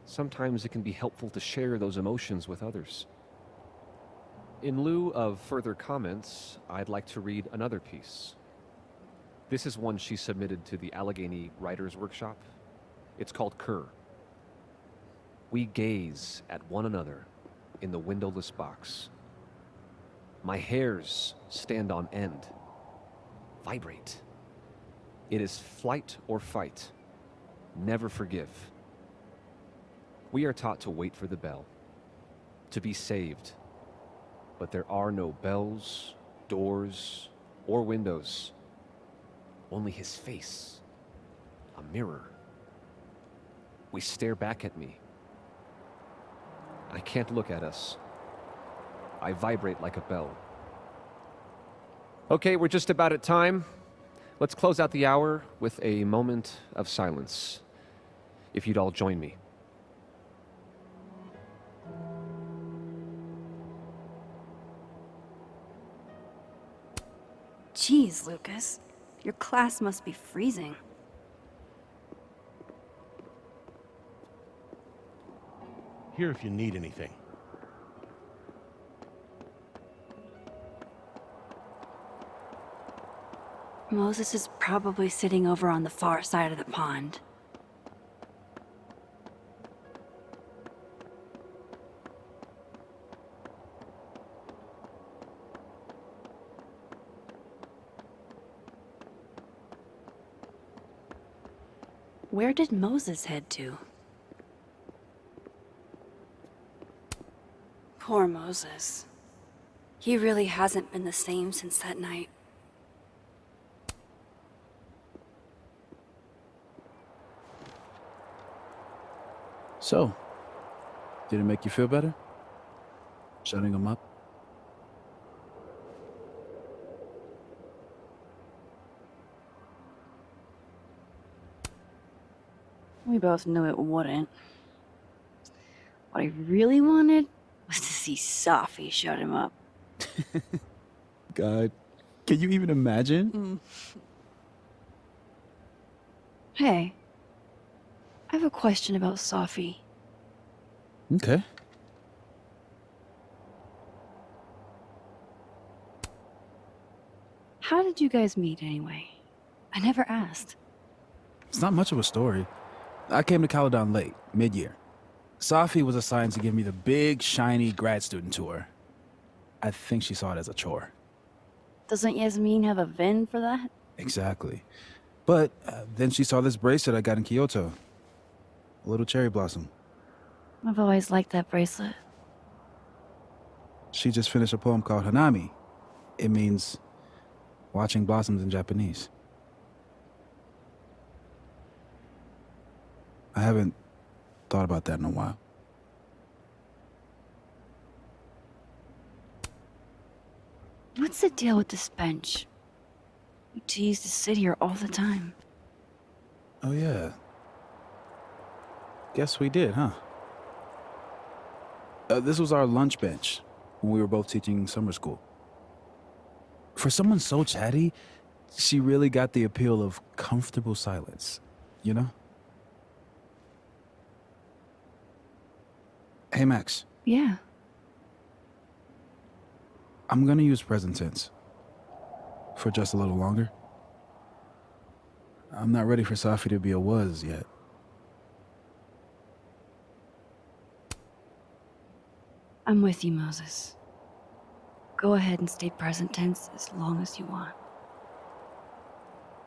sometimes it can be helpful to share those emotions with others. In lieu of further comments, I'd like to read another piece. This is one she submitted to the Allegheny Writers' Workshop. It's called Cur. We gaze at one another in the windowless box. My hairs stand on end, vibrate. It is flight or fight, never forgive. We are taught to wait for the bell, to be saved. But there are no bells, doors, or windows. Only his face, a mirror. We stare back at me. I can't look at us. I vibrate like a bell. Okay, we're just about at time. Let's close out the hour with a moment of silence. If you'd all join me. Jeez, Lucas. Your class must be freezing. Here if you need anything. Moses is probably sitting over on the far side of the pond. Where did Moses head to? Poor Moses. He really hasn't been the same since that night. So, did it make you feel better? Shutting him up? We both knew it wouldn't. What I really wanted was to see Safi shut him up. God, can you even imagine? Hey, I have a question about Safi. Okay. How did you guys meet anyway? I never asked. It's not much of a story. I came to Caledon late, mid-year. Safi was assigned to give me the big, shiny grad student tour. I think she saw it as a chore. Doesn't Yasmin have a VIN for that? Exactly. But then she saw this bracelet I got in Kyoto. A little cherry blossom. I've always liked that bracelet. She just finished a poem called Hanami. It means watching blossoms in Japanese. I haven't thought about that in a while. What's the deal with this bench? We two used to sit here all the time. Oh yeah. Guess we did, huh? This was our lunch bench when we were both teaching summer school. For someone so chatty, she really got the appeal of comfortable silence, you know? Hey, Max. Yeah. I'm gonna use present tense. For just a little longer. I'm not ready for Safi to be a was yet. I'm with you, Moses. Go ahead and stay present tense as long as you want.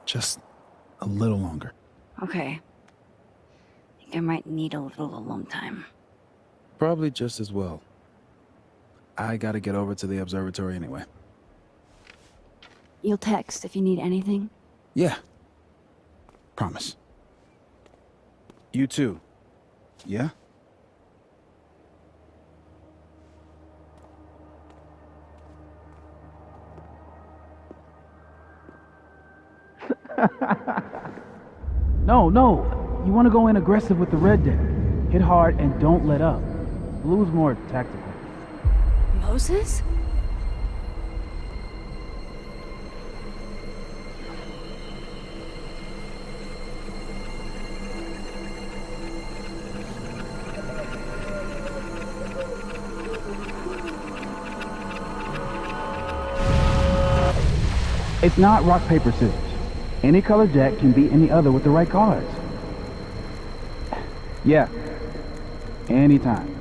Just a little longer. Okay. I think I might need a little alone time. Probably just as well. I gotta get over to the observatory anyway. You'll text if you need anything? Yeah. Promise. You too. Yeah? No. You want to go in aggressive with the red deck. Hit hard and don't let up. Blue's more tactical. Moses? It's not rock, paper, scissors. Any color deck can beat any other with the right cards. Yeah. Anytime.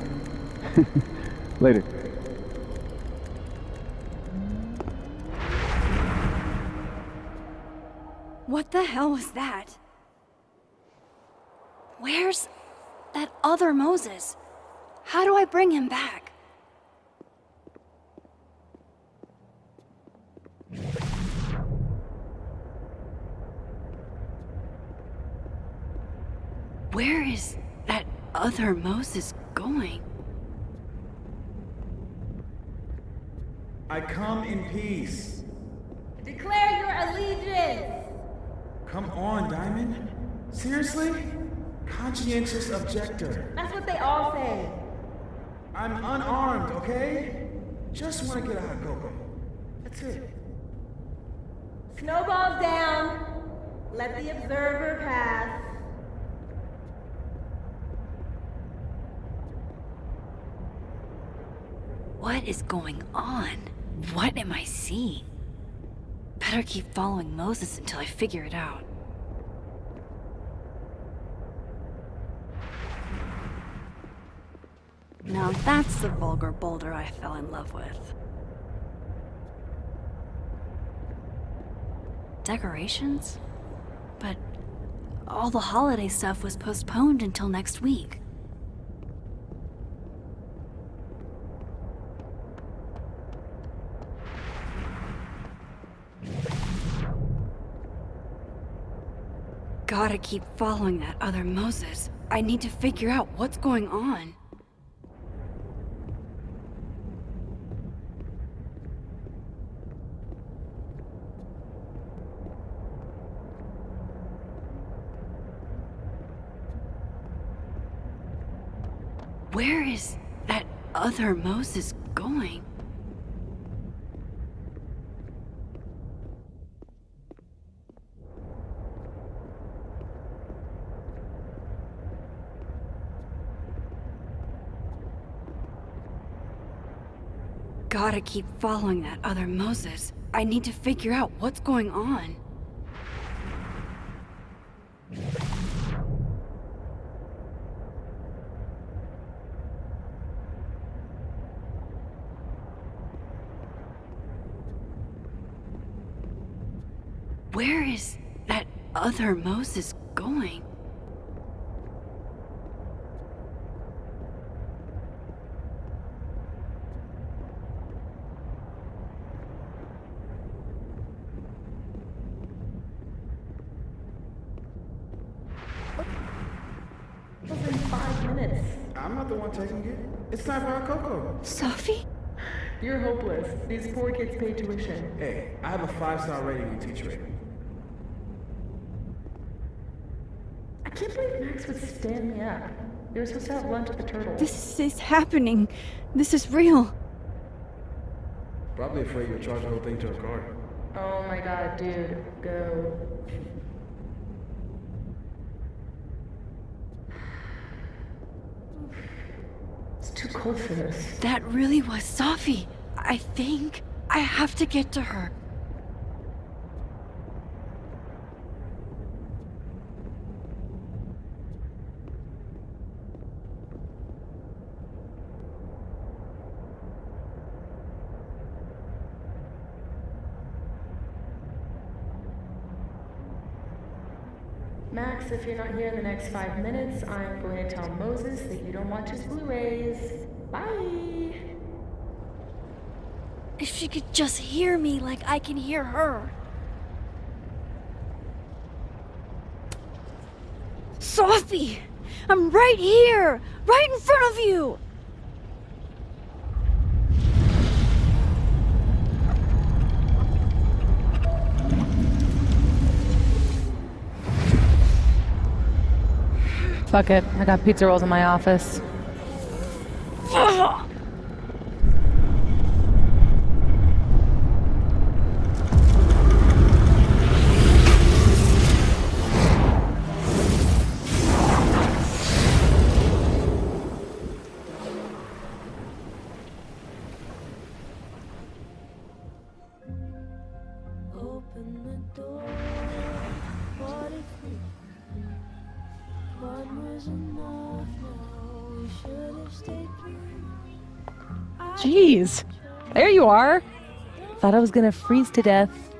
Later. What the hell was that? Where's that other Moses? How do I bring him back? Where is that other Moses going? I come in peace. Declare your allegiance! Come on, Diamond. Seriously? Conscientious objector. That's what they all say. I'm unarmed, okay? Just want to get out of Coco. That's it. Snowballs down. Let the observer pass. What is going on? What am I seeing? Better keep following Moses until I figure it out. Now that's the vulgar boulder I fell in love with. Decorations? But all the holiday stuff was postponed until next week. Gotta keep following that other Moses. I need to figure out what's going on. Where is that other Moses going? Gotta keep following that other Moses. I need to figure out what's going on. Where is that other Moses going? Within 5 minutes. I'm not the one taking it. It's time for our Coco. Safi? You're hopeless. These poor kids pay tuition. Hey, I have a 5-star rating on teacher rating. I can't believe Max would stand me up. You're supposed to have lunch at the Turtle. This is happening. This is real. Probably afraid you'll charge the whole thing to her car. Oh my god, dude. Go. It's too cold for this. That really was Safi. I think I have to get to her. Max, if you're not here in the next 5 minutes, I'm going to tell Moses that you don't watch his Blu-rays. Bye! If she could just hear me like I can hear her. Safi! I'm right here! Right in front of you! Fuck it. I got pizza rolls in my office. Jeez. There you are. Thought I was gonna freeze to death.